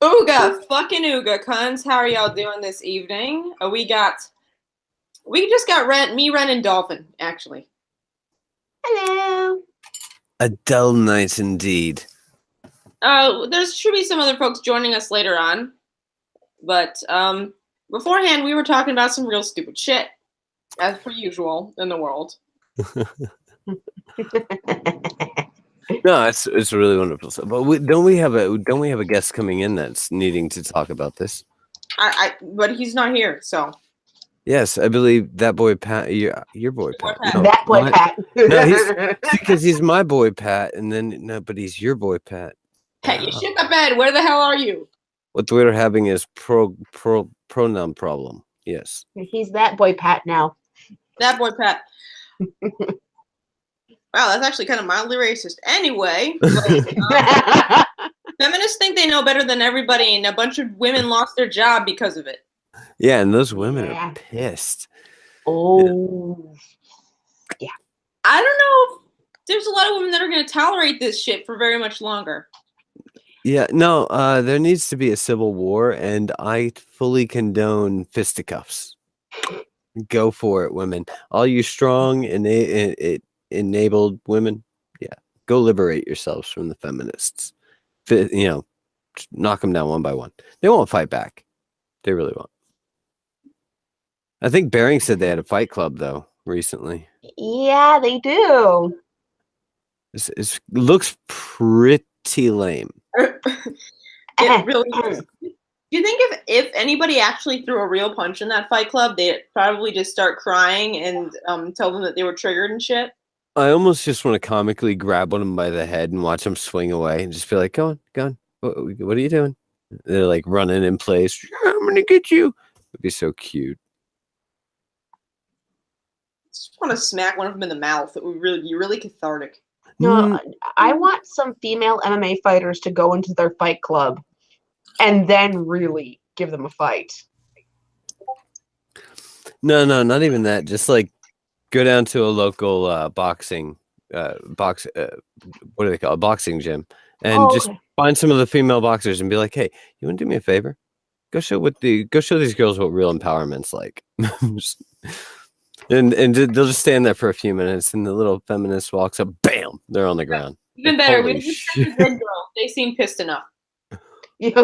Ooga, fucking ooga, cunts. How are y'all doing this evening? We just got Ren, and Dolphin, actually. Hello. A dull night indeed. There should be some other folks joining us later on, but beforehand we were talking about some real stupid shit, as per usual in the world. No, it's really wonderful. But don't we have a guest coming in that's needing to talk about this? But he's not here, so. Yes, I believe that boy Pat, your boy Pat. No, that boy Pat. No, he's because he's my boy Pat, and then no, but he's your boy Pat. Pat, you shit the bed. Where the hell are you? What we're having is pronoun problem. Yes. He's that boy Pat now. That boy Pat. Wow, that's actually kind of mildly racist. Anyway, feminists think they know better than everybody, and a bunch of women lost their job because of it. Yeah, and those women are pissed. Oh, yeah. I don't know if there's a lot of women that are going to tolerate this shit for very much longer. Yeah, no, there needs to be a civil war, and I fully condone fisticuffs. Go for it, women. All you strong and enabled women, yeah, go liberate yourselves from the feminists. Knock them down one by one. They won't fight back. They really won't. I think Bering said they had a fight club though recently. Yeah, they do. It looks pretty lame. It really is. Do you think if anybody actually threw a real punch in that fight club, they'd probably just start crying and tell them that they were triggered and shit? I almost just want to comically grab one of them by the head and watch them swing away and just be like, go on. What are you doing? They're like running in place. I'm going to get you. It'd be so cute. I just want to smack one of them in the mouth. It would really be really cathartic. No, I want some female MMA fighters to go into their fight club and then really give them a fight. No, not even that. Just like go down to a local boxing what do they call it? Boxing gym, and just find some of the female boxers and be like, hey, you want to do me a favor? Go show these girls what real empowerment's like. And they'll just stand there for a few minutes, and the little feminist walks up, bam, they're on the ground. Even better, we just send the grid girls. They seem pissed enough.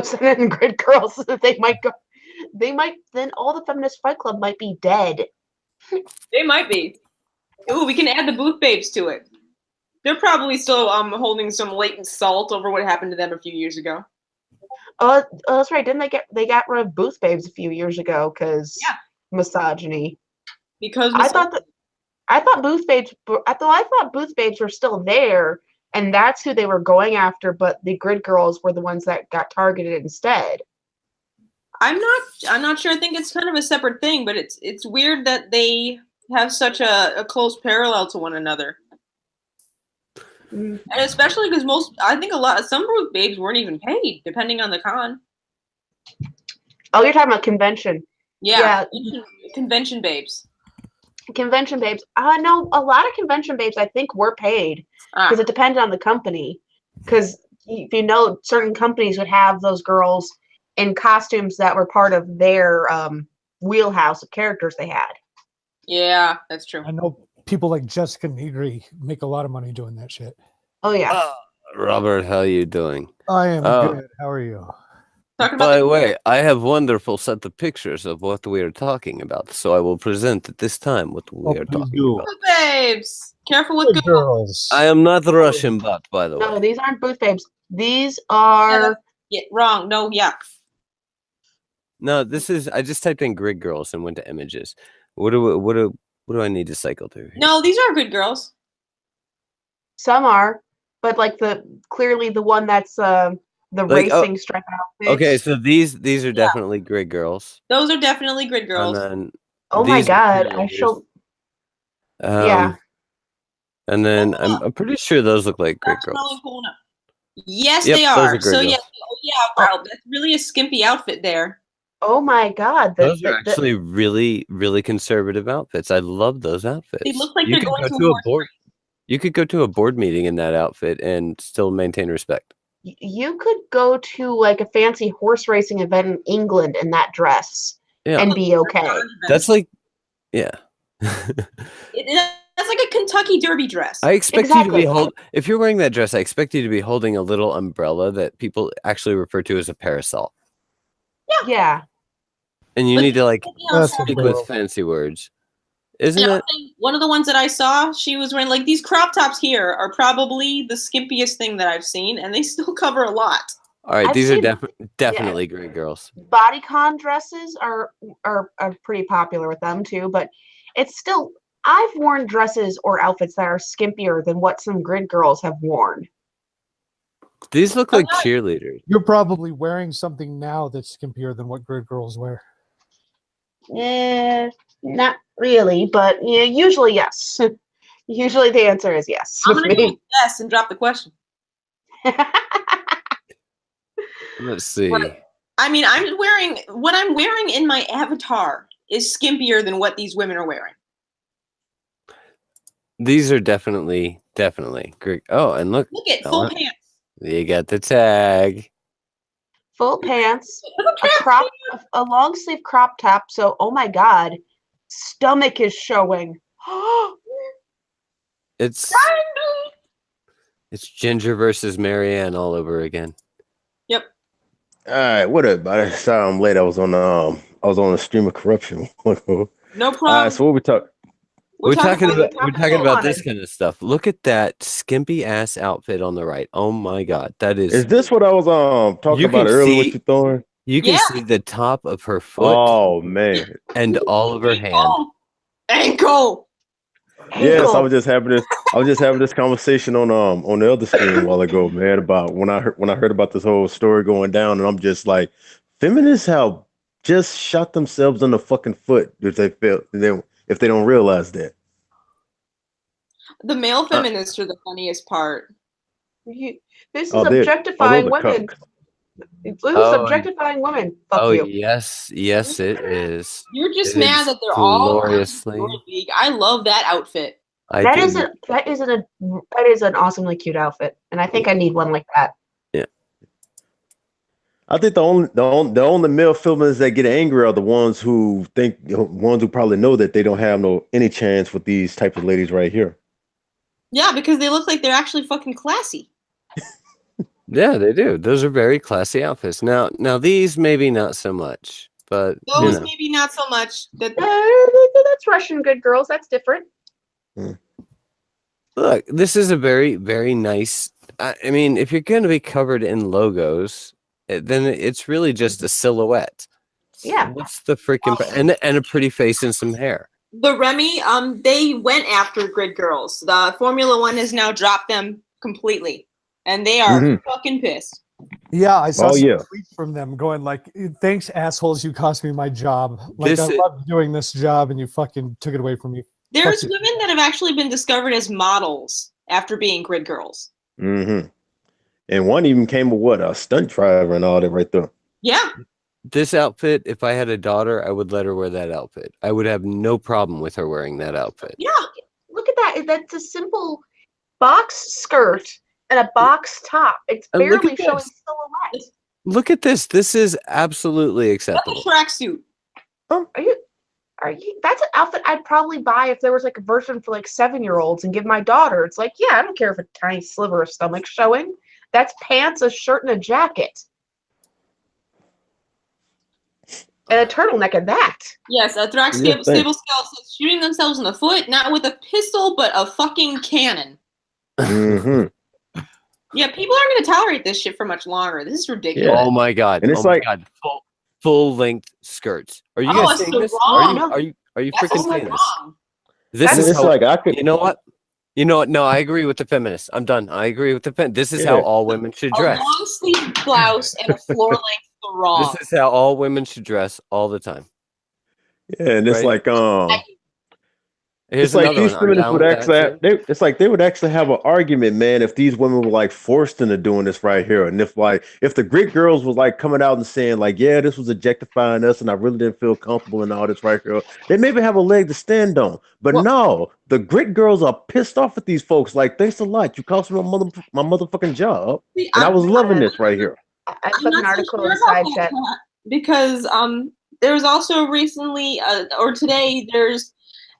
Send in grid girls so that they might go. Then all the feminist fight club might be dead. They might be. Ooh, we can add the booth babes to it. They're probably still holding some latent salt over what happened to them a few years ago. Oh, that's right. Didn't they got rid of booth babes a few years ago because misogyny? Because I thought booth babes were still there, and that's who they were going after. But the grid girls were the ones that got targeted instead. I'm not sure. I think it's kind of a separate thing, but it's weird that they have such a close parallel to one another, and especially because some booth babes weren't even paid, depending on the con. Oh, you're talking about convention? Yeah. Convention babes. Convention babes. No, a lot of convention babes I think were paid because it depended on the company. Because if you know, certain companies would have those girls in costumes that were part of their wheelhouse of characters they had. Yeah, that's true. I know people like Jessica Negri make a lot of money doing that shit. Oh yeah. Robert, how are you doing? I am good. How are you? By the way, I have wonderful set of pictures of what we are talking about, so I will present at this time what we are talking about. Booth babes, careful with Google. Girls. I am not Russian bot, by the way. No, these aren't booth babes. These are. Yeah, wrong. No, yeah. No, this is. I just typed in grid girls and went to images. What do I need to cycle through? No, these are good girls. Some are, but like clearly the one that's the racing stripe outfit. Okay, so these are definitely grid girls. Those are definitely grid girls. And then oh my god, I shall. Yeah. And then I'm pretty sure those look like grid girls. Really cool. Yes, they are. So yeah, wow, that's really a skimpy outfit there. Oh my god, those are actually really, really conservative outfits. I love those outfits. They look like they're going to a board. You could go to a board meeting in that outfit and still maintain respect. You could go to like a fancy horse racing event in England in that dress and be okay. That's like, yeah. That's like a Kentucky Derby dress. I expect you to be if you're wearing that dress, I expect you to be holding a little umbrella that people actually refer to as a parasol. Yeah. And you need to like That's speak adorable. with fancy words. Isn't it? One of the ones that I saw, she was wearing like these crop tops here are probably the skimpiest thing that I've seen, and they still cover a lot. All right, I've these are seen- definitely great girls. Bodycon dresses are pretty popular with them too, but it's still I've worn dresses or outfits that are skimpier than what some grid girls have worn. These look like cheerleaders. You're probably wearing something now that's skimpier than what grid girls wear. Not really, but yeah, usually yes. Usually the answer is yes. I'm with gonna me. go yes and drop the question. Let's see. Right. I mean, what I'm wearing in my avatar is skimpier than what these women are wearing. These are definitely great. Oh, and look at full pants. You got the tag. Full pants, a long sleeve crop top. So, oh my god, stomach is showing. It's Ginger versus Marianne all over again. Yep. All right, what up? By the time I'm late, I was on a stream of corruption. No problem. All right, so what we talk? We're talking about this kind of stuff. Look at that skimpy ass outfit on the right. Oh my god, that is. Is this what I was talking about earlier? What you throwing? You can see the top of her foot. Oh man, and all of her hand. Ankle. Yes, I was just having this conversation on the other screen a while ago, man. About when I heard about this whole story going down, and I'm just like, feminists have just shot themselves in the fucking foot if they don't realize that. The male feminists are the funniest part. This is objectifying women. This is objectifying women. Fuck you. yes, it is. You're just mad that they're all gloriously. I love that outfit. That is an awesomely cute outfit, and I think I need one like that. Yeah. I think the only male feminists that get angry are the ones who probably know that they don't have any chance with these types of ladies right here. Yeah, because they look like they're actually fucking classy. Yeah, they do. Those are very classy outfits. Now these maybe not so much, but those maybe not so much. That's Russian good girls. That's different. Look, this is a very, very nice. I mean, if you're going to be covered in logos, then it's really just a silhouette. Yeah. What's the freaking and a pretty face and some hair. The Remy, they went after grid girls. The Formula One has now dropped them completely. And they are fucking pissed. Yeah, I saw some tweets from them going like, "Thanks, assholes, you cost me my job. Like, I love doing this job, and you fucking took it away from me." There's women that have actually been discovered as models after being grid girls. Mm-hmm. And one even came with a stunt driver and all that right there. Yeah. This outfit, if I had a daughter, I would let her wear that outfit. I would have no problem with her wearing that outfit. Yeah, look at that. That's a simple box skirt and a box top. It's barely showing silhouette. Look at this. This is absolutely acceptable. That's a tracksuit. Are you? That's an outfit I'd probably buy if there was like a version for like 7-year-olds and give my daughter. It's like, yeah, I don't care if a tiny sliver of stomach showing. That's pants, a shirt, and a jacket. And a turtleneck at that. Yes, a Thrax Stable Skull says shooting themselves in the foot, not with a pistol, but a fucking cannon. Mm-hmm. Yeah, people aren't going to tolerate this shit for much longer. This is ridiculous. Yeah. Oh my god! And it's full length skirts. Are you guys seeing this? Are you freaking seeing this? This is like I could. You know what? No, I agree with the feminists. I'm done. I agree with the feminists. This is how all women should dress. A long sleeve blouse and a floor length sarong. This is how all women should dress all the time. Yeah, and it's like Here's It's like another these one. I'm feminists down would with that actually, too. it's like they would actually have an argument, man, if these women were like forced into doing this right here, and if the Grit girls was like coming out and saying like, yeah, this was objectifying us, and I really didn't feel comfortable in all this right here, they maybe have a leg to stand on. But no, the Grit girls are pissed off at these folks. Like, thanks a lot, you cost me my motherfucking job, and I was loving this right here. I put an article in the side chat because there was also recently or today there's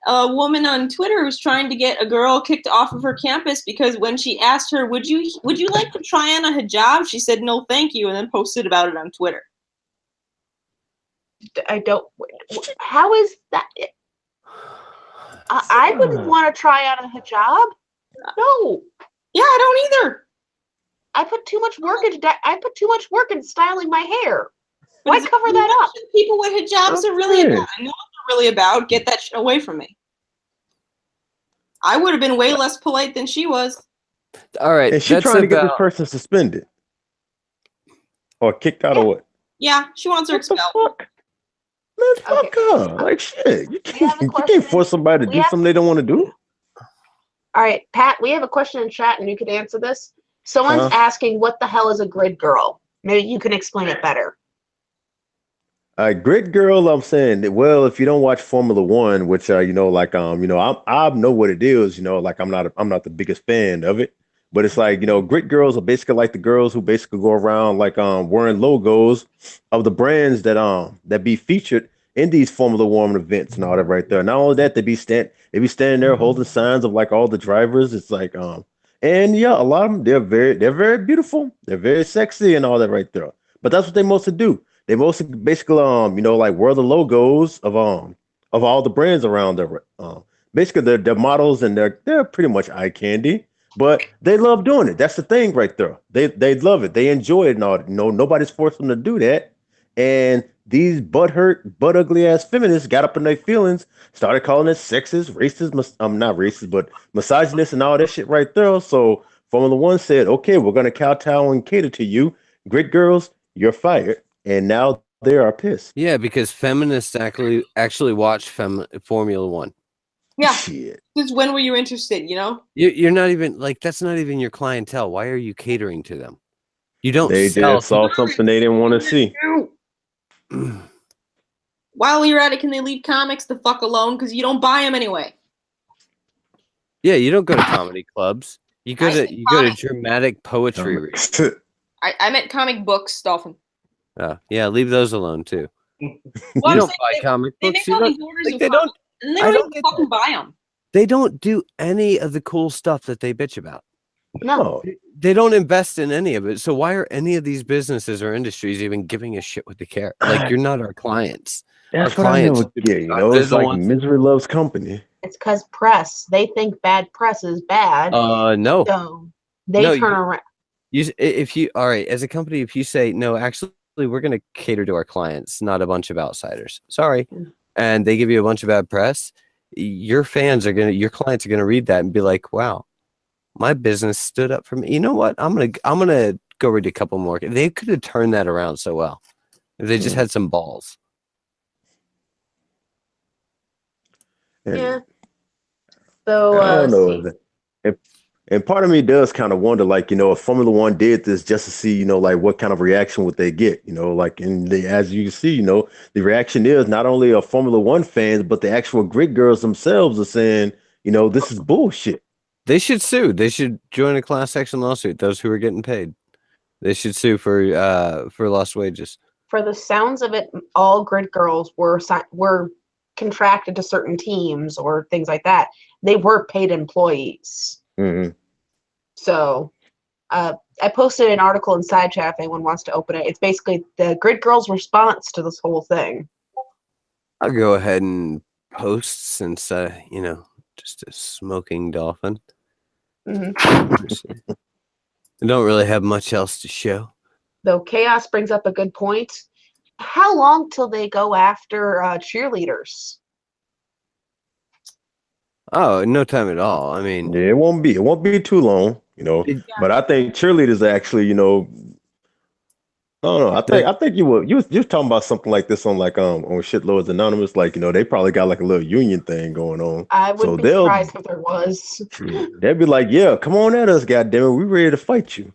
a woman on Twitter who's trying to get a girl kicked off of her campus because when she asked her, would you like to try on a hijab? She said, no, thank you, and then posted about it on Twitter. I don't. How is that? I wouldn't want to try on a hijab. No. Yeah, I don't either. I put too much work into styling my hair. Why cover that up? People with hijabs are really about. I know what they're really about. Get that shit away from me. I would have been way less polite than she was. All right. And she's trying to get this person suspended or kicked out of what? Yeah, she wants her expelled. Fuck? Man, fuck her. Like shit. You can't force somebody to do something they don't want to do. All right, Pat, we have a question in chat and you could answer this. Someone's asking, what the hell is a grid girl? Maybe you can explain it better. Grid girl, I'm saying that, well, if you don't watch Formula One, which I know what it is, like I'm not the biggest fan of it, but it's like, grid girls are basically like the girls who basically go around like wearing logos of the brands that be featured in these Formula One events and all that right there. Not only that, they be standing there holding signs of like all the drivers. It's like and yeah, a lot of them they're very beautiful, they're very sexy and all that right there. But that's what they mostly do. They mostly basically like wear the logos of all the brands around there. Basically they're models and they're pretty much eye candy, but they love doing it. That's the thing right there. They love it. They enjoy it and all. Nobody's forced them to do that. And these butt ugly ass feminists got up in their feelings, started calling it sexist, racist, not racist, but misogynist and all that shit right there. So Formula One said, okay, we're gonna kowtow and cater to you. Grit girls, you're fired. And now they are pissed. Yeah, because feminists actually watch Formula One. Yeah. Since when were you interested, You're not even like, that's not even your clientele. Why are you catering to them? You don't They just saw something they didn't want to see. While you're at it, can they leave comics the fuck alone? Because you don't buy them anyway. Yeah, you don't go to comedy clubs. You go to dramatic poetry readings. I meant comic books, Dolphin. Yeah, leave those alone too. Well, you don't buy comic books. They don't fucking buy them. They don't do any of the cool stuff that they bitch about. No. They don't invest in any of it. So why are any of these businesses or industries even giving a shit what they care? Like, you're not our clients. That's our clients. It's like misery loves company. It's because press. They think bad press is bad. No. So they turn around. All right, as a company, if you say, no, actually, we're going to cater to our clients, not a bunch of outsiders. Sorry. And they give you a bunch of bad press, your clients are going to read that and be like, wow, my business stood up for me. You know what? I'm going to go read a couple more. They could have turned that around so well if they just had some balls. Yeah. So I don't know. And part of me does kind of wonder, like, if Formula One did this just to see, like what kind of reaction would they get, like as you can see, the reaction is not only of Formula One fans, but the actual grid girls themselves are saying, this is bullshit. They should sue. They should join a class action lawsuit. Those who are getting paid, they should sue for lost wages. For the sounds of it, all grid girls were contracted to certain teams or things like that. They were paid employees. Mm-hmm. So I posted an article in side chat if anyone wants to open it. It's basically the grid girls' response to this whole thing. I'll go ahead and post since just a smoking dolphin. Mm-hmm. I don't really have much else to show. Though Chaos brings up a good point. How long till they go after cheerleaders? Oh, no time at all. I mean, yeah, it won't be too long, but I think cheerleaders are actually, No, I think you were talking about something like this on on Shitlords Anonymous, like they probably got like a little union thing going on. I wouldn't be surprised if there was. They'd be like, "Yeah, come on at us, goddammit, we ready to fight you."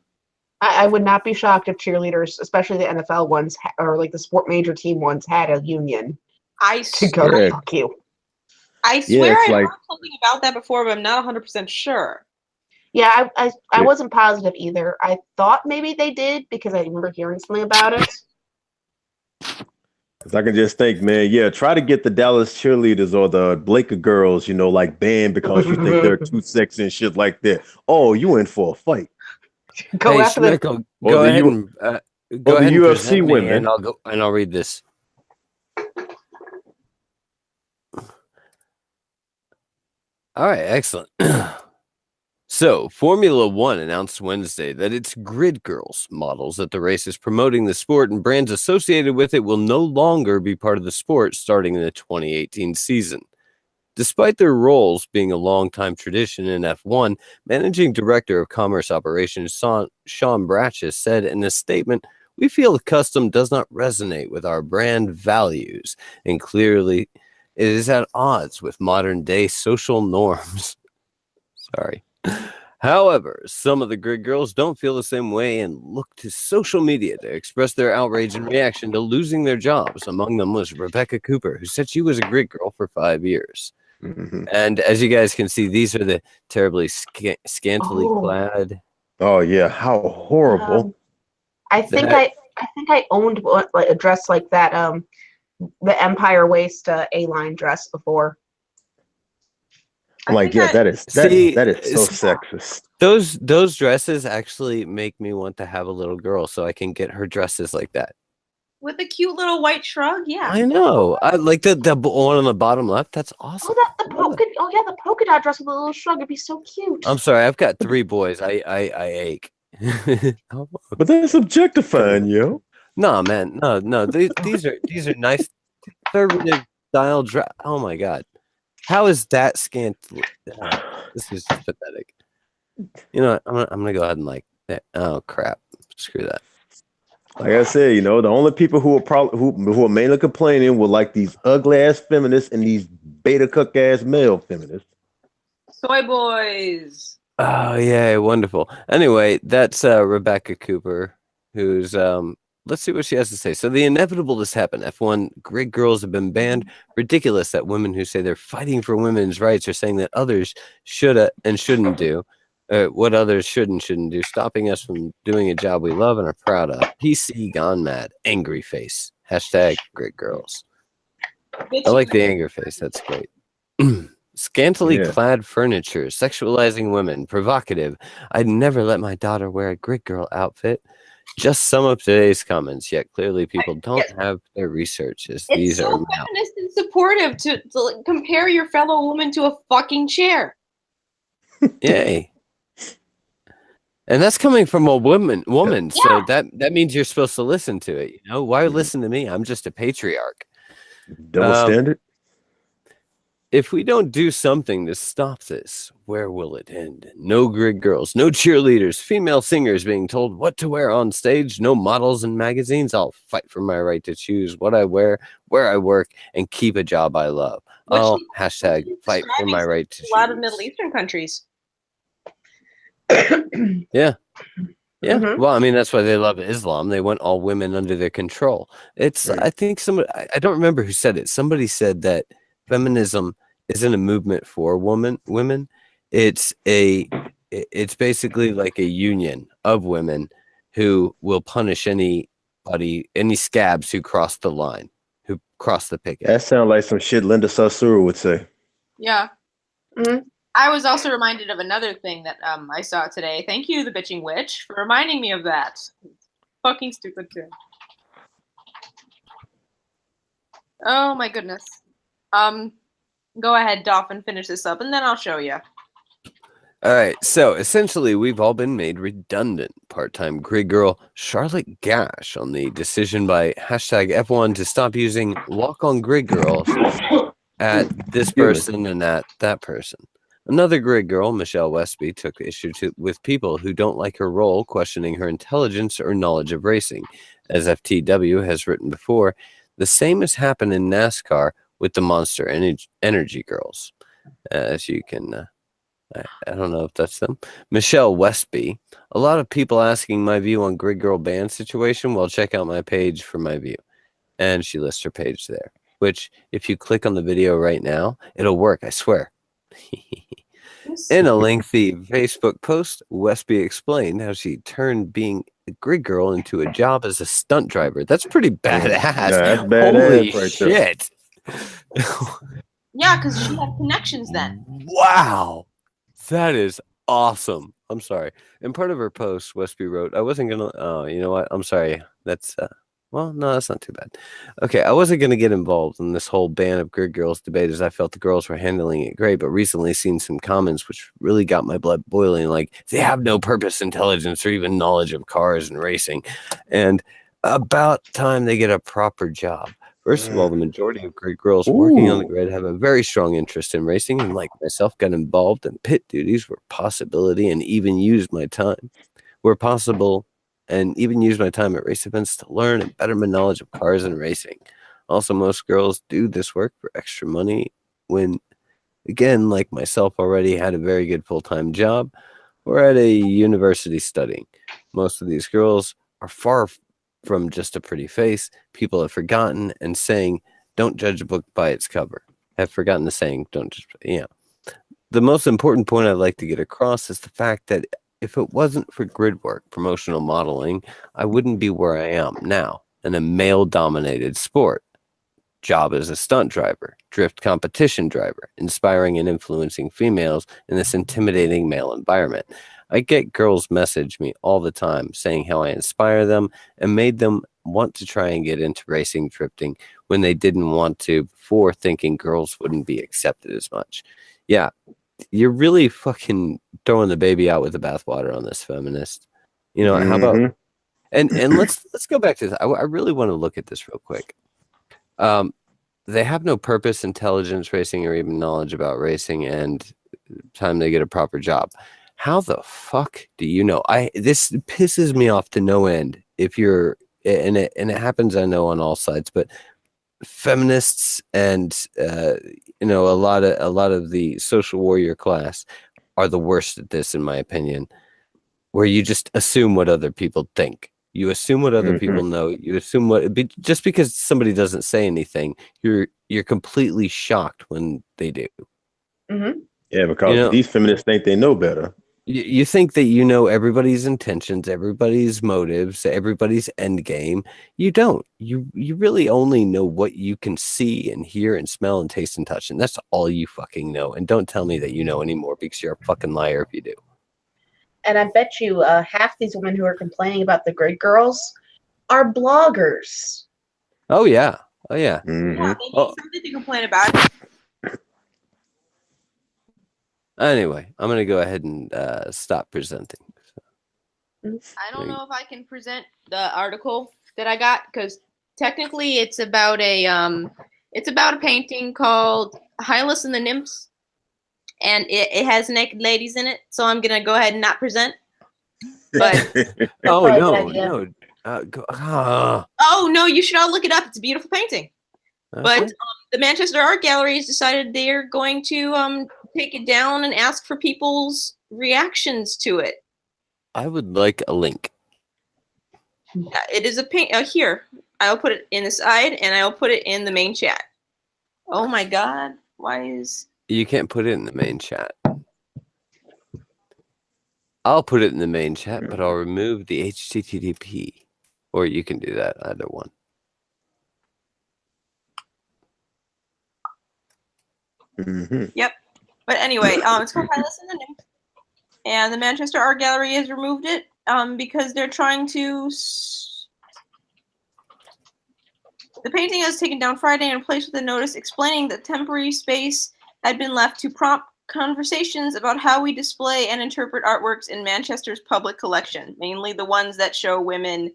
I would not be shocked if cheerleaders, especially the NFL ones or like the sport major team ones, had a union. To go fuck you. I swear I heard something about that before, but I'm not 100% sure. Yeah, I wasn't positive either. I thought maybe they did because I remember hearing something about it. Because I can just think, man, try to get the Dallas cheerleaders or the Blaker girls, like banned because you think they're too sexy and shit like that. Oh, you in for a fight. Go after the go ahead and go ahead the UFC women, and I'll read this. All right, excellent. So, Formula One announced Wednesday that its grid girls models that the race is promoting the sport and brands associated with it will no longer be part of the sport starting in the 2018 season. Despite their roles being a long-time tradition in F1, Managing Director of Commerce Operations Sean Bratches said in a statement, "We feel the custom does not resonate with our brand values, and clearly it is at odds with modern-day social norms." Sorry. However, some of the grid girls don't feel the same way and look to social media to express their outrage and reaction to losing their jobs. Among them was Rebecca Cooper, who said she was a grid girl for 5 years. Mm-hmm. And as you guys can see, these are the terribly scantily clad. Oh yeah, how horrible! I think I owned a dress like that. The Empire waist A-line dress before. I'm like, that is so sexist. Those dresses actually make me want to have a little girl so I can get her dresses like that. With a cute little white shrug, yeah. I know. I like the one on the bottom left. That's awesome. Oh, the polka dot dress with a little shrug. It'd be so cute. I'm sorry, I've got 3 boys. I ache. But that's objectifying, yo. No, man. No. These are nice conservative style dress. Oh my god. How is that scantily? This is just pathetic. You know what? I'm gonna go ahead and like that. Oh crap. Screw that. Like I said, the only people who are mainly complaining were like these ugly ass feminists and these beta cuck ass male feminists. Soy boys. Oh yeah, wonderful. Anyway, that's Rebecca Cooper, who's let's see what she has to say. So the inevitable has happened. F1 grid girls have been banned. Ridiculous that women who say they're fighting for women's rights are saying that others should and shouldn't do. What others should and shouldn't do, stopping us from doing a job we love and are proud of. PC gone mad. Angry face. Hashtag grid girls. I like the anger face. That's great. Scantily clad furniture. Sexualizing women. Provocative. I'd never let my daughter wear a grid girl outfit. Just some of today's comments, yet clearly people don't have their research. These are feminist and supportive to compare your fellow woman to a fucking chair. Yay. And that's coming from a woman. Yeah. So that means you're supposed to listen to it. Why listen to me? I'm just a patriarch. Double standard. If we don't do something to stop this, where will it end? No grid girls, no cheerleaders, female singers being told what to wear on stage, no models in magazines. I'll fight for my right to choose what I wear, where I work, and keep a job I love. Hashtag fight for my right to choose. A lot of Middle Eastern countries. Yeah. Mm-hmm. Well, I mean, that's why they love Islam. They want all women under their control. It's, right. I think I don't remember who said it. Somebody said that feminism isn't a movement for women. It's basically like a union of women who will punish any scabs who cross the line, who cross the picket. That sounds like some shit Linda Saussure would say. Yeah. Mm-hmm. I was also reminded of another thing that I saw today. Thank you, the bitching witch, for reminding me of that. It's fucking stupid too. Oh my goodness. Go ahead, Dolphin, finish this up, and then I'll show you. All right, so essentially, we've all been made redundant. Part-time grid girl Charlotte Gash on the decision by hashtag F1 to stop using walk-on grid girls at this person and at that person. Another grid girl, Michelle Westby, took issue with people who don't like her role, questioning her intelligence or knowledge of racing. As FTW has written before, the same has happened in NASCAR with the Monster Energy girls. As you can, I don't know if that's them. Michelle Westby. A lot of people asking my view on grid girl ban situation. Well, check out my page for my view. And she lists her page there, which if you click on the video right now, it'll work, I swear. In a lengthy Facebook post, Westby explained how she turned being a grid girl into a job as a stunt driver. That's pretty badass. Yeah, that's badass. Holy right shit. Yeah, because she had connections then. Wow. That is awesome. I'm sorry. In part of her post, Westby wrote, I wasn't going to, oh, you know what? I'm sorry. That's, well, no, that's not too bad. Okay, I wasn't going to get involved in this whole ban of grid girls debate as I felt the girls were handling it great, but recently seen some comments which really got my blood boiling, like they have no purpose, intelligence, or even knowledge of cars and racing. And about time they get a proper job. First of all, the majority of grid girls working on the grid have a very strong interest in racing, and like myself, got involved in pit duties where possibility and even used my time where possible and even use my time at race events to learn and better my knowledge of cars and racing. Also, most girls do this work for extra money when, again, like myself, already had a very good full-time job or at a university studying. Most of these girls are far from just a pretty face. People have forgotten and saying, don't judge a book by its cover. Have forgotten the saying, don't just, The most important point I'd like to get across is the fact that if it wasn't for grid work, promotional modeling, I wouldn't be where I am now in a male-dominated sport. Job as a stunt driver, drift competition driver, inspiring and influencing females in this intimidating male environment. I get girls message me all the time saying how I inspire them and made them want to try and get into racing drifting when they didn't want to before, thinking girls wouldn't be accepted as much. Yeah, you're really fucking throwing the baby out with the bathwater on this, feminist. You know, how about and let's go back to this. I really want to look at this real quick. They have no purpose, intelligence, racing, or even knowledge about racing, and time they get a proper job. How the fuck do you know? This pisses me off to no end. If you're and it happens, I know, on all sides, but feminists and a lot of the social warrior class are the worst at this, in my opinion, where you just assume what other people think. You assume what other people know. You assume just because somebody doesn't say anything, you're completely shocked when they do. Yeah, because these feminists think they know better. You think that you know everybody's intentions, everybody's motives, everybody's end game. You don't. You really only know what you can see and hear and smell and taste and touch, and that's all you fucking know. And don't tell me that you know anymore, because you're a fucking liar if you do. And I bet you half these women who are complaining about the grid girls are bloggers. Oh yeah. Oh yeah. Yeah, they need something to complain about. Anyway, I'm going to go ahead and stop presenting. I don't know if I can present the article that I got, because technically it's about a painting called Hylas and the Nymphs, and it has naked ladies in it. So I'm going to go ahead and not present. But oh no. Oh no, you should all look it up. It's a beautiful painting. Okay. But the Manchester Art Gallery has decided they're going to take it down and ask for people's reactions to it. I would like a link. It is a paint here. I'll put it in the side and I'll put it in the main chat. Oh my god, why is you can't put it in the main chat? I'll put it in the main chat, but I'll remove the HTTP, or you can do that, either one. Yep. But anyway, it's called Hylas and the Nymph, and the Manchester Art Gallery has removed it because they're trying to. The painting was taken down Friday and replaced with a notice explaining that temporary space had been left to prompt conversations about how we display and interpret artworks in Manchester's public collection, mainly the ones that show women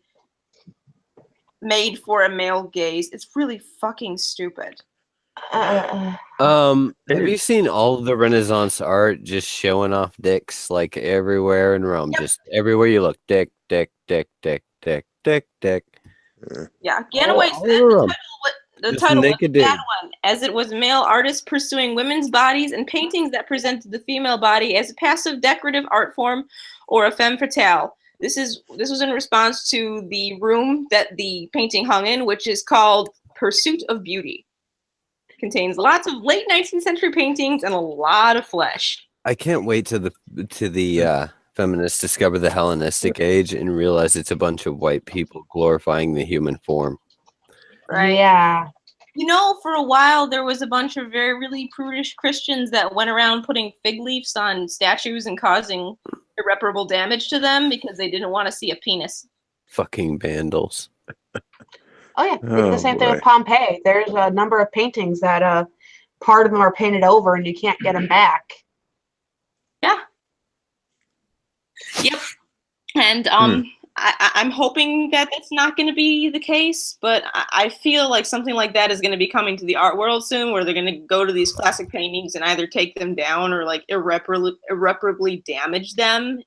made for a male gaze. It's really fucking stupid. Have you seen all the Renaissance art just showing off dicks like everywhere in Rome? Yep. Just everywhere you look, dick, dick, dick, dick, dick, dick, dick. Yeah, Ganaway said the title was a bad one, as it was male artists pursuing women's bodies and paintings that presented the female body as a passive decorative art form or a femme fatale. This was in response to the room that the painting hung in, which is called Pursuit of Beauty. It contains lots of late 19th century paintings and a lot of flesh. I can't wait till the feminists discover the Hellenistic age and realize it's a bunch of white people glorifying the human form. Right. Yeah. You know, for a while there was a bunch of really prudish Christians that went around putting fig leaves on statues and causing irreparable damage to them because they didn't want to see a penis. Fucking vandals. Oh yeah, they did the same thing with Pompeii. There's a number of paintings that part of them are painted over and you can't get them back. Yeah. Yep. And I'm hoping that that's not going to be the case, but I feel like something like that is going to be coming to the art world soon, where they're going to go to these classic paintings and either take them down or like irreparably damage them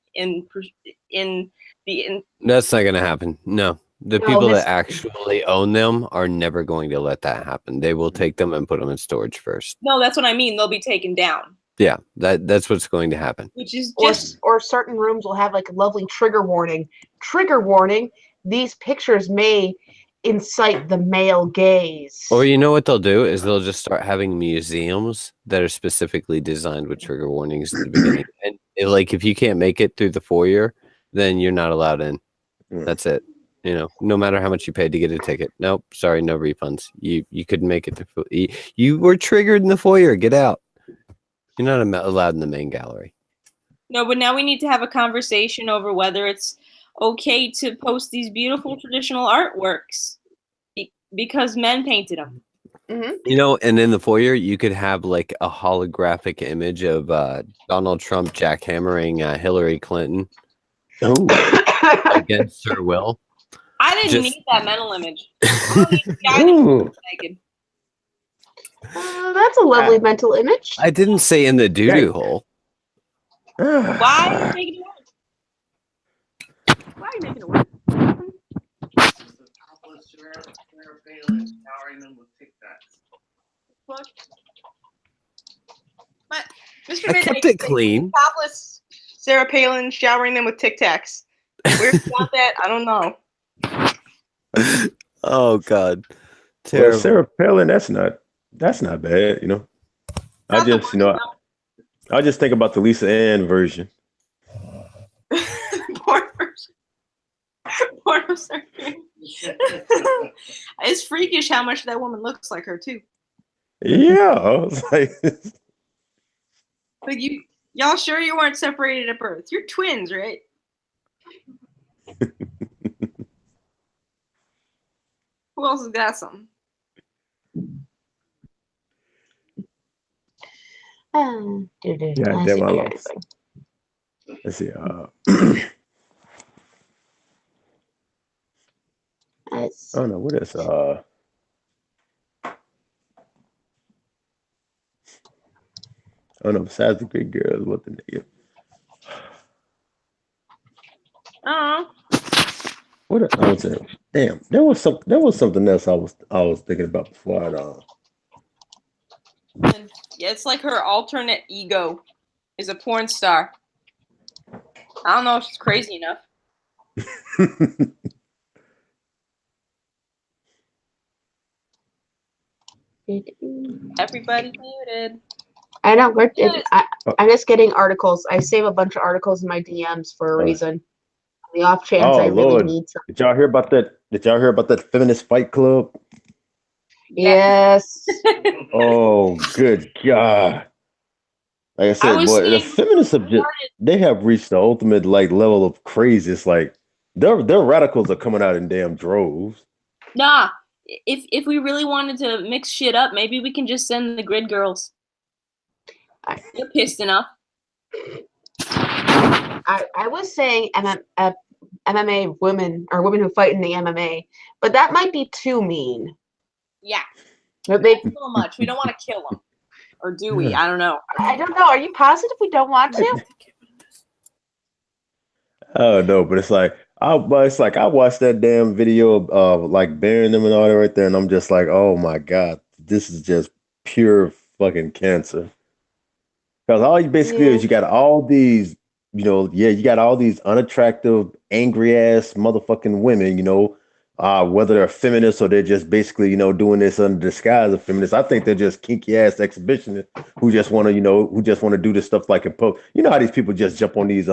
That's not going to happen. No. The people that actually own them are never going to let that happen. They will take them and put them in storage first. No, that's what I mean. They'll be taken down. Yeah, that's what's going to happen. Which is just or certain rooms will have like a lovely trigger warning. Trigger warning, these pictures may incite the male gaze. Or you know what they'll do is they'll just start having museums that are specifically designed with trigger warnings at the beginning. And like if you can't make it through the foyer, then you're not allowed in. That's it. You know, no matter how much you paid to get a ticket. Nope, sorry, no refunds. You couldn't make it through. You were triggered in the foyer. Get out. You're not allowed in the main gallery. No, but now we need to have a conversation over whether it's okay to post these beautiful traditional artworks because men painted them. Mm-hmm. You know, and in the foyer, you could have like a holographic image of Donald Trump jackhammering Hillary Clinton against her will. I didn't need that mental image. That's a lovely mental image. I didn't say in the doo-doo hole. Why are you making it work? Why are you making it work? But Mr. I kept it clean. Topless Sarah Palin showering them with Tic Tacs. Where you got that? I don't know. Oh God, terrible. Well, Sarah Palin, that's not bad, you know. I just think about the Lisa Ann version. Porno surgery. It's freakish how much that woman looks like her too. Yeah, I was like y'all sure you weren't separated at birth? You're twins, right? Who else has got some? Yeah, damn, I lost. Let's see. I don't know what is I don't know. Besides the Greek girls, what the nigga? What I was saying? Damn, there was something else I was thinking about before. Yeah, it's like her alternate ego is a porn star. I don't know if she's crazy enough. Everybody's muted. I know. I'm just getting articles. I save a bunch of articles in my DMs for a reason. The off chance I really need some. Did y'all hear about that? Did y'all hear about that feminist fight club? Yes. Oh, good God. Like I said, boy, the feminists they have reached the ultimate level of crazy. It's like their radicals are coming out in damn droves. Nah. If we really wanted to mix shit up, maybe we can just send the grid girls. They're pissed enough. I was saying MMA women or women who fight in the MMA, but that might be too mean. Yeah. They a little much. We don't want to kill them, or do we? I don't know. I don't know. Are you positive we don't want to? Oh no, but it's like I watched that damn video of like burying them and all that right there, and I'm just like, oh my god, this is just pure fucking cancer. Because all you basically is you got all these, you got all these unattractive, angry ass motherfucking women, whether they're feminists or they're just basically, doing this under disguise of feminists. I think they're just kinky ass exhibitionists who just want to, do this stuff like in public. You know how these people just jump on these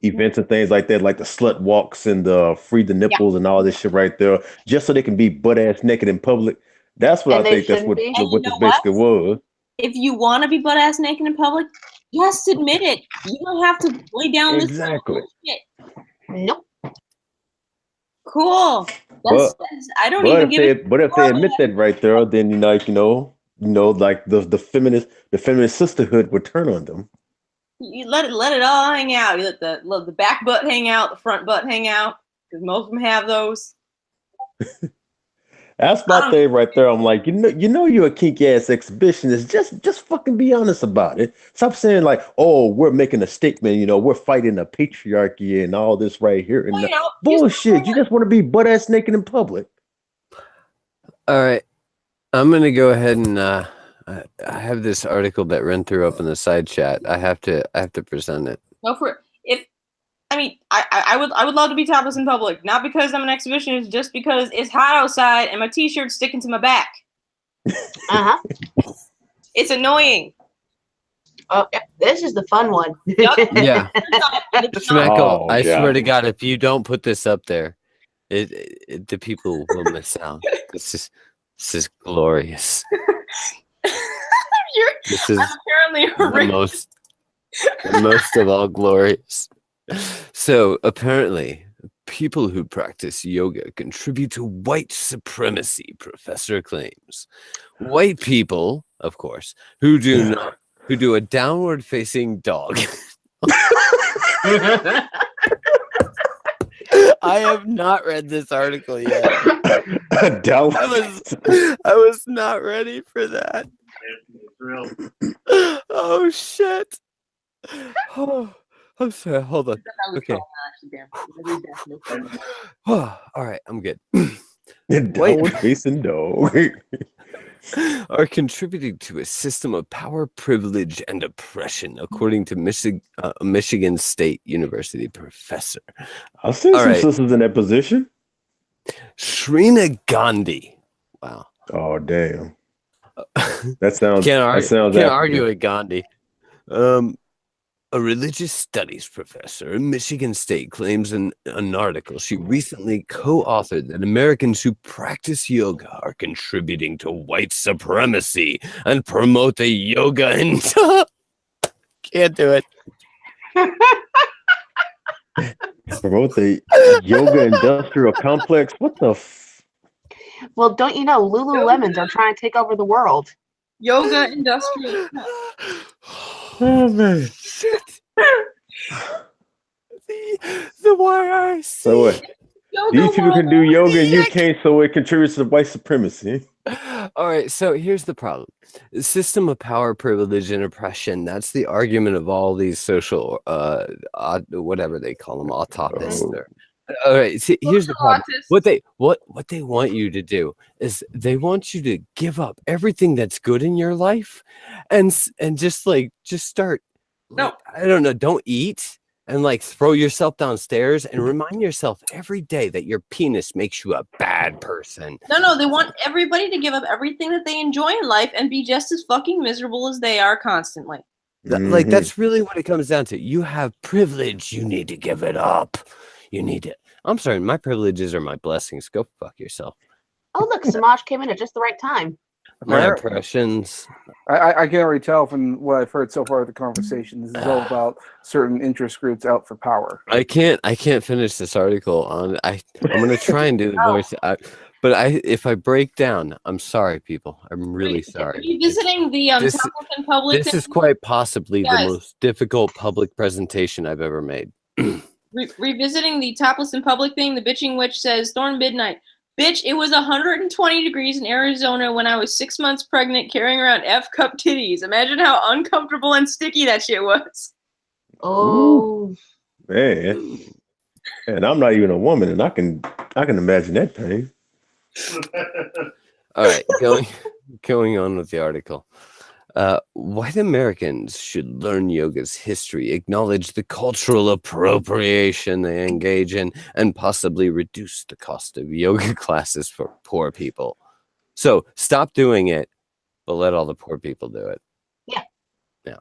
events and things like that, like the slut walks and the free the nipples and all this shit right there, just so they can be butt ass naked in public. That's what I think. That's what this basically was. If you want to be butt ass naked in public, just admit it. You don't have to lay down this shit. Nope. Cool. I don't even give it. But if they admit that right there, then like the feminist sisterhood would turn on them. You let it all hang out. You let the back butt hang out, the front butt hang out, because most of them have those. That's my thing right there. I'm like, you're a kinky ass exhibitionist. Just fucking be honest about it. Stop saying like, oh, we're making a statement. We're fighting the patriarchy and all this right here. And bullshit. You just want to be butt ass naked in public. All right, I'm gonna go ahead and I have this article that ran through up in the side chat. I have to present it. Go for it. I would love to be topless in public, not because I'm an exhibitionist, just because it's hot outside and my t-shirt's sticking to my back. It's annoying. Oh, this is the fun one. Yeah. Schmeckle, I swear to God, if you don't put this up there, the people will miss out. This is glorious. This is apparently the most of all glorious. So apparently, people who practice yoga contribute to white supremacy, professor claims. White people, of course, who do a downward facing dog. I have not read this article yet. I was not ready for that. Oh shit. Oh. I'm sorry, hold on. Okay. All right, I'm good. White facing dog are contributing to a system of power, privilege, and oppression, according to Michigan State University professor. I've seen some sisters in that position. Shrina Gandhi. Wow. Oh damn. That sounds. Can't argue with Gandhi. A religious studies professor in Michigan State claims in an article she recently co-authored that Americans who practice yoga are contributing to white supremacy and promote the yoga and can't do it. Promote the yoga industrial complex. What the? Well, don't you know Lululemons are trying to take over the world? Yoga industrial. Oh man, shit! the YRC. So what? These people can do yoga and you can't, so it contributes to white supremacy. All right, so here's the problem: the system of power, privilege, and oppression. That's the argument of all these social, whatever they call them, autopists. All right, see, here's the problem. What they want you to do is they want you to give up everything that's good in your life, and just start. No, I don't know. Don't eat and throw yourself downstairs and remind yourself every day that your penis makes you a bad person. No, they want everybody to give up everything that they enjoy in life and be just as fucking miserable as they are constantly. That's really what it comes down to. You have privilege. You need to give it up. You need it. I'm sorry, my privileges are my blessings. Go fuck yourself. Oh, look, Samaj came in at just the right time. My impressions. I can already tell from what I've heard so far of the conversation. This is all about certain interest groups out for power. I can't finish this article on. I'm gonna try and do the voice. If I break down, I'm sorry, people. I'm really sorry. Are you visiting the topic in public? This is quite possibly the most difficult public presentation I've ever made. Revisiting the topless in public thing, the bitching witch says, Thorn Midnight, Bitch, it was 120 degrees in Arizona when I was 6 months pregnant carrying around F-cup titties. Imagine how uncomfortable and sticky that shit was. Oh. Man. And I'm not even a woman, and I can imagine that pain. All right, going on with the article. White Americans should learn yoga's history, acknowledge the cultural appropriation they engage in, and possibly reduce the cost of yoga classes for poor people. So stop doing it, but let all the poor people do it. Yeah.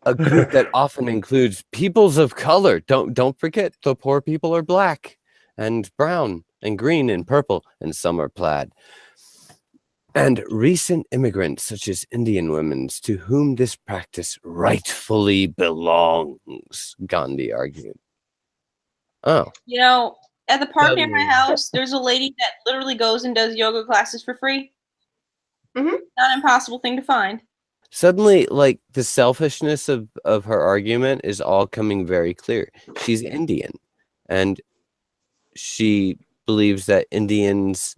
A group that often includes peoples of color. Don't forget the poor people are black and brown and green and purple, and some are plaid. And recent immigrants, such as Indian women, to whom this practice rightfully belongs, Gandhi argued. Oh. You know, at the park near my house, there's a lady that literally goes and does yoga classes for free. Mm-hmm. Not an impossible thing to find. Suddenly, like, the selfishness of her argument is all coming very clear. She's Indian, and she believes that Indians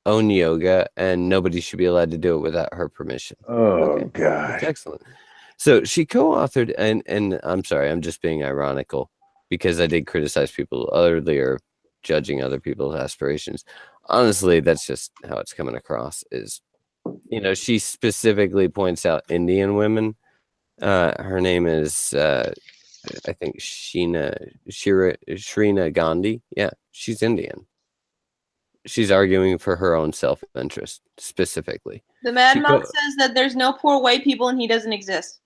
own yoga and nobody should be allowed to do it without her permission. Oh, God. That's excellent. So she co-authored, and I'm sorry, I'm just being ironical because I did criticize people earlier, judging other people's aspirations. Honestly, that's just how it's coming across. Is, you know, she specifically points out Indian women. Her name is I think Shrina Gandhi. Yeah, she's Indian. She's arguing for her own self-interest specifically. The Madman says that there's no poor white people and he doesn't exist.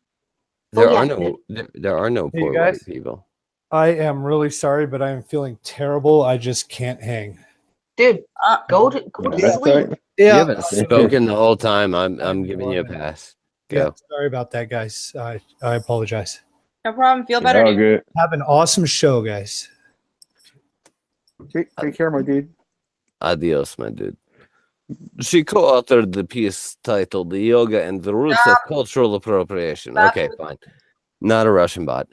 There are no poor white people. I am really sorry, but I am feeling terrible. I just can't hang. Dude, go to sleep. Yeah, you haven't spoken the whole time. I'm giving you a pass. Go. Yeah, sorry about that, guys. I apologize. No problem. Feel better. All good. Have an awesome show, guys. Take care, my dude. Adios, my dude. She co-authored the piece titled "The Yoga and the Roots of Cultural Appropriation." Okay, fine. Not a Russian bot.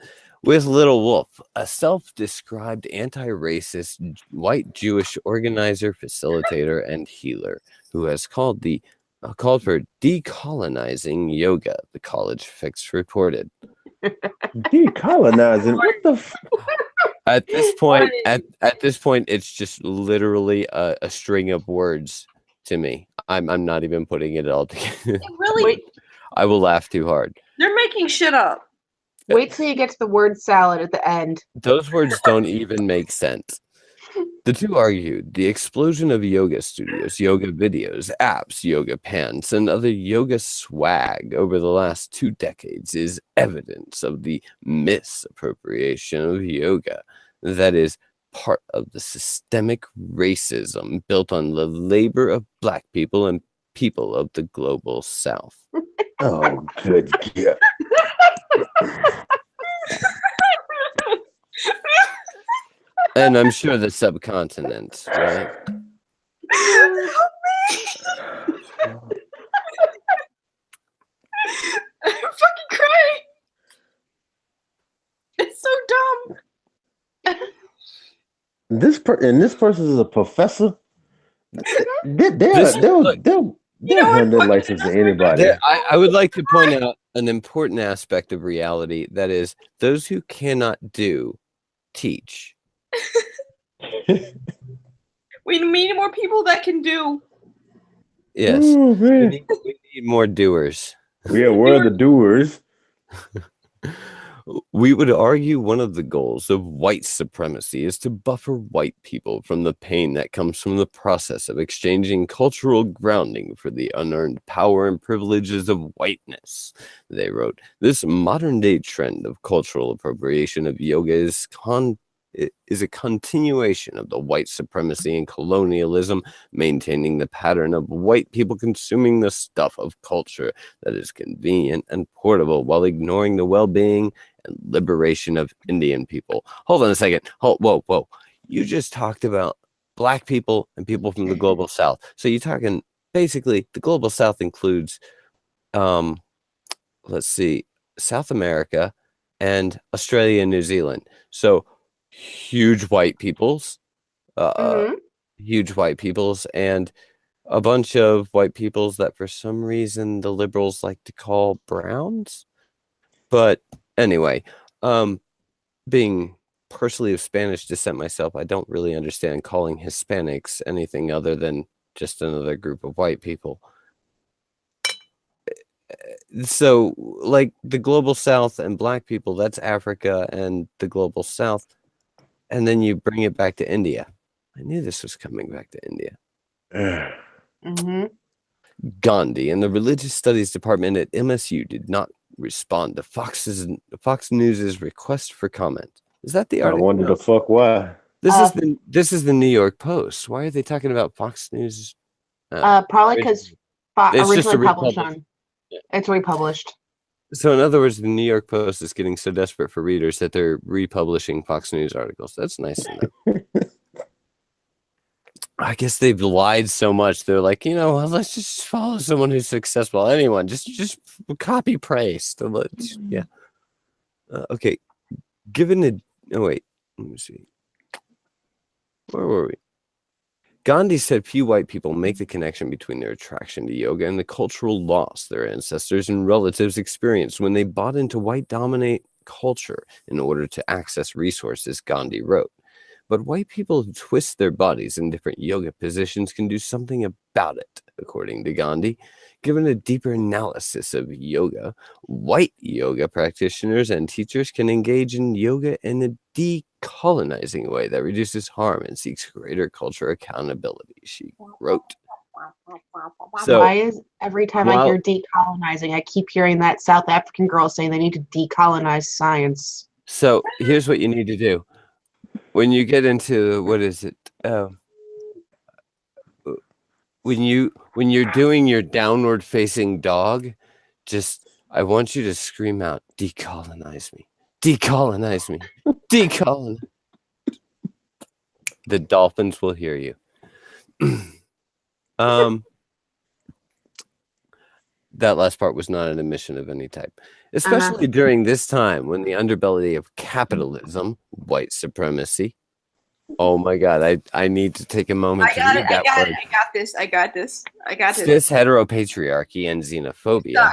With Little Wolf, a self-described anti-racist white Jewish organizer, facilitator, and healer who has called for decolonizing yoga, the College Fix reported. Decolonizing? What the At this point, it's just literally a string of words to me. I'm not even putting it all together. Really? I will laugh too hard. They're making shit up. Wait till you get to the word salad at the end. Those words don't even make sense. The two argued the explosion of yoga studios, yoga videos, apps, yoga pants, and other yoga swag over the last 2 decades is evidence of the misappropriation of yoga. That is part of the systemic racism built on the labor of Black people and people of the global South. Oh, good God. And I'm sure the subcontinent, right? I'm fucking crying. It's so dumb. This person is a professor. They'll hand their license to anybody. I would like to point out an important aspect of reality, that is, those who cannot do, teach. We need more people that can do. Yes. Ooh, we need more doers. Yeah, where are the doers? We would argue one of the goals of white supremacy is to buffer white people from the pain that comes from the process of exchanging cultural grounding for the unearned power and privileges of whiteness. They wrote, this modern day trend of cultural appropriation of yoga is a continuation of the white supremacy and colonialism, maintaining the pattern of white people consuming the stuff of culture that is convenient and portable while ignoring the well-being and liberation of Indian people. Hold on a second. Whoa. You just talked about Black people and people from the global South. So you're talking, basically, the global South includes, let's see, South America and Australia and New Zealand. So huge white peoples, huge white peoples and a bunch of white peoples that for some reason the liberals like to call browns. But anyway, being partially of Spanish descent myself, I don't really understand calling Hispanics anything other than just another group of white people. So, like the global South and black people, that's Africa and the global South. And then you bring it back to India. I knew this was coming back to India. Gandhi and the Religious Studies Department at MSU did not respond to Fox News's request for comment. Is that the article? I wonder the fuck why. This is the New York Post. Why are they talking about Fox News? Probably because it's just originally published on. Yeah. It's republished. So in other words, the New York Post is getting so desperate for readers that they're republishing Fox News articles. That's nice to know. I guess they've lied so much. They're like, well, let's just follow someone who's successful. Anyone, just copy paste. Yeah. Okay. Wait. Let me see. Where were we? Gandhi said few white people make the connection between their attraction to yoga and the cultural loss their ancestors and relatives experienced when they bought into white-dominate culture in order to access resources, Gandhi wrote. But white people who twist their bodies in different yoga positions can do something about it, according to Gandhi. Given a deeper analysis of yoga, white yoga practitioners and teachers can engage in yoga in a decolonizing way that reduces harm and seeks greater cultural accountability, she wrote. So, why is every time I hear decolonizing, I keep hearing that South African girl saying they need to decolonize science? So here's what you need to do. When you get into, what is it? When you're doing your downward facing dog, I want you to scream out, decolonize me, decolonize me, decolonize. The dolphins will hear you. That last part was not an admission of any type, especially during this time when the underbelly of capitalism, white supremacy. Oh my God, I need to take a moment to read that word. I got this. Cis heteropatriarchy and xenophobia.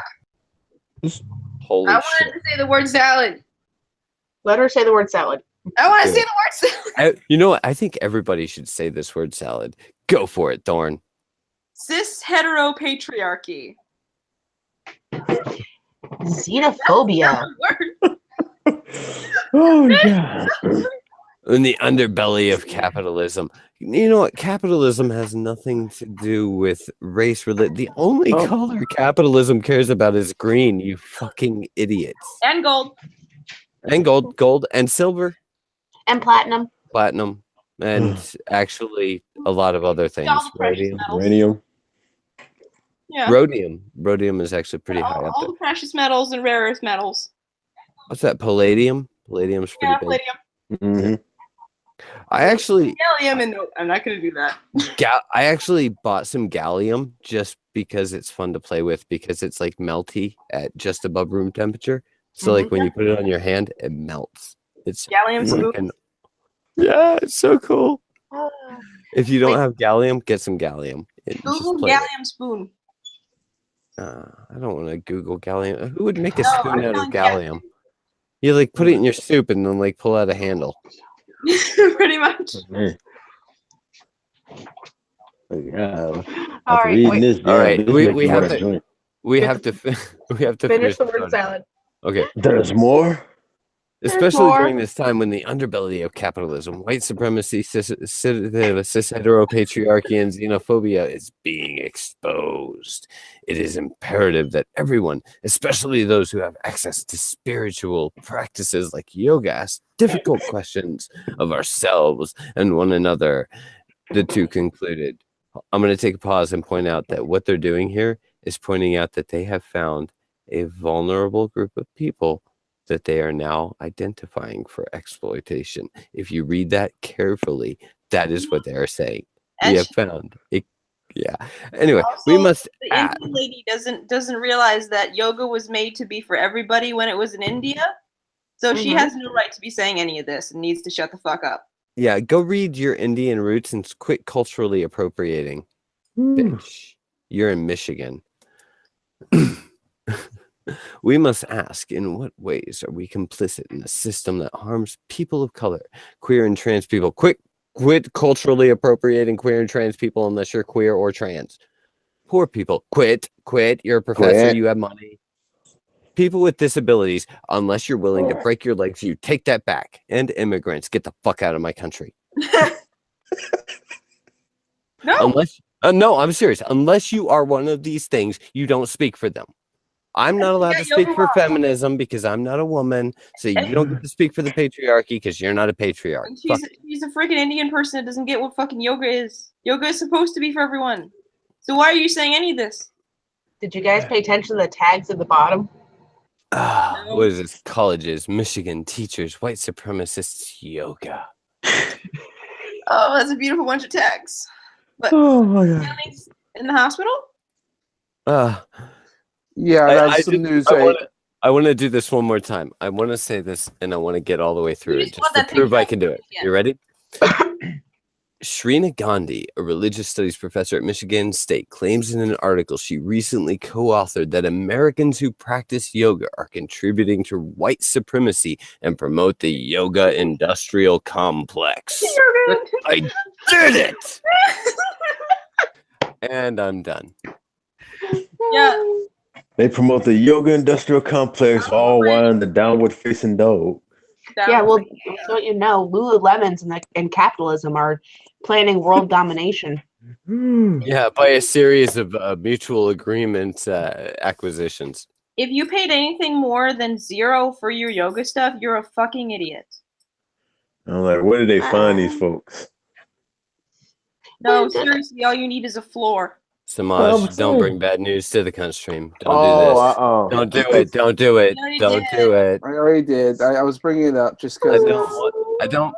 Holy I wanted to say the word salad. Let her say the word salad. I want to say the word salad. You know what? I think everybody should say this word salad. Go for it, Thorn. Cis heteropatriarchy. Xenophobia. Oh God. In the underbelly of capitalism. You know what? Capitalism has nothing to do with race. The only color capitalism cares about is green, you fucking idiots. And gold. And gold, and silver. And platinum. Platinum. And actually a lot of other things. Radium. Yeah. Rhodium is actually pretty high up all there. The precious metals and rare earth metals. What's that? Palladium? Palladium's pretty big. Palladium. Mm-hmm. I actually gallium, and no, I'm not going to do that. I actually bought some gallium just because it's fun to play with, because it's like melty at just above room temperature. So like when you put it on your hand, it melts. It's gallium spoon. Yeah, it's so cool. If you don't have gallium, get some gallium. Google gallium spoon. I don't want to Google gallium. Who would make a spoon out of gallium? You like put it in your soup and then like pull out a handle. Pretty much. Yeah. All right. All right. We have to finish the word salad. Okay. There's more. Especially during this time when the underbelly of capitalism, white supremacy, cis heteropatriarchy, and xenophobia is being exposed. It is imperative that everyone, especially those who have access to spiritual practices like yoga, ask difficult questions of ourselves and one another. The two concluded. I'm going to take a pause and point out that what they're doing here is pointing out that they have found a vulnerable group of people that they are now identifying for exploitation. If you read that carefully, that is what they are saying. We have found it. Yeah. Anyway, also, we must. The Indian lady doesn't realize that yoga was made to be for everybody when it was in India. So she has no right to be saying any of this and needs to shut the fuck up. Yeah, go read your Indian roots and quit culturally appropriating. Bitch, you're in Michigan. We must ask, in what ways are we complicit in a system that harms people of color, queer and trans people? Quit culturally appropriating queer and trans people unless you're queer or trans. Poor people, quit. You're a professor, you have money. People with disabilities, unless you're willing to break your legs, you take that back. And immigrants, get the fuck out of my country. No. No, I'm serious. Unless you are one of these things, you don't speak for them. I'm not allowed to speak for feminism because I'm not a woman. So you don't get to speak for the patriarchy because you're not a patriarch. She's a freaking Indian person that doesn't get what fucking yoga is. Yoga is supposed to be for everyone. So why are you saying any of this? Did you guys pay attention to the tags at the bottom? What is this? Colleges, Michigan teachers, white supremacists, yoga. Oh, that's a beautiful bunch of tags. But oh my God. In the hospital? Yeah, that's some news. I want to do this one more time. I want to say this, and I want to get all the way through it just to prove I can do it. You ready? Shrina Gandhi, a religious studies professor at Michigan State, claims in an article she recently co-authored that Americans who practice yoga are contributing to white supremacy and promote the yoga industrial complex. I did it! And I'm done. Yeah. They promote the yoga industrial complex all while in the downward facing dog. Yeah, well, don't you know, Lululemons and capitalism are planning world domination. Yeah, by a series of mutual agreement acquisitions. If you paid anything more than $0 for your yoga stuff, you're a fucking idiot. I'm like, where did they find these folks? No, seriously, all you need is a floor. Samaj, don't bring bad news to the cunt stream. Don't do this. Don't do it. Don't do it. Don't do it. I already did. I was bringing it up just because. I don't.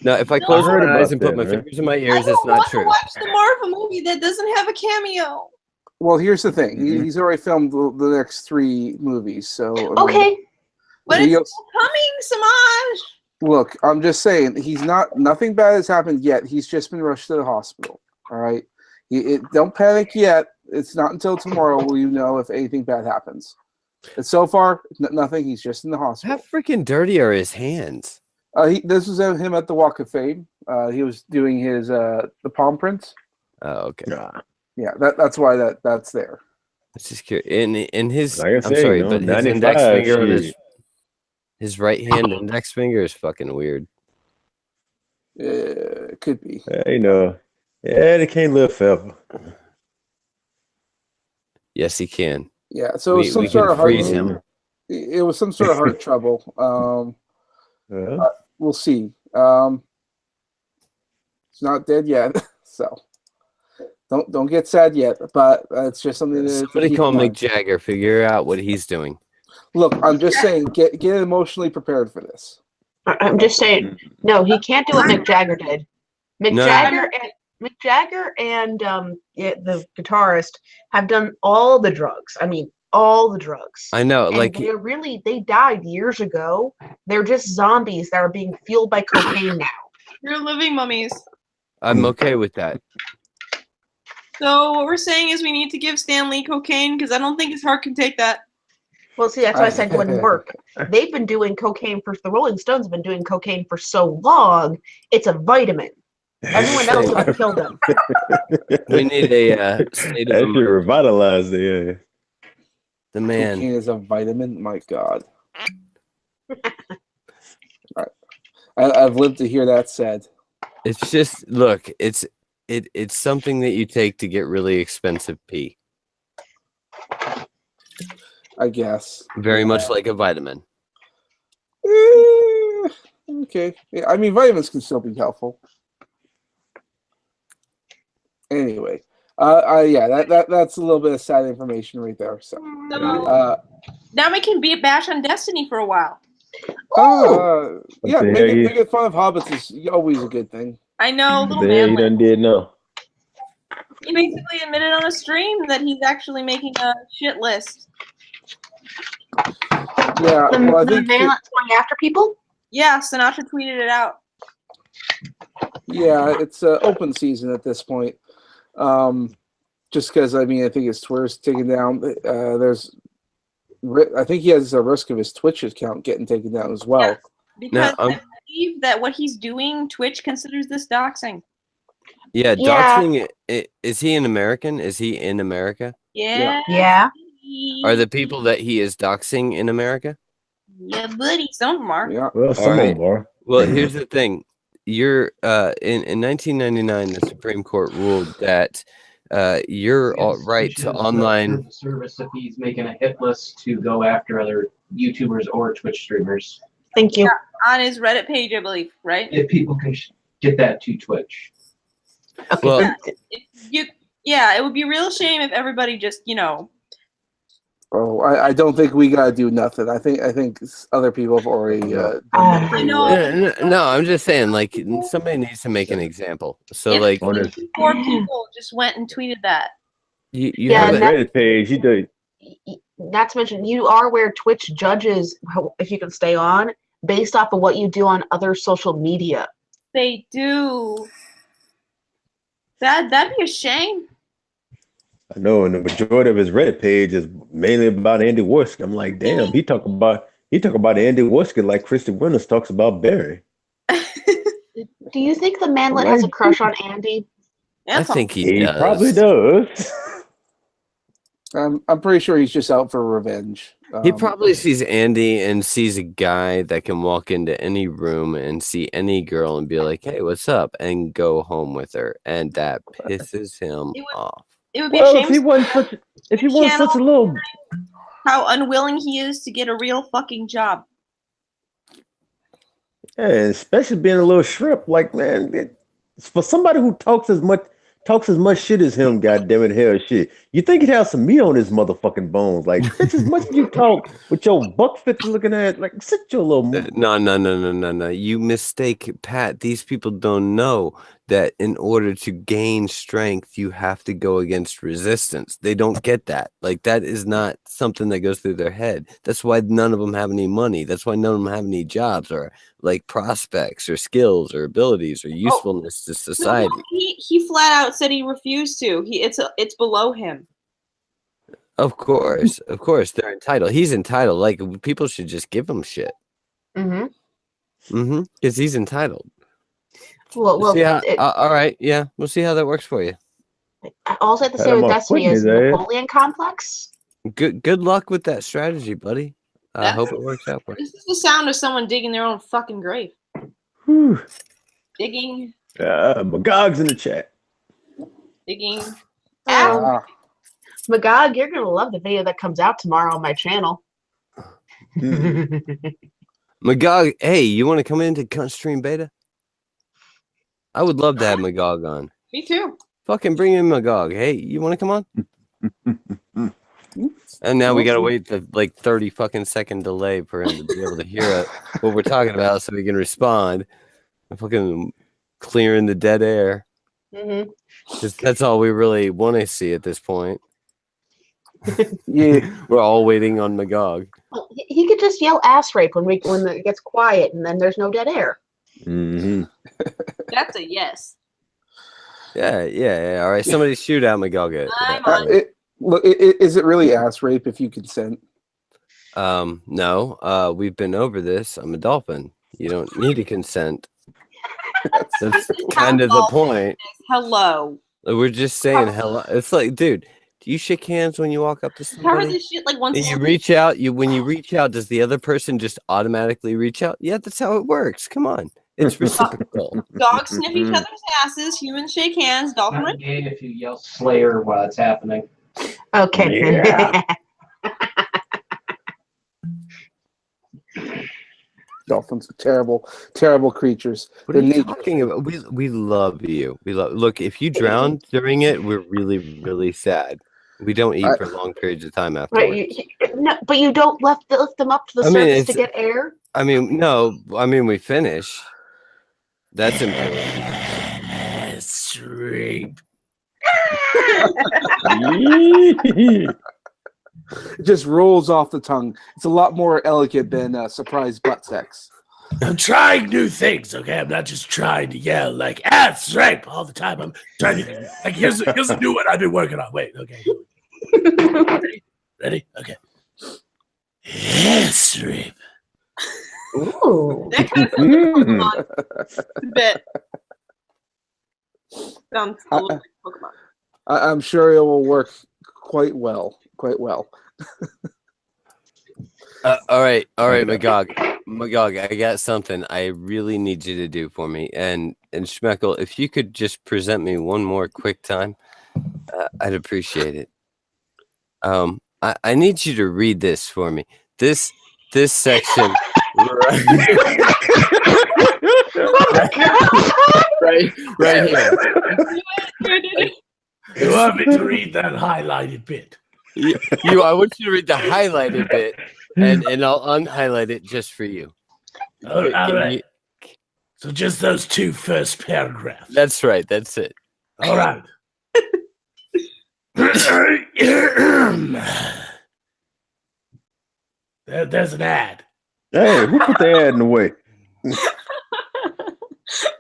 No, if I close my eyes and put my fingers in my ears, it's not true. Watch the Marvel movie that doesn't have a cameo. Well, here's the thing. He's already filmed the next 3 movies, so. Okay. But it's coming, Samaj. Look, I'm just saying, nothing bad has happened yet. He's just been rushed to the hospital. All right. Don't panic yet. It's not until tomorrow will you know if anything bad happens. And so far, nothing. He's just in the hospital. How freaking dirty are his hands? This was him at the Walk of Fame. He was doing his the palm prints. Oh, okay. Yeah, that's why that's there. It's just curious. In his, like I'm sorry, but his index finger on his right hand index finger is fucking weird. It could be. You know. Yeah, they can't live forever. Yes, he can. Yeah, so it was some sort of heart. It was some sort of heart trouble. We'll see. It's not dead yet, so don't get sad yet. But it's just something. Somebody call Mick Jagger. Figure out what he's doing. Look, I'm just saying, get emotionally prepared for this. I'm just saying, no, he can't do what Mick Jagger did. Mick Jagger and the guitarist have done all the drugs. I mean, all the drugs. I know, and like they died years ago. They're just zombies that are being fueled by cocaine now. You're living mummies. I'm okay with that. So what we're saying is we need to give Stan Lee cocaine because I don't think his heart can take that. Well, see, that's why I said it wouldn't work. They've been doing cocaine the Rolling Stones have been doing cocaine for so long. It's a vitamin. Everyone else would have killed them. We need a state of actually revitalized the man. Cocaine is a vitamin. My God. I've lived to hear that said. It's just look. It's something that you take to get really expensive pee. I guess. Very much like a vitamin. Okay. Yeah, I mean, vitamins can still be helpful. Anyway, that's a little bit of sad information right there. So, now we can be a bash on Destiny for a while. Yeah, making fun of hobbits is always a good thing. I know, little man. He done did know. He basically admitted on a stream that he's actually making a shit list. Yeah, well, I think the man that's going after people. Yeah, Sinatra tweeted it out. Yeah, it's open season at this point. Just because I think his Twitter's taken down. I think he has a risk of his Twitch account getting taken down as well. Yeah, because I believe that what he's doing, Twitch considers this doxing. Yeah, doxing. Is he an American? Is he in America? Yeah. Yeah. Are the people that he is doxing in America? Yeah, buddy. Some of them are. Yeah. Well, some of them are. Well, here's the thing. You're in 1999, the Supreme Court ruled that you're all right to online service if he's making a hit list to go after other YouTubers or Twitch streamers. Thank you. Yeah, on his Reddit page, I believe, right? If people can get that to Twitch. Okay. Well, it would be a real shame if everybody just, Oh, I don't think we gotta do nothing. I think other people have already. Done I know. No, I'm just saying, like, somebody needs to make an example. So, If like, 4 people just went and tweeted that. you have the Reddit page. You do. Not to mention, you are where Twitch judges if you can stay on based off of what you do on other social media. They do. That'd be a shame. I know, and the majority of his Reddit page is mainly about Andy Warski. I'm like, damn, he talk about Andy Warski like Kristen Winters talks about Barry. Do you think the manlet has a crush on Andy? I think he does. Probably does. I'm pretty sure he's just out for revenge. He probably sees Andy and sees a guy that can walk into any room and see any girl and be like, "Hey, what's up?" and go home with her, and that pisses him off. It would be a shame if he wasn't such a little, how unwilling he is to get a real fucking job. yeah, especially being a little shrimp. Like, man, for somebody who talks as much shit as him, goddamn it, hell shit. You think he'd have some meat on his motherfucking bones? Like, just as much as you talk with your buck 50 looking at, like, sit your little. No. You mistake, Pat. These people don't know that in order to gain strength, you have to go against resistance. They don't get that. Like, that is not something that goes through their head. That's why none of them have any money. That's why none of them have any jobs or like prospects or skills or abilities or usefulness to society. No, he flat out said he refused to. It's below him. Of course, they're entitled. He's entitled. Like, people should just give him shit. Because he's entitled. Well, all right, yeah, we'll see how that works for you. All I have to say with Destiny is Napoleon complex. Good luck with that strategy, buddy. I hope it works out for you. This is the sound of someone digging their own fucking grave. Whew. Digging. Magog's in the chat. Digging. Magog, you're gonna love the video that comes out tomorrow on my channel. Magog, hey, you want to come into Cunt Stream Beta? I would love to have Magog on. Me too. Fucking bring in Magog. Hey, you want to come on? And now we gotta wait the like 30 fucking second delay for him to be able to hear what we're talking about, so he can respond. I'm fucking clearing the dead air. That's all we really want to see at this point. Yeah, we're all waiting on Magog. He could just yell ass rape when it gets quiet, and then there's no dead air. That's a yes. Yeah. All right, somebody shoot out Magog. Is it really ass rape if you consent? No. We've been over this. I'm a dolphin. You don't need to consent. That's kind of the point. Hello. We're just saying hello. It's like, dude, do you shake hands when you walk up to somebody? This shit like once you reach out. When you reach out, does the other person just automatically reach out? Yeah, that's how it works. Come on, it's reciprocal. Dogs sniff each other's asses. Humans shake hands. Dolphin. Not gay if you yell Slayer while it's happening. Okay. Yeah. Dolphins are terrible, terrible creatures. What are you talking about? We love you. Look, if you drown during it, we're really, really sad. We don't eat for long periods of time afterwards. Right, no, but you don't lift them up to the surface to get air? No. We finish. That's important. Yes, rape. It just rolls off the tongue. It's a lot more elegant than surprise butt sex. I'm trying new things, okay? I'm not just trying to yell like ass rape all the time. I'm trying to like here's a new one I've been working on. Wait, okay. Ready? Okay. Ass rape. Ooh. That kind of sounds like Pokemon bit. Sounds a little like Pokemon. I'm sure it will work quite well. Quite well. All right, Magog, I got something I really need you to do for me. And Schmeckle, if you could just present me one more quick time, I'd appreciate it. I need you to read this for me. This section right here. You want me to read that highlighted bit? I want you to read the highlighted bit, and I'll unhighlight it just for you. All right. So just those two first paragraphs. That's right. That's it. All right. There's an ad. Hey, who put the ad in the way?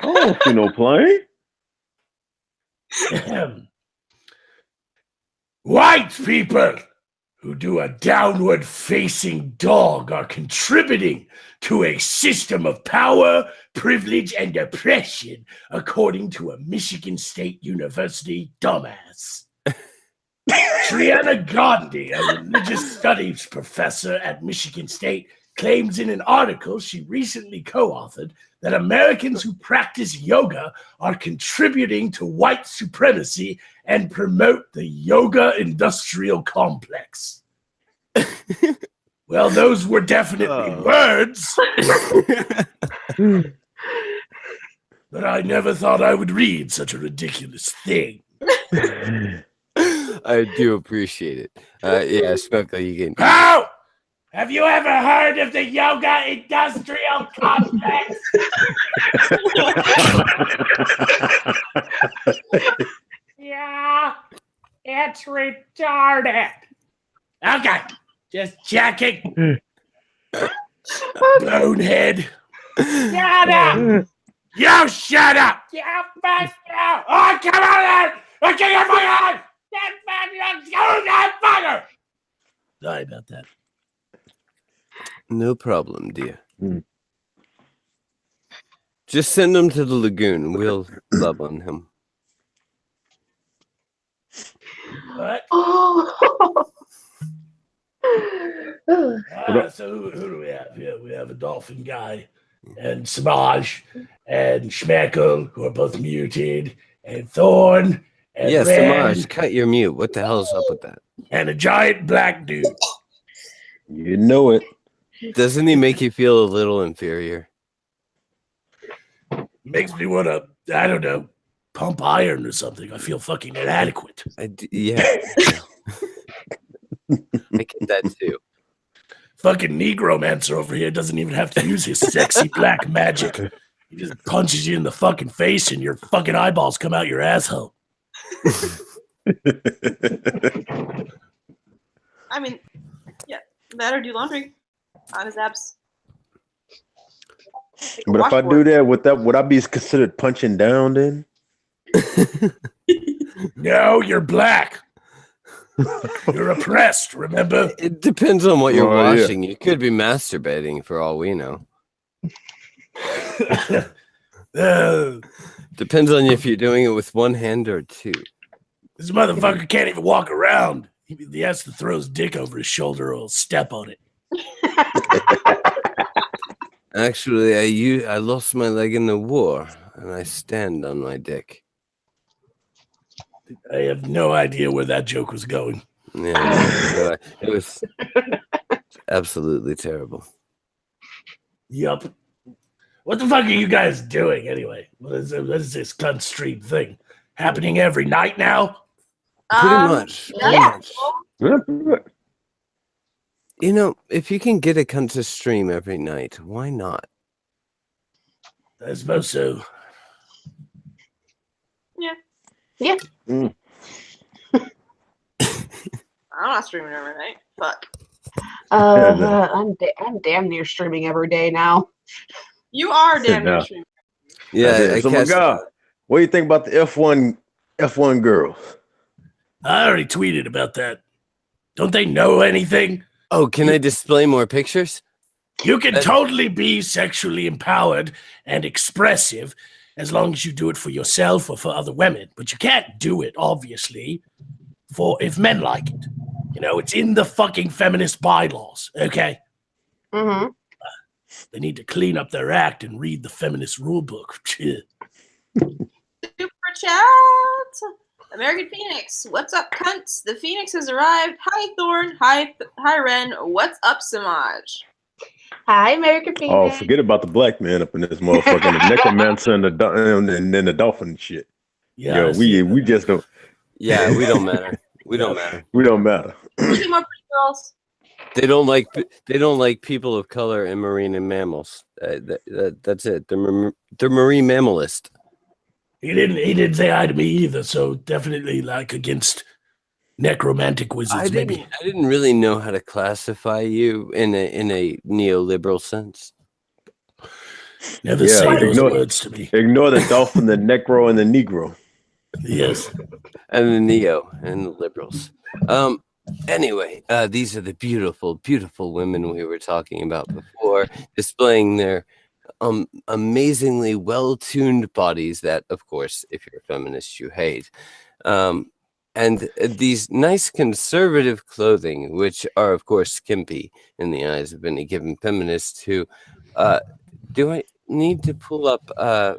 I don't see no plane. White people who do a downward-facing dog are contributing to a system of power, privilege, and oppression, according to a Michigan State University dumbass. Triana Gandhi, a religious studies professor at Michigan State, claims in an article she recently co-authored that Americans who practice yoga are contributing to white supremacy and promote the yoga industrial complex. Well, those were definitely words. But I never thought I would read such a ridiculous thing. I do appreciate it. Yeah, Schmeckle, you can. How? Have you ever heard of the yoga industrial complex? Yeah, it's retarded. Okay, just checking. Bonehead. Shut up! You shut up! You fuck you! Oh, come on then! I'll kill your fucking head! Sorry about that. No problem, dear. Just send him to the lagoon. We'll love on him. What? So who do we have here? We have a dolphin guy, and Samaj, and Schmeckle, who are both muted, and Thorn, and Yeah, Ren, Samaj, cut your mute. What the hell's up with that? and a giant black dude. You know it. Doesn't he make you feel a little inferior? Makes me want to, I don't know, pump iron or something. I feel fucking inadequate. Yeah. I get that too. Fucking Negromancer over here doesn't even have to use his sexy black magic. He just punches you in the fucking face and your fucking eyeballs come out your asshole. I mean, yeah, that or do laundry on his abs. But if I do that, would I be considered punching down then? No, you're black. You're oppressed, remember? It depends on what you're washing. Yeah. You could be masturbating for all we know. Depends on if you're doing it with one hand or two. This motherfucker can't even walk around. He has to throw his dick over his shoulder or he'll step on it. Actually, I lost my leg in the war, and I stand on my dick. I have no idea where that joke was going. Yeah, it was absolutely terrible. Yup. What the fuck are you guys doing anyway? What is this Cunt stream thing? Happening every night now? Pretty much. Yeah. You know, if you can get a Cunt to stream every night, why not? I suppose so. Yeah. Yeah. I'm not streaming every night. Fuck. I'm damn near streaming every day now. You are a damn No. good streamer. Yeah. So my God, what do you think about the F1 girls? I already tweeted about that. Don't they know anything? Oh, can I display more pictures? You can totally be sexually empowered and expressive as long as you do it for yourself or for other women. But you can't do it, obviously, for if men like it. You know, it's in the fucking feminist bylaws, okay? Mm-hmm. They need to clean up their act and read the feminist rule book. Super chat. American Phoenix, what's up, cunts? The Phoenix has arrived. Hi, Thorn. Hi, Ren. What's up, Samaj? Hi, American Phoenix. Oh, forget about the black man up in this motherfucker, the necromancer and the dolphin shit. Yeah, we just don't. Yeah, we don't matter. We don't matter. We don't matter. Two more pretty girls. They don't like people of color and marine and mammals. That's it. They're marine mammalist. He didn't say hi to me either, so definitely like against necromantic wizards. I didn't really know how to classify you in a neoliberal sense. Never say those words to me. Ignore the dolphin, the necro, and the negro. Yes. And the neo and the liberals. Anyway, these are the beautiful, beautiful women we were talking about before, displaying their amazingly well-tuned bodies that, of course, if you're a feminist, you hate. And these nice conservative clothing, which are, of course, skimpy in the eyes of any given feminist who, do I need to pull up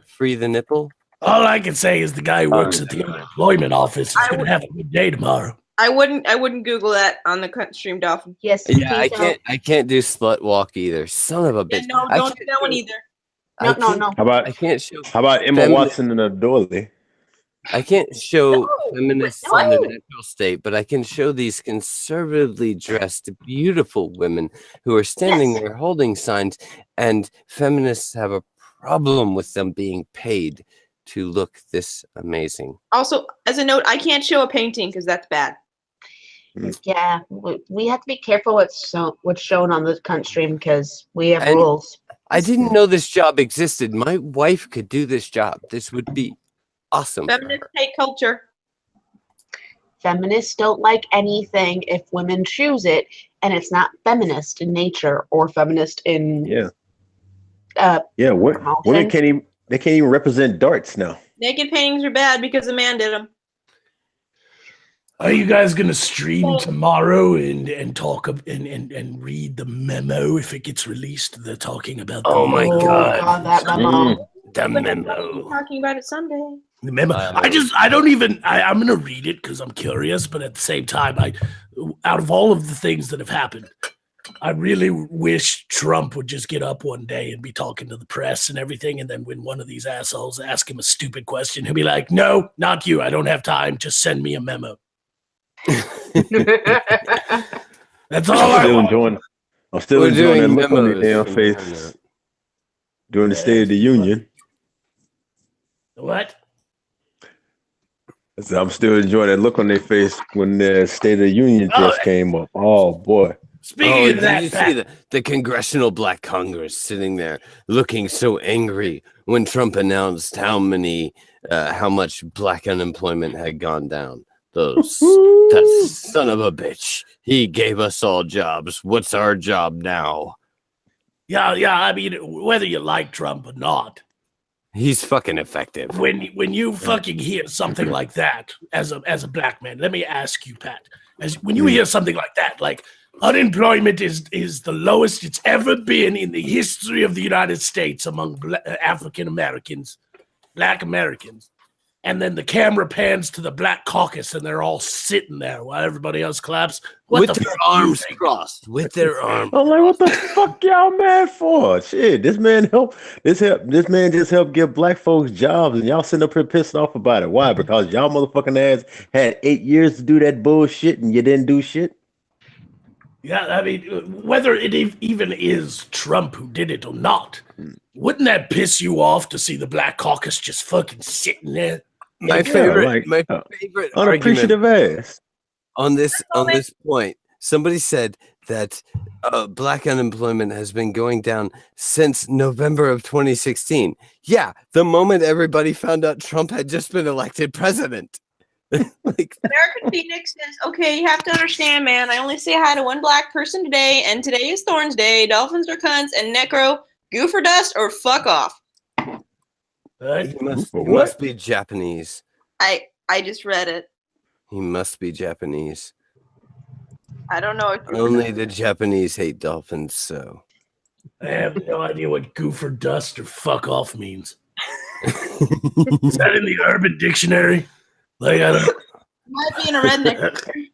Free the Nipple? All I can say is the guy who works at the unemployment office is going to have a good day tomorrow. I wouldn't Google that on the Cunt Stream Dolphin. Yes. Yeah, I can't do slut walk either. Son of a bitch. Yeah, no, don't do that one either. No. How about Emma Watson in a doily? I can't show feminists in the natural state, but I can show these conservatively dressed, beautiful women who are standing there holding signs, and feminists have a problem with them being paid to look this amazing. Also, as a note, I can't show a painting because that's bad. Yeah, we have to be careful what's shown on the Cunt Stream because we have rules. I didn't know this job existed. My wife could do this job. This would be awesome. Feminist hate culture. Feminists don't like anything if women choose it, and it's not feminist in nature or feminist in women can't even represent darts now. Naked paintings are bad because a man did them. Are you guys gonna stream tomorrow and talk and read the memo if it gets released? They're talking about. Oh my god, that memo. The memo. We're talking about it Sunday. The memo. I'm gonna read it because I'm curious, but at the same time, out of all of the things that have happened, I really wish Trump would just get up one day and be talking to the press and everything, and then when one of these assholes ask him a stupid question, he'll be like, "No, not you. I don't have time. Just send me a memo." That's all I'm still enjoying that look on their damn face during the State of the Union. What? I'm still enjoying that look on their face when the State of the Union just came up. Oh boy! Speaking of that, did you see the Congressional Black Congress sitting there looking so angry when Trump announced how much black unemployment had gone down? That son of a bitch. He gave us all jobs. What's our job now? Yeah. I mean, whether you like Trump or not, he's fucking effective. When you fucking hear something like that as a black man, let me ask you, Pat. When you hear something like that, like unemployment is the lowest it's ever been in the history of the United States among African Americans, Black Americans. And then the camera pans to the Black Caucus, and they're all sitting there while everybody else claps with their arms crossed. With their arms. I'm like, what the fuck y'all mad for? Shit, this man just helped give black folks jobs, and y'all sitting up here pissed off about it. Why? Because y'all motherfucking ass had 8 years to do that bullshit, and you didn't do shit. Yeah, I mean, whether it even is Trump who did it or not, wouldn't that piss you off to see the Black Caucus just fucking sitting there? My favorite unappreciative argument ass on this point. Somebody said that black unemployment has been going down since November of 2016. Yeah, the moment everybody found out Trump had just been elected president. American Phoenix says, okay, you have to understand, man. I only say hi to one black person today, and today is Thorns Day. Dolphins are cunts, and Necro, goof or dust or fuck off. He must be Japanese. I just read it. He must be Japanese. I don't know. Only the Japanese hate dolphins, so. I have no idea what goof or dust or fuck off means. Is that in the Urban Dictionary? Like, I don't. Might be in a redneck.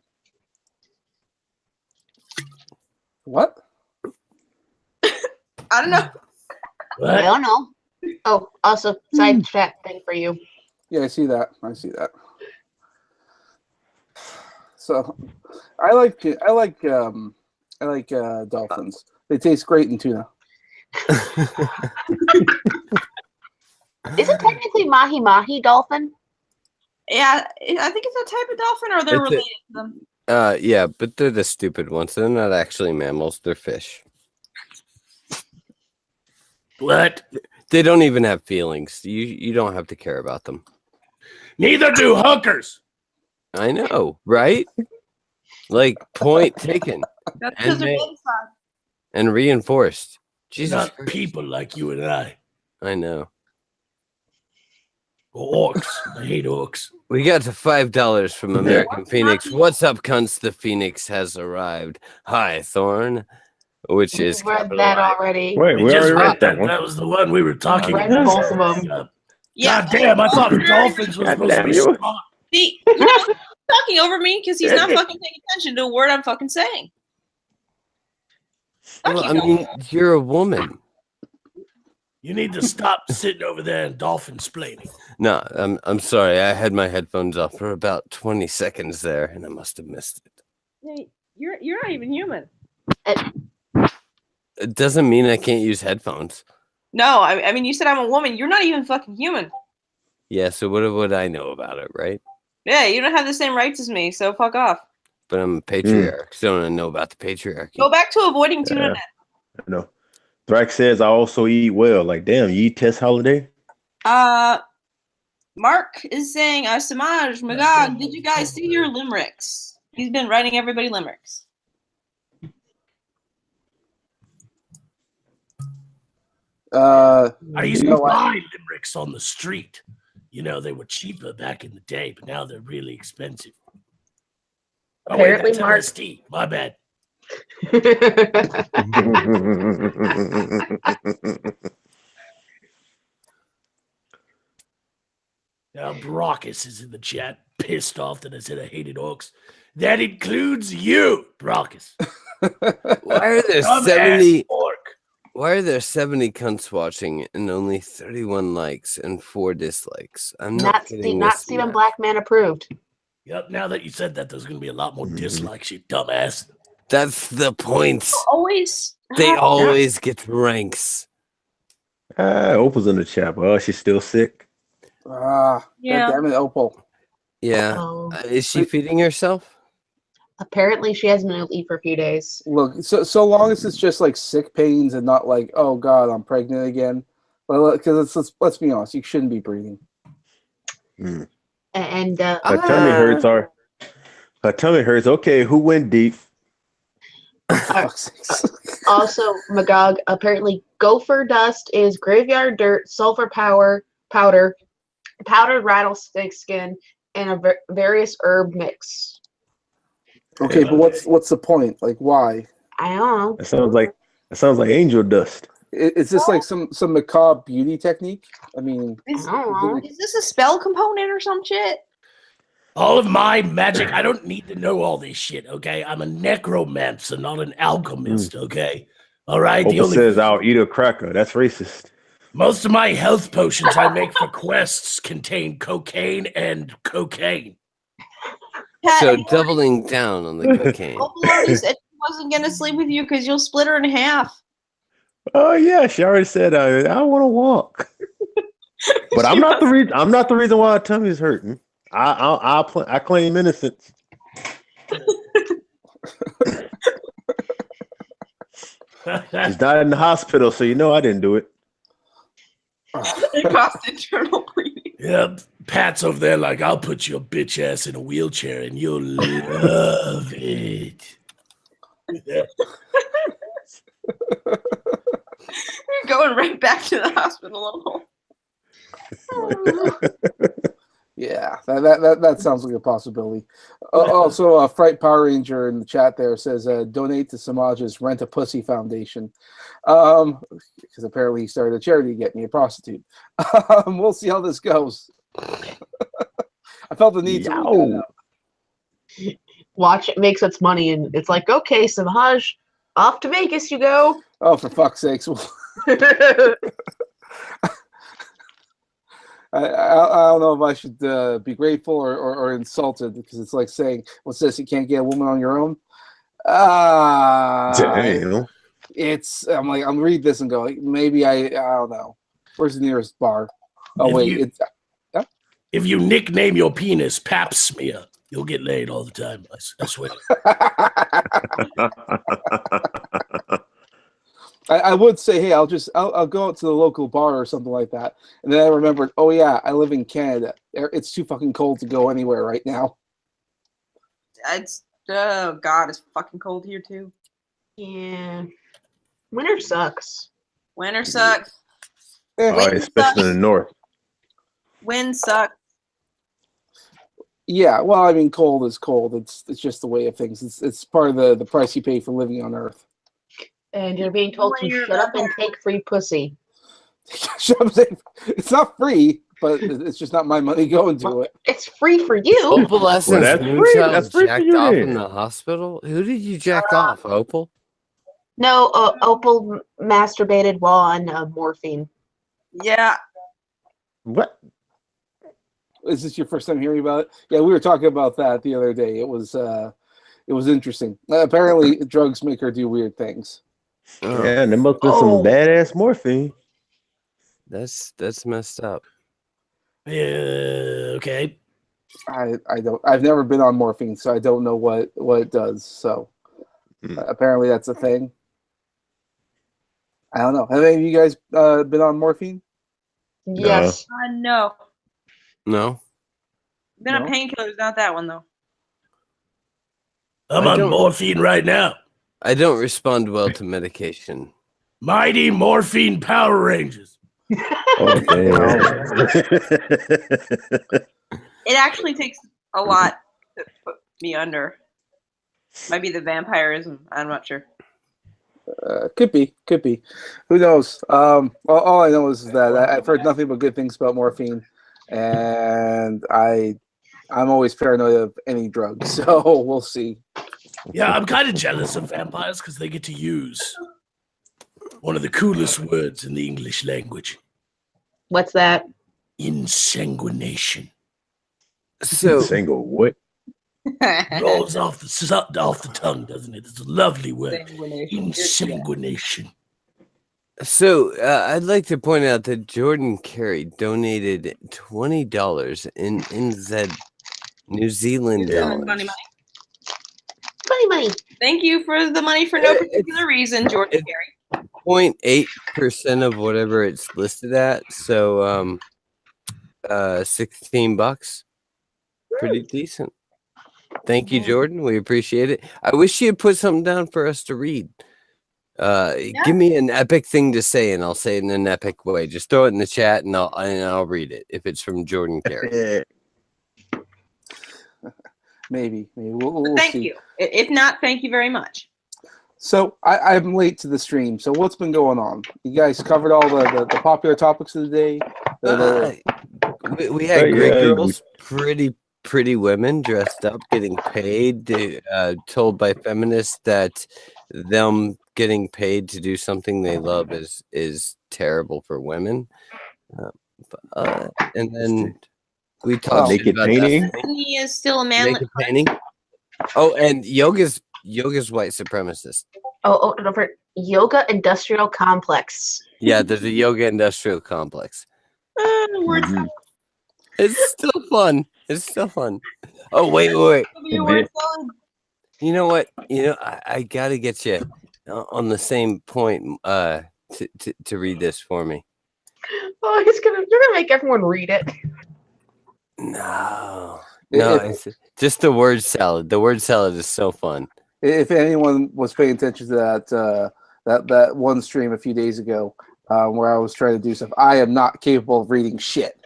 What? I don't know. What? I don't know. Oh, also side chat thing for you. Yeah, I see that. So, I like dolphins. They taste great in tuna. Isn't technically mahi dolphin? Yeah, I think it's a type of dolphin, or they're related to them. Yeah, but they're the stupid ones. They're not actually mammals. They're fish. What? They don't even have feelings. You don't have to care about them. Neither do hookers. I know, right? Like, point taken. That's because they're inside. And reinforced. Jesus Not Christ. people like you and I. I know. Orcs. I hate orcs. We got to $5 from American Phoenix. What's up, cunts? The Phoenix has arrived. Hi, Thorn. Which is read that already. Wait, we already read that one. That was the one we were talking read about. both of them. Yeah. God damn, I thought the Dolphins was supposed to be strong. See, you're talking over me because he's not fucking paying attention to a word I'm fucking saying. Well, I mean, you're a woman. You need to stop sitting over there and dolphin splaining. No, I'm sorry. I had my headphones off for about 20 seconds there, and I must have missed it. Hey, you're not even human. It doesn't mean I can't use headphones. No, I mean, you said I'm a woman. You're not even fucking human. Yeah, so what would I know about it, right? Yeah, you don't have the same rights as me, so fuck off. But I'm a patriarch, so I don't know about the patriarchy. Go back to avoiding tuna net. I know. Thrax says I also eat well. Like, damn, you eat Tess Holiday? Mark is saying, Samaj, Magog, did you guys see your limericks? He's been writing everybody limericks. I used to buy limericks on the street. You know, they were cheaper back in the day, but now they're really expensive. Oh, Apparently, wait, Mark. LSD. My bad. Now, Brockus is in the chat, pissed off that I said I hated orcs. That includes you, Brockus. Why are there 70? Why are there 70 cunts watching and only 31 likes and 4 dislikes? I'm not Stephen Blackman approved. Yep, now that you said that, there's going to be a lot more dislikes, you dumbass. That's the point. They always get ranks. Opal's in the chat. Oh, she's still sick. Yeah. Damn it, Opal. Yeah. Is she feeding herself? Apparently, she hasn't been able to eat for a few days. Look, so long as it's just like sick pains and not like, oh god, I'm pregnant again. Well, because let's be honest, you shouldn't be breathing. Mm. And her tummy hurts. Her tummy hurts. Okay, who went deep? Also, Magog, apparently gopher dust is graveyard dirt, sulfur powder, powdered rattlesnake skin, and a various herb mix. Okay, but what's the point? Like, why? I don't know. It sounds like angel dust. Is this like some macabre beauty technique? I mean, is this a spell component or some shit? All of my magic, I don't need to know all this shit, okay? I'm a necromancer, not an alchemist, okay? All right? Opal says I'll eat a cracker. That's racist. Most of my health potions I make for quests contain cocaine and cocaine. So doubling down on the cocaine. Opal already said she wasn't going to sleep with you because you'll split her in half. Oh yeah, she already said I want to walk. But I'm not the reason. I'm not the reason why her tummy's hurting. I claim innocence. She's died in the hospital, so you know I didn't do it. It cost internal bleeding. Yep. Pat's over there like, I'll put your bitch ass in a wheelchair and you'll love it. You're going right back to the hospital. Yeah, that sounds like a possibility. Also, Fright Power Ranger in the chat there says, donate to Samaj's Rent a Pussy Foundation. Because apparently he started a charity to get me a prostitute. We'll see how this goes. I felt the need to read that out. Watch it makes its money, and it's like, okay, Samaj, off to Vegas you go. Oh, for fuck's sakes. I don't know if I should be grateful or insulted, because it's like saying, what's this, you can't get a woman on your own? Damn. I'm like, I'm reading this and going, maybe I don't know. Where's the nearest bar? Oh, wait. If you nickname your penis Pap Smear, you'll get laid all the time. I swear. I would say, hey, I'll go out to the local bar or something like that. And then I remembered, oh yeah, I live in Canada. It's too fucking cold to go anywhere right now. Oh God, it's fucking cold here too. Yeah. Winter sucks. Winter sucks. Especially in the north. Wind sucks. Yeah, well, I mean, cold is cold. It's just the way of things. It's part of the price you pay for living on Earth. And you're being told to shut up and take free pussy. It's not free, but it's just not my money going to it. It's free for you. Opal Essence that's free. That's free for jacked you off then. in the hospital? Who did you jack off, Opal? No, Opal masturbated while on morphine. Yeah. What? Is this your first time hearing about it? Yeah, we were talking about that the other day. It was interesting. Apparently, drugs make her do weird things. Oh. Yeah, and there must be some badass morphine. That's messed up. Yeah, okay. I've never been on morphine, so I don't know what it does. So apparently that's a thing. I don't know. Have any of you guys been on morphine? Yes. No. No? Been on painkillers, not that one though. I'm on morphine right now. I don't respond well to medication. Mighty Morphine Power Rangers. Oh, damn. It actually takes a lot to put me under. Might be the vampirism. I'm not sure. Could be. Who knows? All I know is that I've heard nothing but good things about morphine, and I'm always paranoid of any drug. So we'll see. Yeah, I'm kind of jealous of vampires because they get to use one of the coolest words in the English language. What's that? Insanguination. So single what? Rolls off the tongue, doesn't it? It's a lovely word. Insanguination. So I'd like to point out that Jordan Carey donated $20 in NZ New Zealand dollars. Money. Thank you for the money for no particular reason, Jordan Carey. 0.8% of whatever it's listed at. So $16. Pretty decent. Thank you, Jordan. We appreciate it. I wish you had put something down for us to read. Give me an epic thing to say, and I'll say it in an epic way. Just throw it in the chat, and I'll read it if it's from Jordan Carey. Maybe. We'll thank see. you. If not, thank you very much. So I'm late to the stream. So what's been going on? You guys covered all the popular topics of the day. We had great girls, pretty women dressed up, getting paid. Told by feminists that them getting paid to do something they love is terrible for women. And then we talked naked about painting. He is still a man. Naked painting. Oh, and yoga's white supremacist. Oh, over yoga industrial complex. Yeah, there's a yoga industrial complex. Mm-hmm. It's still fun. Oh, wait. You know what? I gotta get you on the same point to read this for me. Oh, you're gonna make everyone read it. No, it's just the word salad. The word salad is so fun. If anyone was paying attention to that one stream a few days ago, where I was trying to do stuff, I am not capable of reading shit.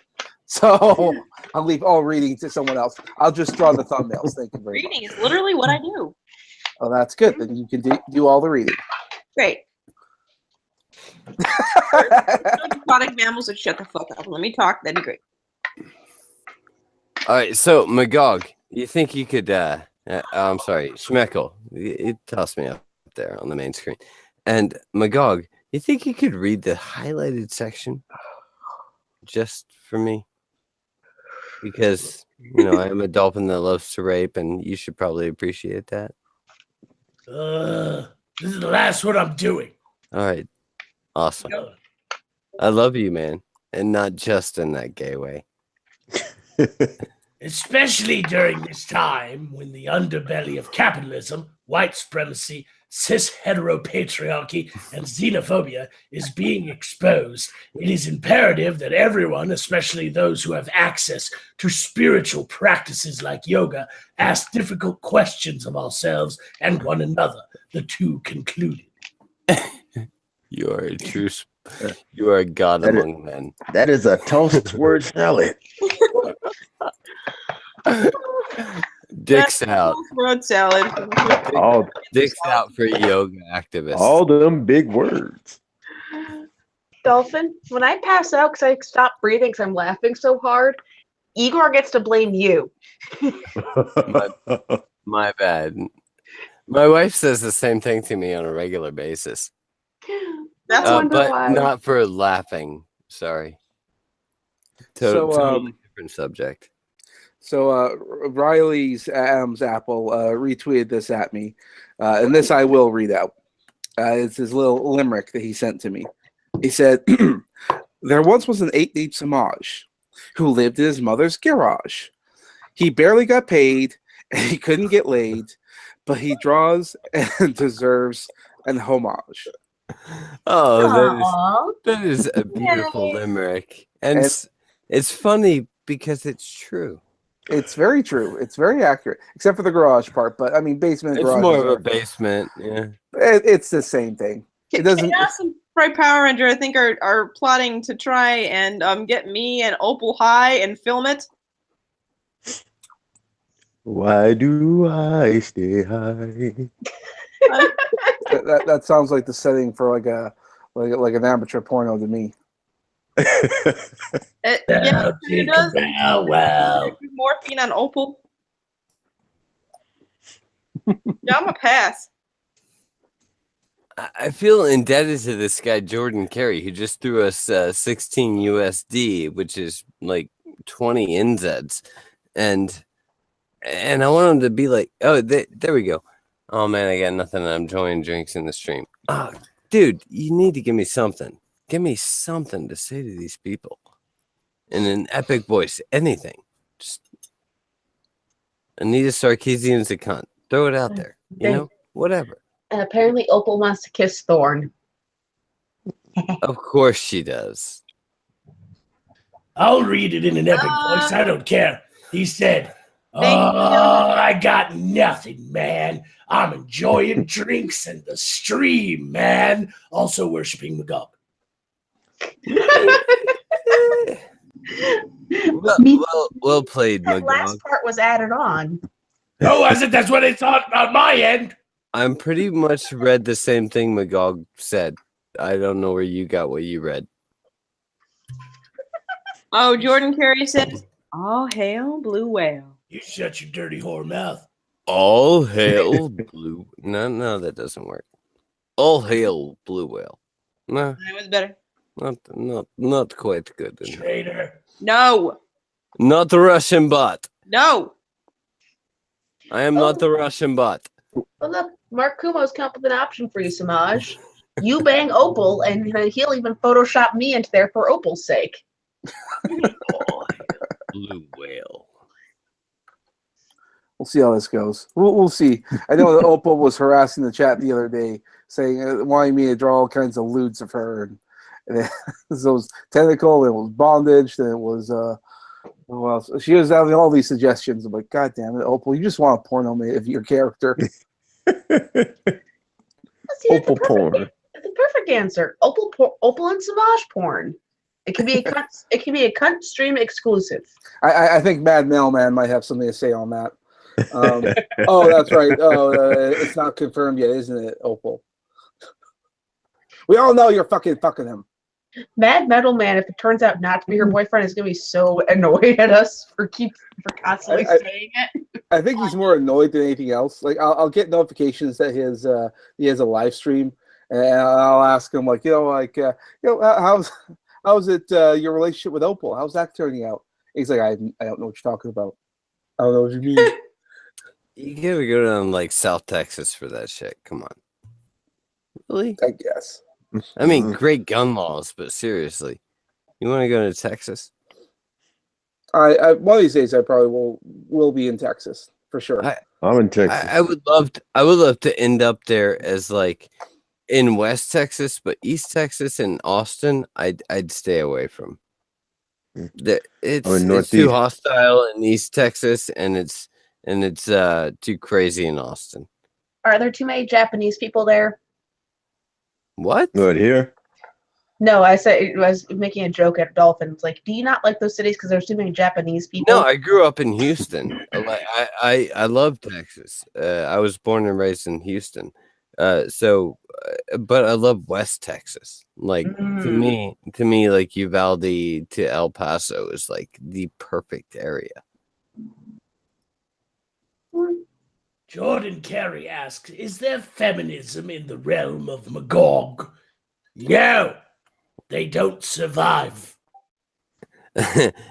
So I'll leave all reading to someone else. I'll just draw the thumbnails. Thank you very much. Reading is literally what I do. Oh, that's good. Then you can do all the reading. Great. Aquatic mammals would shut the fuck up. Let me talk. That'd be great. All right, so Magog, you think you could? I'm sorry, Schmeckel. You tossed me up there on the main screen. And Magog, you think you could read the highlighted section just for me? Because I am a dolphin that loves to rape, and you should probably appreciate that. This is the last one I'm doing. All right, awesome. I love you, man, and not just in that gay way. Especially during this time when the underbelly of capitalism, white supremacy, cis heteropatriarchy, and xenophobia is being exposed, it is imperative that everyone, especially those who have access to spiritual practices like yoga, ask difficult questions of ourselves and one another, the two concluded. You are a true. You are a god among men. That is a toast word salad. Dicks out. Word salad. Dicks out for yoga activists. All them big words. Dolphin, when I pass out because I stopped breathing because I'm laughing so hard, Igor gets to blame you. My bad. My wife says the same thing to me on a regular basis. That's but why. Not for laughing. Sorry. Totally different subject. So Riley's Adam's Apple retweeted this at me, and this I will read out. It's his little limerick that he sent to me. He said, "There once was an 8-deep Samaj who lived in his mother's garage. He barely got paid, and he couldn't get laid, but he draws and deserves an homage." Oh, that is a beautiful limerick, and it's funny because it's true. It's very true. It's very accurate, except for the garage part. But I mean, basement. It's more of a basement. Yeah, it's the same thing. It doesn't. Some Power Ranger, I think, are plotting to try and get me and Opal high and film it. Why do I stay high? That sounds like the setting for like an amateur porno to me. It does. Well. Morphine on Opal. Yeah, I'm a pass. I feel indebted to this guy Jordan Carey, who just threw us 16 USD, which is like 20 NZs, and I want him to be like, oh, there we go. Oh man, I got nothing. I'm enjoying drinks in the stream. Oh, dude, you need to give me something. Give me something to say to these people in an epic voice. Anything. Just Anita Sarkeesian's a cunt. Throw it out there. Whatever. And apparently Opal wants to kiss Thorn. Of course she does. I'll read it in an epic voice. I don't care. He said, I got nothing, man. I'm enjoying drinks and the stream, man. Also worshiping Magog. well played, That Magog. last part was added on. Oh, was it? That's what they thought on my end. I'm pretty much read the same thing Magog said. I don't know where you got what you read. Oh, Jordan Carey says, "All hail Blue Whale." You shut your dirty whore mouth. All hail Blue. No, that doesn't work. All hail Blue Whale. No, It was better. not quite good. Traitor. No. Not the Russian bot. No. I am not the Russian bot. Well, look, Mark Kumo's come up with an option for you, Samaj. You bang Opal, and he'll even Photoshop me into there for Opal's sake. Blue Whale. We'll see how this goes. We'll see. I know that Opal was harassing the chat the other day, saying wanting me to draw all kinds of lewds of her, and it was tentacle, it was bondage, then it was what else? She was having all these suggestions. I'm like, God damn it, Opal, you just want a porno mate of your character. Opal porn. The perfect answer. Opal and Savage porn. It can be a cunt. It can be a cunt stream exclusive. I think Mad Mailman might have something to say on that. Oh, that's right. Oh, it's not confirmed yet, isn't it, Opal? We all know you're fucking him. Mad Metal Man, if it turns out not to be her boyfriend, is gonna be so annoyed at us for constantly saying it. I think he's more annoyed than anything else. Like I'll get notifications that he has a live stream, and I'll ask him like, how's it your relationship with Opal? How's that turning out? He's like, I don't know what you're talking about. I don't know what you mean. You gotta go down like South Texas for that shit. Come on. Really? I guess. I mean, great gun laws, but seriously, you want to go to Texas? I one of these days I probably will be in Texas for sure. I'm in Texas. I would love to end up there as like in West Texas, but East Texas and Austin, I'd stay away from. It's too hostile in East Texas, and it's too crazy in Austin. Are there too many Japanese people there? What? Good here. No, I was making a joke at Dolphins. Like, do you not like those cities because there's too many Japanese people? No, I grew up in Houston. I love Texas. I was born and raised in Houston. But I love West Texas. Like to me, like Uvalde to El Paso is like the perfect area. Jordan Carey asks, is there feminism in the realm of Magog? No, they don't survive.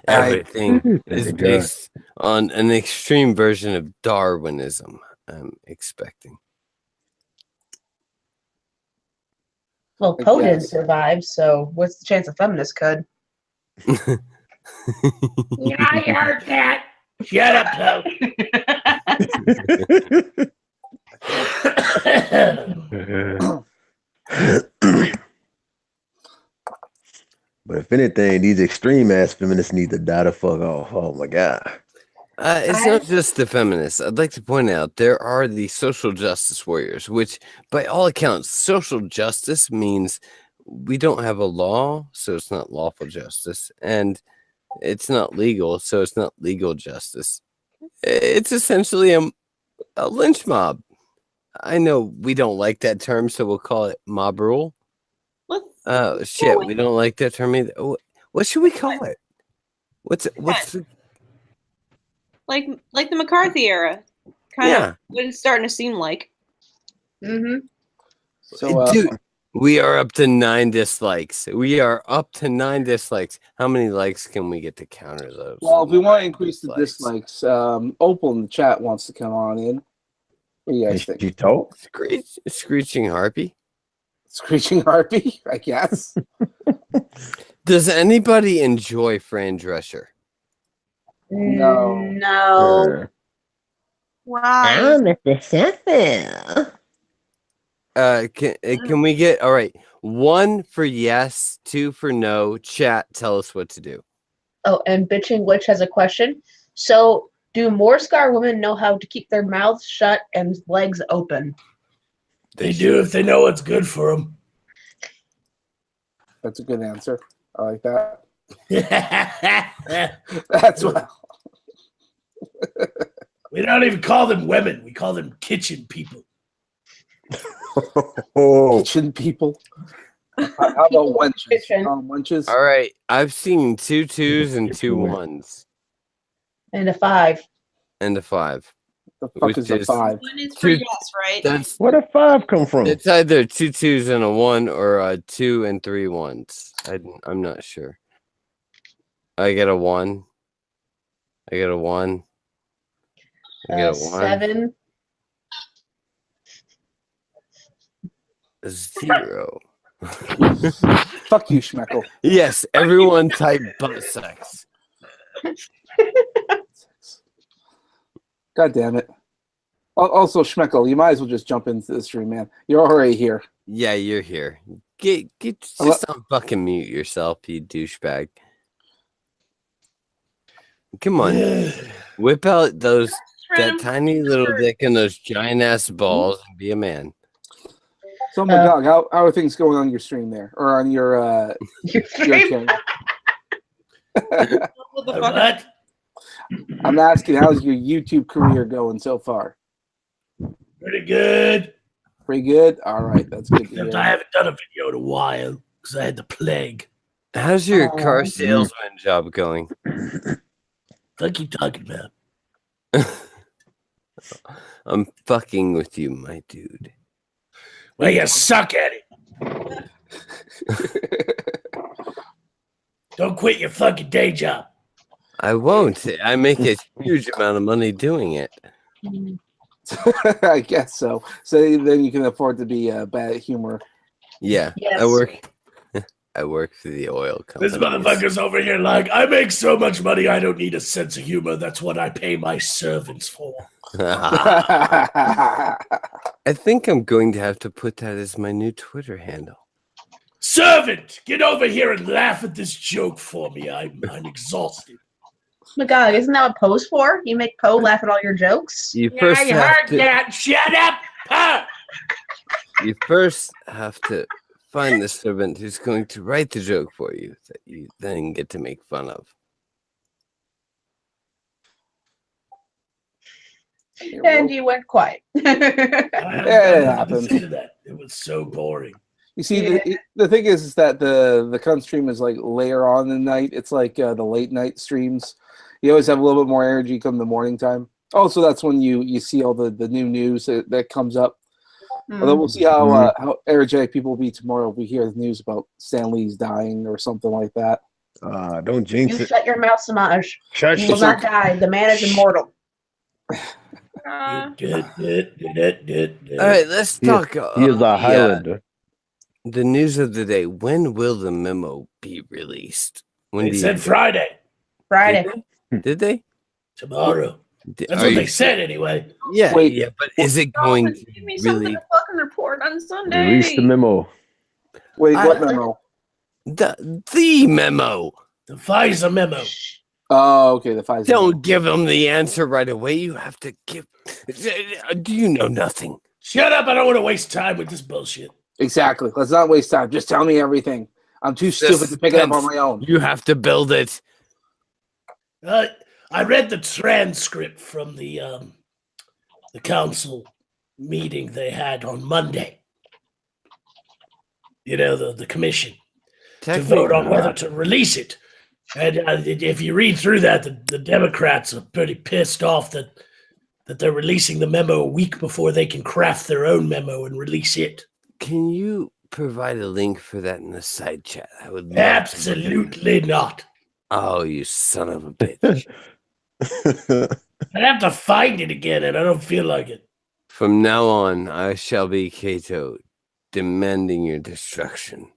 Everything is based on an extreme version of Darwinism, I'm expecting. Well, Poe didn't survive, so what's the chance a feminist could? Yeah, I heard that. Shut up, Poe. But if anything, these extreme ass feminists need to die the fuck off. Oh my god. It's not just the feminists. I'd like to point out there are the social justice warriors, which by all accounts, social justice means we don't have a law, so it's not lawful justice, and it's not legal, so it's not legal justice. It's essentially a lynch mob. I know we don't like that term, so we'll call it mob rule. Shit, we don't like that term either. What should we call it? What's like the McCarthy era? Kind of what it's starting to seem like. Mm-hmm. So, dude, we are up to 9 dislikes. How many likes can we get to counter those? Well, if we want to increase the dislikes, Opal in the chat wants to come on in. What do you guys think? You talk? Screeching Harpy? Screeching Harpy, I guess. Does anybody enjoy Fran Drescher? No. Wow. Can we get all right? 1 for yes, 2 for no. Chat, tell us what to do. Oh, and Bitching Witch has a question. So, do more scar women know how to keep their mouths shut and legs open? They do if they know what's good for them. That's a good answer. I like that. That's what. We don't even call them women. We call them kitchen people. Kitchen people. How about wenches? Wenches. All right, I've seen 2 2s and 2 1s. And a 5. And a 5. The fuck is a 5? 1 is for yes, right? Where did 5 come from? It's either 2 2s and a 1 or 2 and 3 1s. I'm not sure. I get a 1. I get a 1. I get a 1. 7. 0. Fuck you, Schmeckle. Yes, everyone type butt sex. God damn it. Also, Schmeckel, you might as well just jump into the stream, man. You're already here. Yeah, you're here. Get just on fucking mute yourself, you douchebag. Come on. Whip out that tiny little dick and those giant ass balls and be a man. So, Magog, how are things going on your stream there? Or on your channel? What? I'm asking, how's your YouTube career going so far? Pretty good. Pretty good? All right, that's good to Except hear. I haven't done a video in a while because I had the plague. How's your car salesman job going? What you talking about? I'm fucking with you, my dude. Well, you suck at it. Don't quit your fucking day job. I won't. I make a huge amount of money doing it. I guess so. So then you can afford to be bad at humor. Yeah, Yes. I work for the oil company. This motherfucker's over here like, I make so much money, I don't need a sense of humor. That's what I pay my servants for. I think I'm going to have to put that as my new Twitter handle. Servant, get over here and laugh at this joke for me. I'm exhausted. My God, isn't that what Poe's for? You make Poe laugh at all your jokes? You first I have heard to, that. Shut up, huh? You first have to find the servant who's going to write the joke for you that you then get to make fun of. And you went quiet. It happens. It was so boring. You see, the thing is that the Cunt stream is like later on in the night. It's like the late night streams. You always have a little bit more energy come the morning time. Also, that's when you see all the new news that comes up. Although we'll see how energetic people will be tomorrow if we hear the news about Stan Lee's dying or something like that. Don't jinx You it. shut your mouth, Samaj. Shut You will not die. The man is immortal. All right, let's talk. He is a Highlander. The news of the day. When will the memo be released? When They said Friday. Friday. Did they? Tomorrow. That's what they said anyway. Yeah, Wait. yeah, but is it going to Give me something really to fucking report on Sunday. Release the memo. Wait, what memo? the memo? The FISA memo. Oh, okay, the Pfizer. Don't give them the answer right away. You have to give. Do you know nothing? Shut up. I don't want to waste time with this bullshit. Exactly. Let's not waste time. Just tell me everything. I'm too stupid to pick it up on my own. You have to build it. I read the transcript from the council meeting they had on Monday. You know, the commission to vote on whether to release it. And if you read through that, the Democrats are pretty pissed off that they're releasing the memo a week before they can craft their own memo and release it. Can you provide a link for that in the side chat? I would love Absolutely not. Oh, you son of a bitch. I'd have to find it again, and I don't feel like it. From now on, I shall be Kato, demanding your destruction.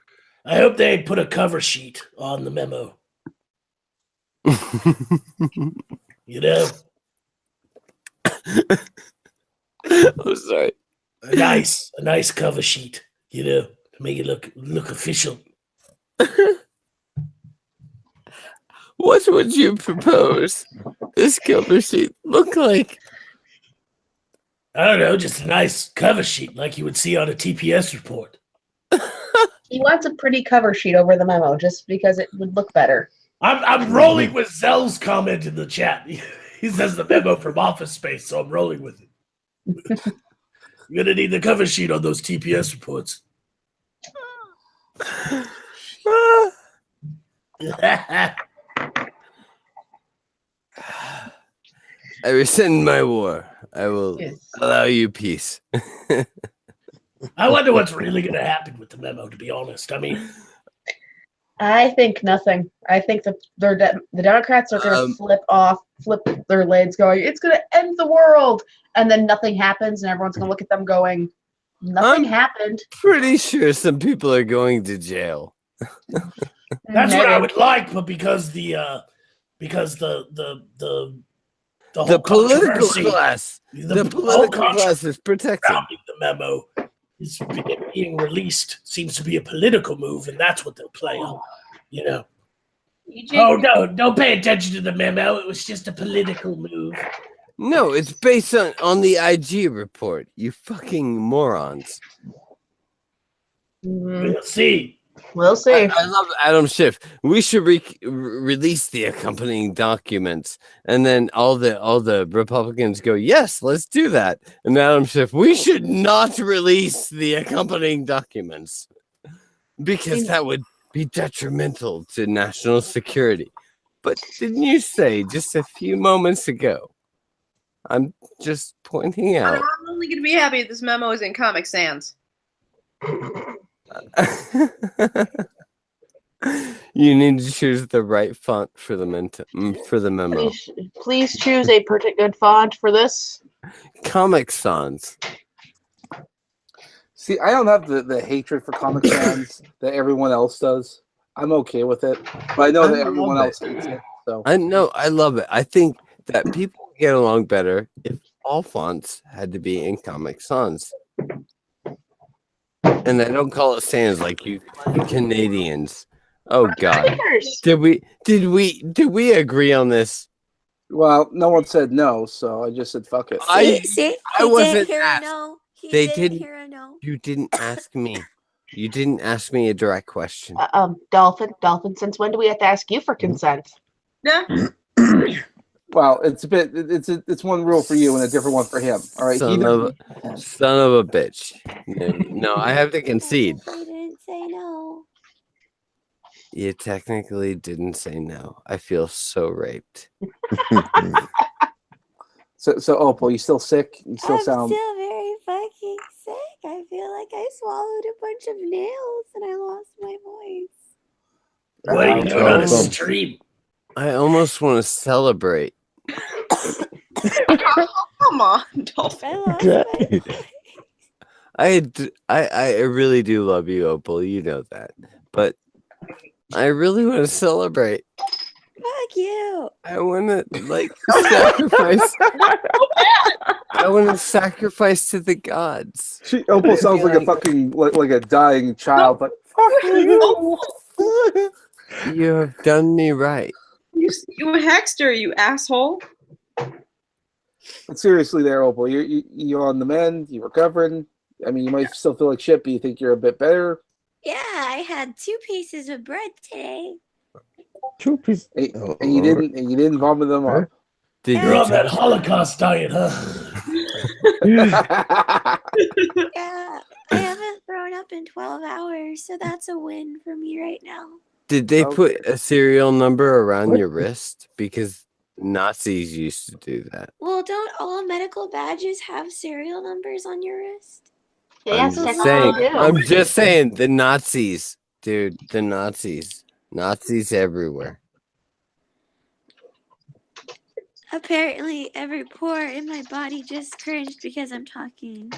I hope they put a cover sheet on the memo. You know? I'm sorry. A nice cover sheet, you know, to make it look official. What would you propose this cover sheet look like? I don't know, just a nice cover sheet like you would see on a TPS report. He wants a pretty cover sheet over the memo just because it would look better. I'm rolling with Zell's comment in the chat. He says the memo from Office Space, so I'm rolling with it. You're gonna need the cover sheet on those TPS reports. I rescind my war. I will Yes. allow you peace. I wonder what's really gonna happen with the memo, to be honest. I mean, I think nothing. I think that the Democrats are going to flip their lids, going, "It's going to end the world," and then nothing happens, and everyone's going to look at them going, "Nothing happened." Pretty sure some people are going to jail. that's what I would like, but because the The political controversy, class. The whole political class is protected. surrounding the memo is being released. Seems to be a political move, and that's what they'll play on. You know. Oh no! Don't pay attention to the memo. It was just a political move. No, it's based on the IG report. You fucking morons. We'll see. We'll see. I love Adam Schiff. We should release the accompanying documents, and then all the Republicans go, "Yes, let's do that." And Adam Schiff, we should not release the accompanying documents because that would be detrimental to national security. But didn't you say just a few moments ago? I'm just pointing out. I'm only going to be happy if this memo is in Comic Sans. You need to choose the right font for the memo. Please choose a pretty good font for this. Comic Sans. See, I don't have the hatred for Comic Sans that everyone else does. I'm okay with it, but I know that everyone else hates it. So I know, I love it. I think that people get along better if all fonts had to be in Comic Sans. And I don't call it sans like you Canadians. Oh God. Did we agree on this? Well, no one said no, so I just said fuck it. I wasn't hear asked. a no. He They didn't hear a no. You didn't ask me. You didn't ask me a direct question. Dolphin, since when do we have to ask you for consent? Yeah. Well, it's one rule for you and a different one for him. All right. Son of a bitch. No, I have to concede. I didn't say no. You technically didn't say no. I feel so raped. So Opal, you still sick? You still I'm sound still very fucking sick. I feel like I swallowed a bunch of nails and I lost my voice. What are you doing on a stream? I almost want to celebrate. Come on, Dolphin. I lost my voice. I really do love you, Opal. You know that. But I really want to celebrate. Fuck you. I want to sacrifice. I want to sacrifice to the gods. Opal sounds like a fucking like a dying child, but fuck you. You have done me right. You hexed her, you asshole. But seriously, there, Opal, you're on the mend. You're recovering. I mean, you might still feel like shit, but you think you're a bit better. Yeah, I had 2 pieces of bread today. 2 pieces, and you didn't vomit them up. You're on that Holocaust diet, huh? Yeah, I haven't thrown up in 12 hours, so that's a win for me right now. Did they put a serial number around your wrist? Because Nazis used to do that. Well, don't all medical badges have serial numbers on your wrist? I'm just saying, the Nazis, dude, the Nazis. Nazis everywhere. Apparently, every pore in my body just cringed because I'm talking.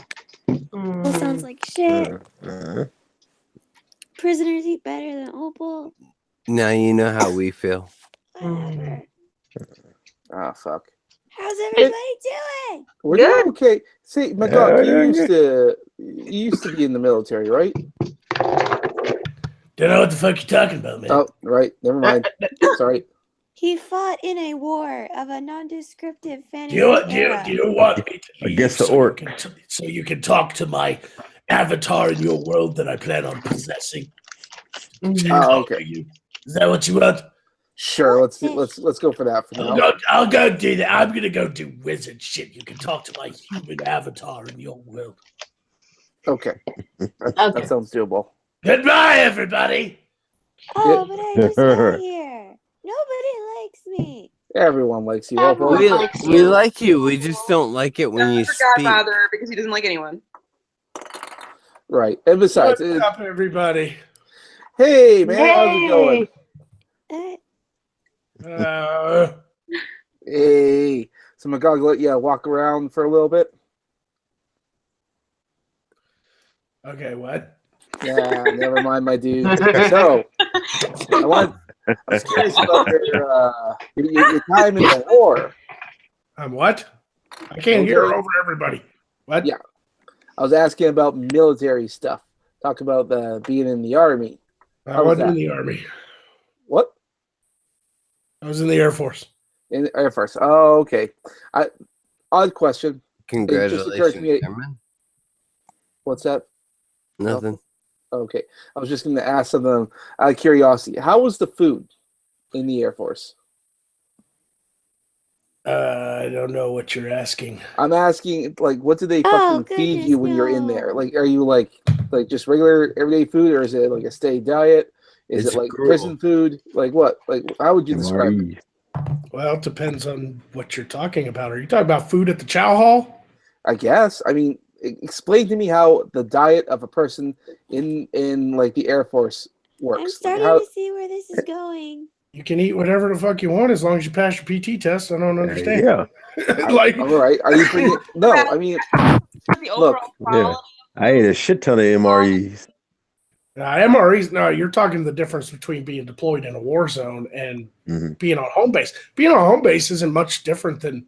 Opal sounds like shit. Prisoners eat better than Opal. Now you know how we feel. Whatever. Ah, fuck. How's everybody doing? We're doing okay. See, my God, you used to be in the military, right? Don't know what the fuck you're talking about, man. Oh, right. Never mind. Sorry. He fought in a war of a nondescriptive fantasy. Do you want me to against the orc? So you can talk to my avatar in your world that I plan on possessing. Oh, okay. Is that what you want? Sure. Let's go for that for now. I'll go do that. I'm gonna go do wizard shit. You can talk to my human avatar in your world. Okay. That sounds doable. Goodbye, everybody. Oh, but I just got here. Nobody likes me. Everyone likes you. We like you. We just don't like it when you speak. Godfather because he doesn't like anyone. Right. And besides, what's up, everybody? Hey, man, how's it going? Hey. So McGog let you walk around for a little bit. Okay, what? Yeah, never mind, my dude. So, I'm curious about your time in the war. What? I can't hear over everybody. What? Yeah. I was asking about military stuff. Talk about being in the Army. I wasn't in the Army. What? I was in the Air Force. In the Air Force. Oh, okay. Odd question. Congratulations, it just occurred to me. Chairman. What's that? Nothing. Okay. I was just going to ask them out of curiosity. How was the food in the Air Force? I don't know what you're asking. I'm asking, like, what do they fucking feed you when you're in there? Like, are you like just regular everyday food, or is it like a steady diet? Is it like prison food? Like what? Like, how would you describe it? Well, it depends on what you're talking about. Are you talking about food at the chow hall? I guess. I mean, explain to me how the diet of a person in like the Air Force works. I'm starting to see where this is going. You can eat whatever the fuck you want as long as you pass your PT test. I don't understand. Yeah. Like, all right. Are you bringing? No, I mean, look. Yeah. I ate a shit ton of MREs. MREs. No, you're talking the difference between being deployed in a war zone and being on home base. Being on home base isn't much different than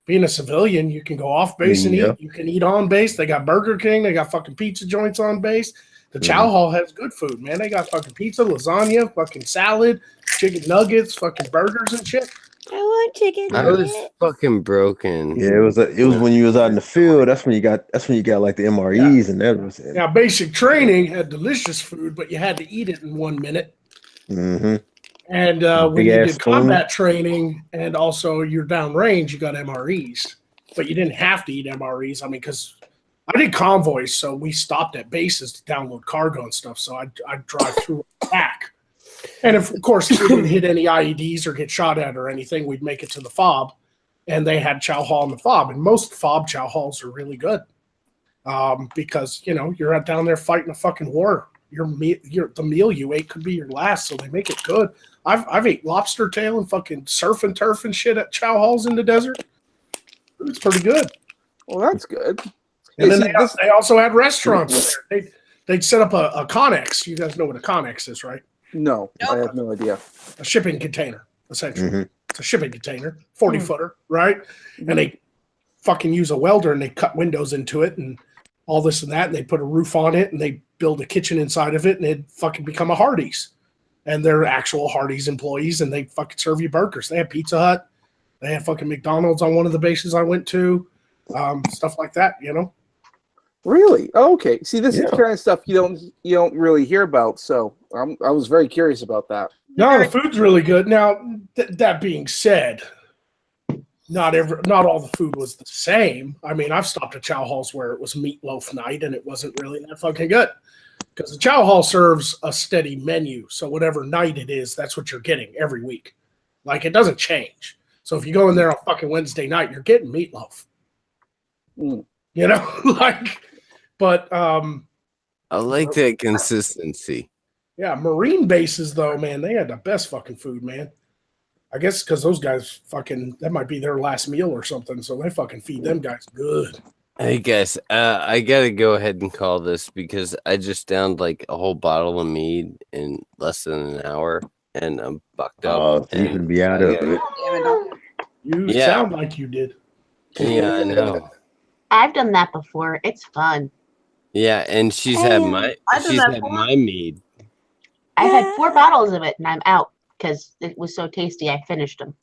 being a civilian. You can go off base and eat. You can eat on base. They got Burger King. They got fucking pizza joints on base. The chow hall has good food, man. They got fucking pizza, lasagna, fucking salad, chicken nuggets, fucking burgers and shit. I want chicken nuggets. I was fucking broken. Yeah, it was when you was out in the field. That's when you got like the MREs and everything. Now, basic training had delicious food, but you had to eat it in 1 minute. Mm-hmm. And when you did combat training and also you're downrange, you got MREs, but you didn't have to eat MREs. I mean, because I did convoys, so we stopped at bases to download cargo and stuff. So I'd drive through and back. And if, of course, we didn't hit any IEDs or get shot at or anything, we'd make it to the FOB. And they had chow hall in the FOB. And most FOB chow halls are really good because, you know, you're out down there fighting a fucking war. The meal you ate could be your last, so they make it good. I've ate lobster tail and fucking surf and turf and shit at chow halls in the desert. It's pretty good. Well, that's good. And then they also had restaurants there. They'd set up a Connex. You guys know what a Connex is, right? No, I have no idea. A shipping container, essentially. It's a shipping container, 40-footer, right? And they fucking use a welder and they cut windows into it and all this and that. And they put a roof on it and they build a kitchen inside of it and it'd fucking become a Hardee's. And they're actual Hardee's employees and they fucking serve you burgers. They had Pizza Hut. They had fucking McDonald's on one of the bases I went to. Stuff like that, you know? Really? Oh, okay. See, this is the kind of stuff you don't really hear about. So I was very curious about that. No, the food's really good. Now, that being said, not all the food was the same. I mean, I've stopped at chow halls where it was meatloaf night and it wasn't really that fucking good. Because the chow hall serves a steady menu. So whatever night it is, that's what you're getting every week. Like, it doesn't change. So if you go in there on fucking Wednesday night, you're getting meatloaf. You know? Like, but I like that consistency. Yeah, Marine bases, though, man, they had the best fucking food, man. I guess because those guys fucking, that might be their last meal or something. So they fucking feed them guys good. Hey, guys, I got to go ahead and call this because I just downed like a whole bottle of mead in less than an hour and I'm bucked up. Oh, so you can be out of it. You sound like you did. Yeah, I know. I've done that before. It's fun. Yeah, and she's had my mead. I've had 4 bottles of it, and I'm out because it was so tasty. I finished them.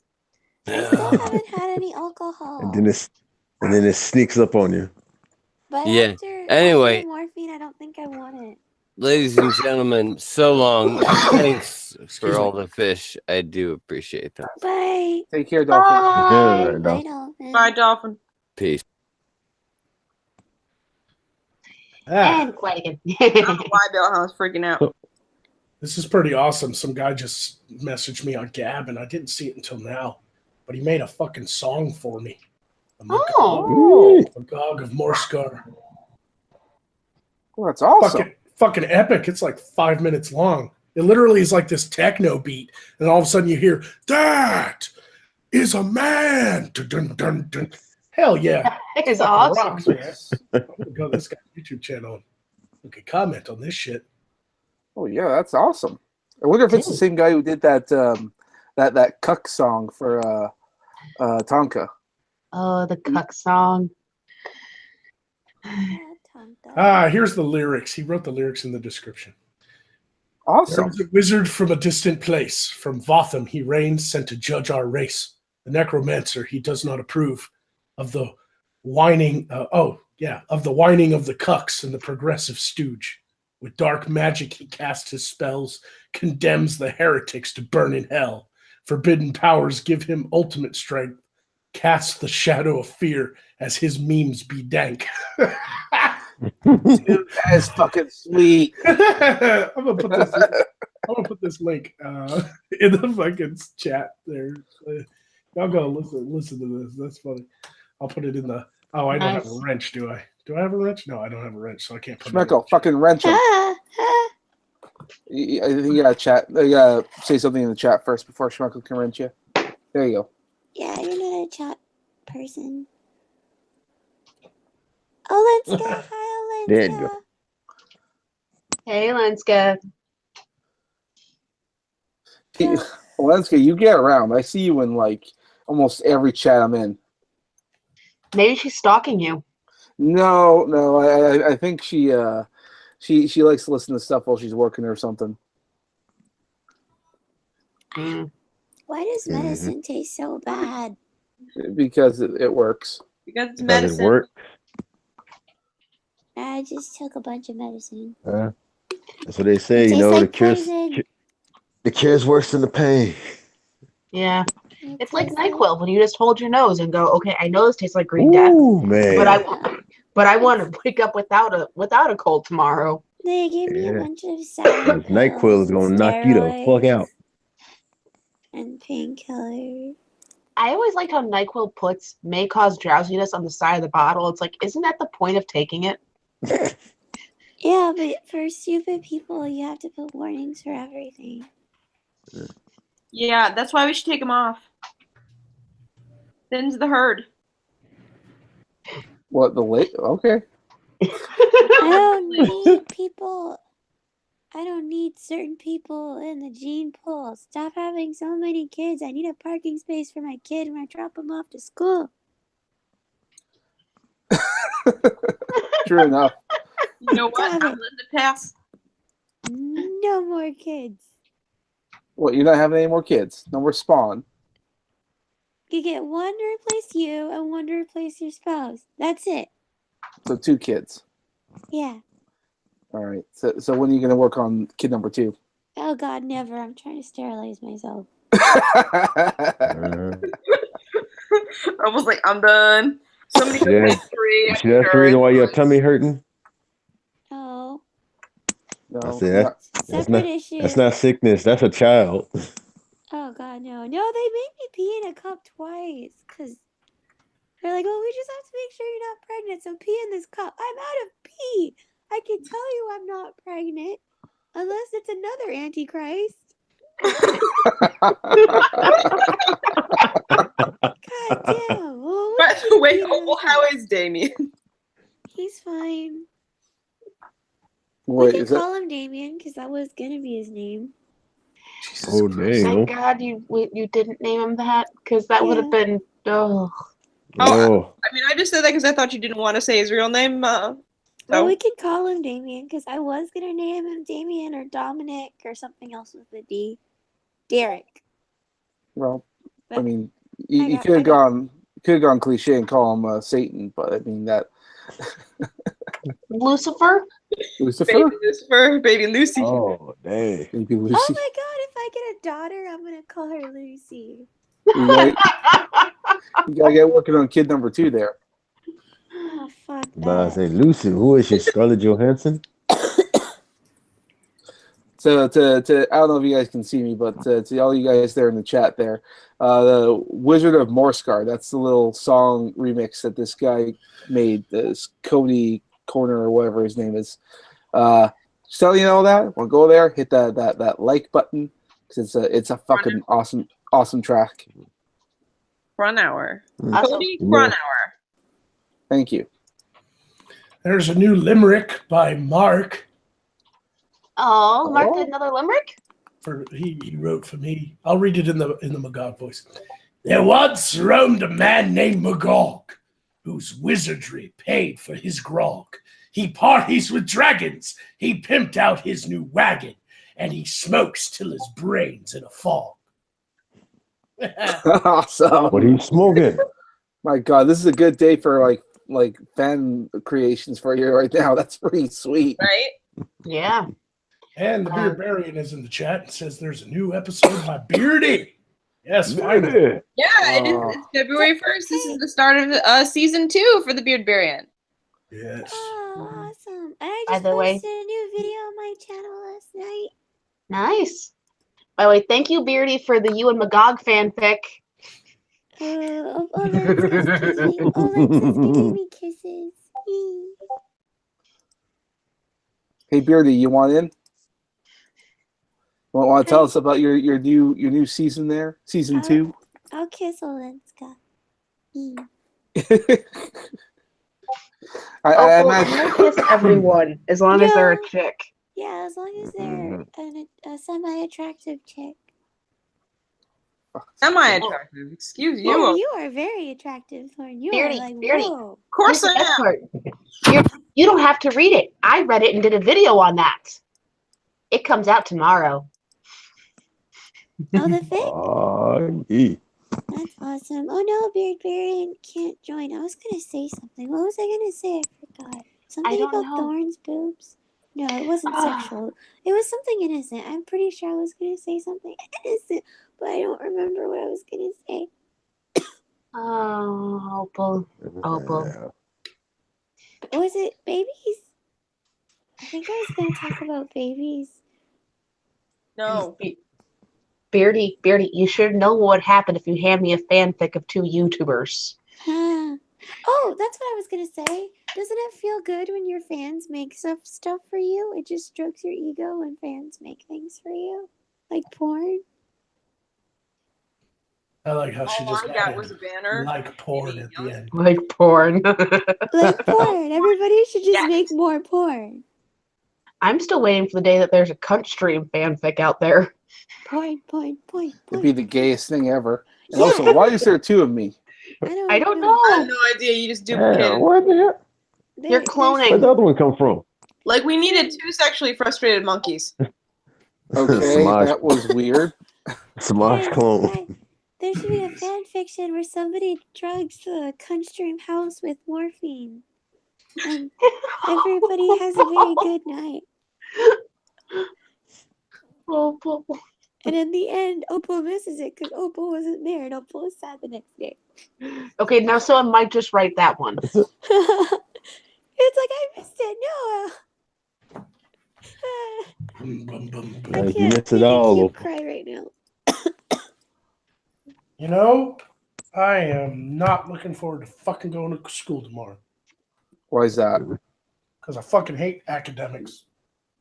I still haven't had any alcohol. And then it sneaks up on you. But yeah. After morphine, I don't think I want it. Ladies and gentlemen, so long. Thanks for all the fish. I do appreciate them. Bye. Take care, Dolphin. Bye, Dolphin. Bye, Dolphin. Peace. And quite again. I don't know why Bill was freaking out. This is pretty awesome. Some guy just messaged me on Gab, and I didn't see it until now. But he made a fucking song for me. Magog of Morskar. Well, that's awesome. Fucking epic. It's like 5 minutes long. It literally is like this techno beat, and all of a sudden you hear, "That is a man." Dun, dun, dun, dun. Hell yeah. It's awesome. Rocks, man. I'm going to go to this guy's YouTube channel and we can comment on this shit. Oh, yeah, that's awesome. I wonder if it's the same guy who did that that cuck song for Tonka. Oh, the cuck song. Here's the lyrics. He wrote the lyrics in the description. Awesome. There is a wizard from a distant place. From Votham he reigns, sent to judge our race. The necromancer he does not approve of the whining. Of the whining of the cucks and the progressive stooge. With dark magic he casts his spells, condemns the heretics to burn in hell. Forbidden powers give him ultimate strength. Casts the shadow of fear as his memes be dank. Dude, that is fucking sweet. I'm gonna put this link in the fucking chat there. Y'all go listen to this. That's funny. I'll put it in the. Oh, I don't have a wrench, do I? Do I have a wrench? No, I don't have a wrench, so I can't put it. Schmeckle, fucking wrench him. I think you gotta chat. You gotta say something in the chat first before Schmeckle can wrench you. There you go. Yeah, you're not a chat person. Oh, Lenska. Hi, Lenska. There you go. Hey, Lenska. Lenska, you get around. I see you in like almost every chat I'm in. Maybe she's stalking you. No. I think she likes to listen to stuff while she's working or something. Why does medicine taste so bad? Because it works. Because it's Does medicine. it work? I just took a bunch of medicine. That's what they say. It You know, tastes like poison. the cure's worse than the pain. Yeah. It's like NyQuil when you just hold your nose and go, okay, I know this tastes like green death, Man. but I want to wake up without a cold tomorrow. They gave me a bunch of sour NyQuil is gonna knock you the fuck out. And painkillers. I always liked how NyQuil puts may cause drowsiness on the side of the bottle. It's like, isn't that the point of taking it? Yeah, but for stupid people, you have to put warnings for everything. Yeah, that's why we should take them off. Thins the herd. What, the late? Okay. I don't need people. I don't need certain people in the gene pool. Stop having so many kids. I need a parking space for my kid when I drop him off to school. True enough. You know what? I'm letting it pass. No more kids. What, you're not having any more kids? No more spawn? You get one to replace you and one to replace your spouse. That's it. So 2 kids. Yeah. All right. So when are you going to work on kid number 2? Oh, God, never. I'm trying to sterilize myself. I was like, I'm done. Somebody Yeah. said 3. See, that's the reason why your tummy hurting? Oh. No, I said that's not sickness. That's a child. Oh, God, no. No, they made me pee in a cup twice. Because they're like, oh, we just have to make sure you're not pregnant, so pee in this cup. I'm out of pee. I can tell you I'm not pregnant. Unless it's another Antichrist. God damn. Well, By the way, how is Damien? He's fine. Wait, we can call him Damien because that was going to be his name. Oh, damn. Thank God you didn't name him that, because that would have been... I mean, I just said that because I thought you didn't want to say his real name. Well, we could call him Damien because I was going to name him Damien or Dominic or something else with a D. Derek. Well, but I mean, you could have gone cliche and call him Satan, but I mean that... Lucifer? Baby Lucy. Oh, dang. Baby Lucy. Oh my God, if I get a daughter, I'm going to call her Lucy. You gotta get working on kid number 2 there. Oh, fuck that. But I say, Lucy, who is she? Scarlett Johansson? So I don't know if you guys can see me, but to all you guys there in the chat there, the Wizard of Morscar, that's the little song remix that this guy made, this Cody Corner or whatever his name is. Just telling you all that, well, go there, hit that like button, because it's a fucking awesome track. Cronauer. Awesome. Cody Cronauer. Thank you. There's a new limerick by Mark. Oh, Mark did another limerick? He wrote for me. I'll read it in the Magog voice. There once roamed a man named Magog, whose wizardry paid for his grog. He parties with dragons, he pimped out his new wagon, and he smokes till his brain's in a fog. Awesome. What are you smoking? My God, this is a good day for like fan creations for you right now. That's pretty sweet. Right? Yeah. And the Beardbarian is in the chat and says there's a new episode by Beardy. Yes, finally. Yeah, it is. It's February 1st. This is the start of season 2 for the Beardbarian. Yes. Oh, awesome. And I By just the way- posted a new video on my channel last night. Nice. By the way, thank you, Beardy, for the you and Magog fanfic. Alexis giving me kisses. Hey, Beardy, you want in? Want to tell us about your new season there? Season 2? I'll kiss Olenska. I imagine. Kiss everyone as long as they're a chick. Yeah, as long as they're a semi-attractive chick. Semi-attractive. Excuse you. Oh, you are very attractive, Thorn. You Beardy, are like, Beardy. whoa. Of course I am. You don't have to read it. I read it and did a video on that. It comes out tomorrow. Oh, the fic? Yeah. That's awesome. Oh no, Beardbarian can't join. I was gonna say something. What was I gonna say? I forgot. Something don't about know. Thorn's boobs. No, it wasn't sexual. It was something innocent. I'm pretty sure I was gonna say something innocent, but I don't remember what I was gonna say. Oh, Opal. Opal. Was it babies? I think I was gonna talk about babies. No. Beardy, you should know what would happen if you hand me a fanfic of 2 YouTubers. Oh, that's what I was gonna say. Doesn't it feel good when your fans make stuff for you? It just strokes your ego when fans make things for you, like porn. I like how she just that was a banner. like porn at the end. Like porn. Like porn. Everybody should just make more porn. I'm still waiting for the day that there's a Cunt stream fanfic out there. Porn. It'd be the gayest thing ever. And also, why is there 2 of me? I don't know. I have no idea. You just duplicated. What the hell? You're cloning. Where'd the other one come from? Like we needed 2 sexually frustrated monkeys. Okay, that was weird. Smosh clone. There should be a fan fiction where somebody drugs the Cunt stream house with morphine. And everybody has a very good night. Opal. And in the end, Opal misses it because Opal wasn't there and Opal is sad the next day. Okay, now someone might just write that one. It's like, I missed it. No. You missed it all. I can't cry right now. You know, I am not looking forward to fucking going to school tomorrow. Why is that? Because I fucking hate academics.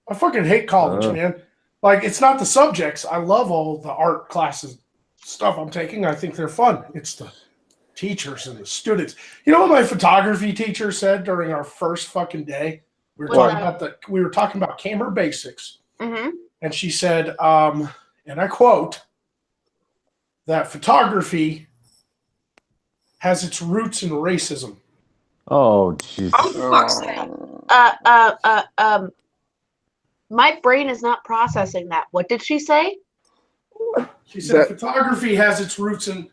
I fucking hate college, man. Like, it's not the subjects. I love all the art classes stuff I'm taking. I think they're fun. It's the teachers and the students. You know what my photography teacher said during our first fucking day? We were talking about camera basics. Mm-hmm. And she said, and I quote, that photography has its roots in racism. Oh, jeez. Oh, for fuck's sake. My brain is not processing that. What did she say? She said photography has its roots in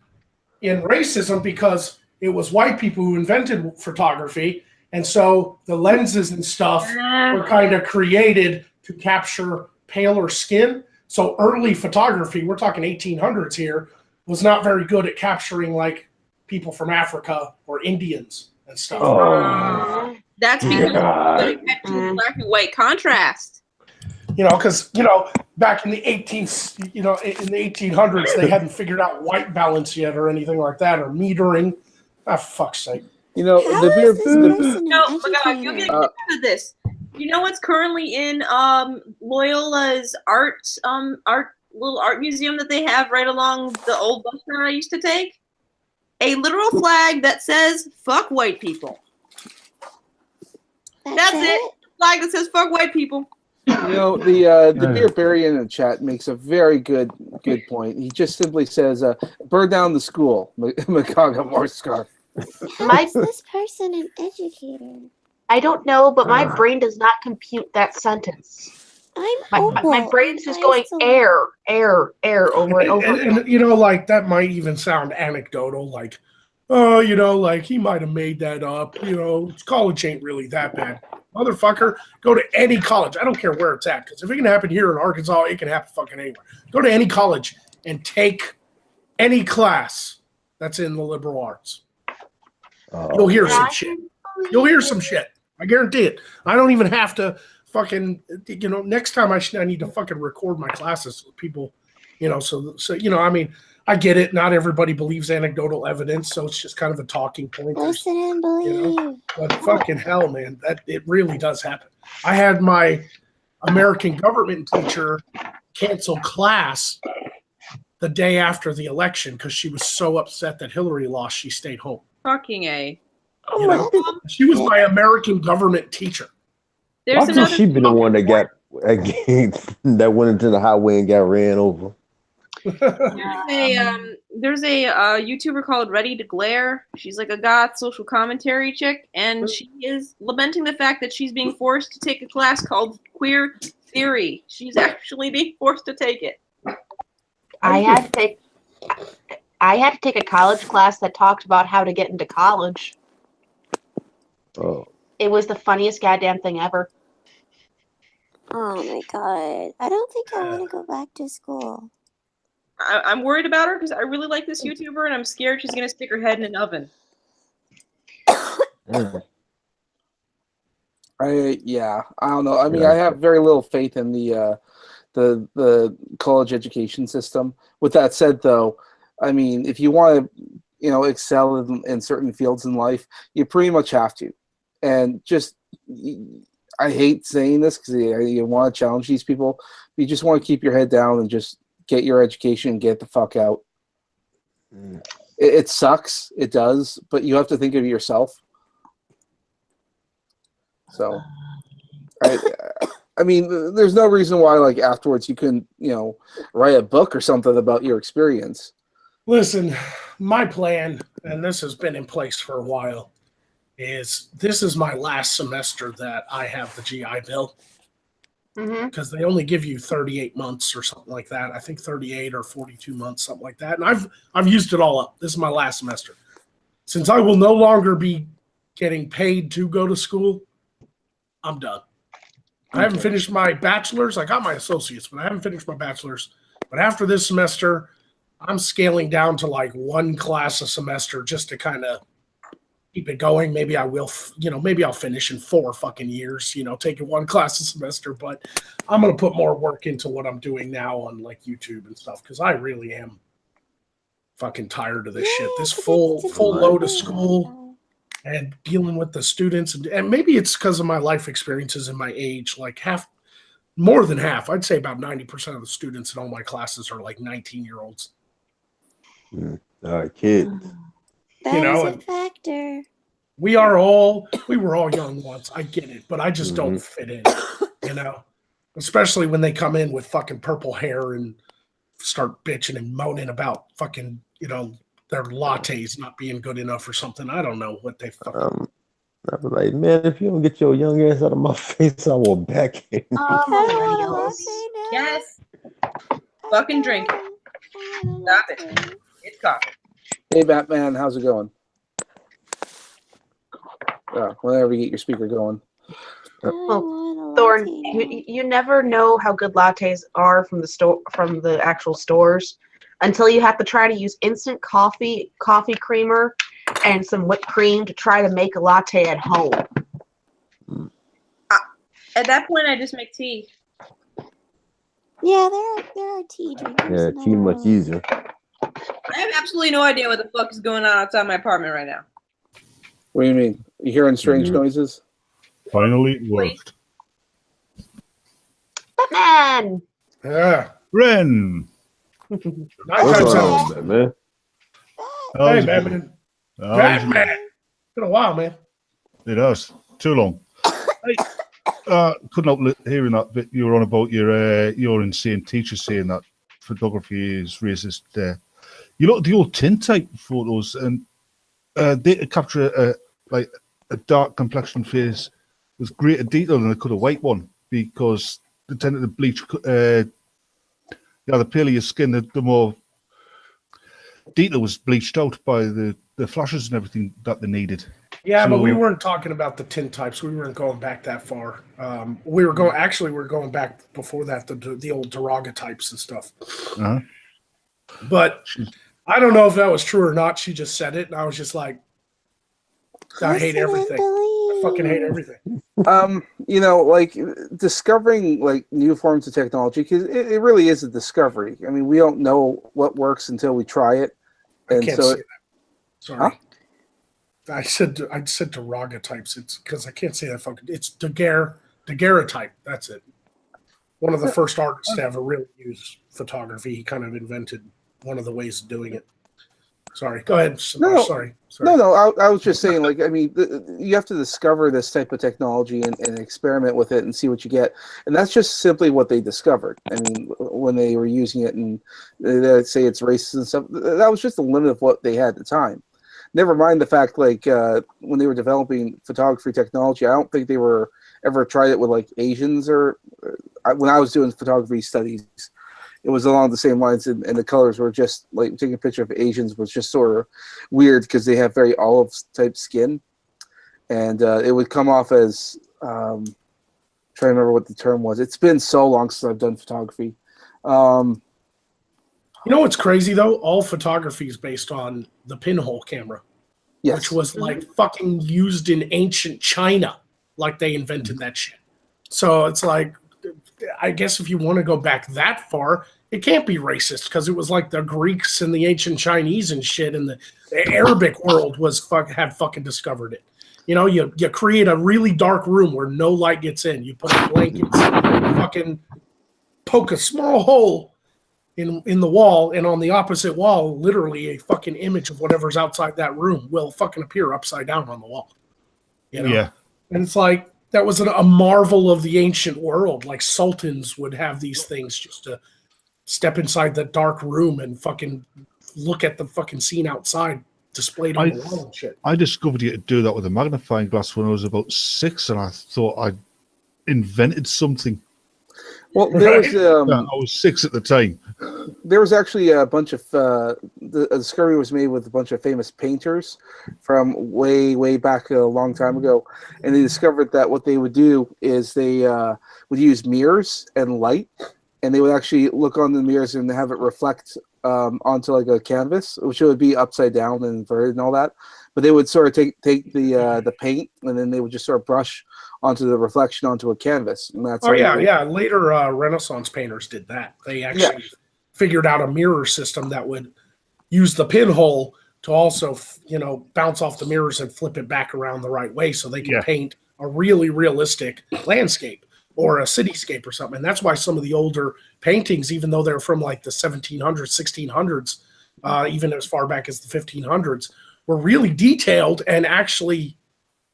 racism because it was white people who invented photography. And so the lenses and stuff were kind of created to capture paler skin. So early photography, we're talking 1800s here, was not very good at capturing like people from Africa or Indians and stuff. Oh. That's because it kept black and white contrast. You know, because, you know, back in the 1800s, they hadn't figured out white balance yet or anything like that, or metering. Ah, fuck's sake. You know, No, my God, you'll get out of this. You know what's currently in Loyola's art little art museum that they have right along the old bus route I used to take? A literal flag that says "fuck white people." That's it. Flag that says "fuck white people." You know, the Beerbarian in the chat makes a very good point. He just simply says, "Burn down the school, Makaga Morskar." How is this person an educator? I don't know, but my brain does not compute that sentence. My brain's just going air over and over. And you know, like that might even sound anecdotal, like, oh, you know, like he might have made that up. You know, college ain't really that bad. Motherfucker, go to any college. I don't care where it's at, because if it can happen here in Arkansas, it can happen fucking anywhere. Go to any college and take any class that's in the liberal arts. You'll hear some shit. You'll hear some shit. I guarantee it. I don't even have to fucking, you know, next time I need to fucking record my classes so people, you know, so you know, I mean, I get it. Not everybody believes anecdotal evidence, so it's just kind of a talking point. Listen and believe. You know? But fucking hell, man, that it really does happen. I had my American government teacher cancel class the day after the election because she was so upset that Hillary lost. She stayed home. Fucking A. You know? She was my American government teacher. Why could she be the one that got that went into the highway and got ran over? There's a YouTuber called Ready to Glare. She's like a goth social commentary chick, and she is lamenting the fact that she's being forced to take a class called Queer Theory. She's actually being forced to take it. I had to take a college class that talked about how to get into college. Oh. It was the funniest goddamn thing ever. Oh my god. I don't think I want to go back to school. I'm worried about her because I really like this YouTuber, and I'm scared she's gonna stick her head in an oven. Yeah, I don't know. I mean, I have very little faith in the college education system. With that said, though, I mean, if you want to, you know, excel in certain fields in life, you pretty much have to. And just, I hate saying this because you want to challenge these people. You just want to keep your head down and just get your education and get the fuck out. It sucks. It does. But you have to think of yourself. So, I mean, there's no reason why, like, afterwards you couldn't, you know, write a book or something about your experience. Listen, my plan, and this has been in place for a while, is this is my last semester that I have the GI Bill. Because they only give you 38 months or something like that. I think 38 or 42 months, something like that. And I've used it all up. This is my last semester. Since I will no longer be getting paid to go to school, I'm done. I haven't finished my bachelor's. I got my associates, but I haven't finished my bachelor's. But after this semester, I'm scaling down to like one class a semester just to kind of keep it going. Maybe I will, you know, maybe I'll finish in 4 fucking years, you know, taking one class a semester, but I'm going to put more work into what I'm doing now on like YouTube and stuff. Cause I really am fucking tired of this shit. This full load of school and dealing with the students. And maybe it's because of my life experiences and my age, like more than half, I'd say about 90% of the students in all my classes are like 19-year-olds. Kids. That is a factor. We were all young once. I get it, but I just don't fit in, you know, especially when they come in with fucking purple hair and start bitching and moaning about fucking, you know, their lattes not being good enough or something. I don't know what they fucking. I was like, man, if you don't get your young ass out of my face, I will back in. Yes. Fucking drink it. Stop it. It's coffee. Hey, Batman, how's it going? Whenever you get your speaker going. Well, Thorn, you never know how good lattes are from the actual stores until you have to try to use instant coffee creamer and some whipped cream to try to make a latte at home. At that point, I just make tea. Yeah, there are tea drinkers. Yeah, tea much easier. I have absolutely no idea what the fuck is going on outside my apartment right now. What do you mean? You hearing strange noises? Finally, it worked. Batman! Yeah. Ren! What's going on, Batman? Hey, Batman. Batman! It's been a while, man. It has. Too long. Hey, couldn't help hearing that bit you were on about your insane teacher saying that photography is racist. You look at the old tintype photos, and they could capture a dark complexion face with greater detail than they could a white one, because they tended to bleach. The paler your skin, the more detail was bleached out by the flashes and everything that they needed. Yeah, but we weren't talking about the tintypes. We weren't going back that far. We were going back before that, the old daguerreotypes and stuff. Uh-huh. But I don't know if that was true or not. She just said it, and I was just like, I hate everything. I fucking hate everything. Like discovering like new forms of technology, because it really is a discovery. I mean, we don't know what works until we try it. And I can't so say that. Sorry. Huh? I said daguerreotypes. It's because I can't say that fucking. It's daguerreotype. That's it. One of the first artists to ever really use photography. He kind of invented one of the ways of doing it. Sorry, go ahead. Sorry. No. I was just saying, like, I mean, you have to discover this type of technology and experiment with it and see what you get. And that's just simply what they discovered. I mean, when they were using it and they say it's racist and stuff, that was just the limit of what they had at the time. Never mind the fact, like, when they were developing photography technology, I don't think they were ever tried it with, like, Asians or when I was doing photography studies, it was along the same lines, and the colors were just, like, taking a picture of Asians was just sort of weird because they have very olive-type skin. And it would come off as, trying to remember what the term was. It's been so long since I've done photography. You know what's crazy, though? All photography is based on the pinhole camera, which was, like, fucking used in ancient China, like they invented that shit. So it's like, I guess if you want to go back that far, it can't be racist because it was like the Greeks and the ancient Chinese and shit, and the Arabic world had fucking discovered it. You know, you create a really dark room where no light gets in. You put blankets, fucking poke a small hole in the wall, and on the opposite wall, literally a fucking image of whatever's outside that room will fucking appear upside down on the wall. You know? Yeah. And it's like, that was a marvel of the ancient world. Like sultans would have these things just to step inside the dark room and fucking look at the fucking scene outside displayed on the wall and shit. I discovered you could do that with a magnifying glass when I was about 6, and I thought I'd invented something. Well, there was. I was 6 at the time. There was actually a bunch of the discovery was made with a bunch of famous painters from way back a long time ago, and they discovered that what they would do is they would use mirrors and light, and they would actually look on the mirrors and have it reflect onto like a canvas, which would be upside down and inverted and all that. But they would sort of take the paint, and then they would just sort of brush onto the reflection onto a canvas. And that's Later Renaissance painters did that. They actually figured out a mirror system that would use the pinhole to also, bounce off the mirrors and flip it back around the right way so they can paint a really realistic landscape or a cityscape or something. And that's why some of the older paintings, even though they're from like the 1700s, 1600s, even as far back as the 1500s, were really detailed and actually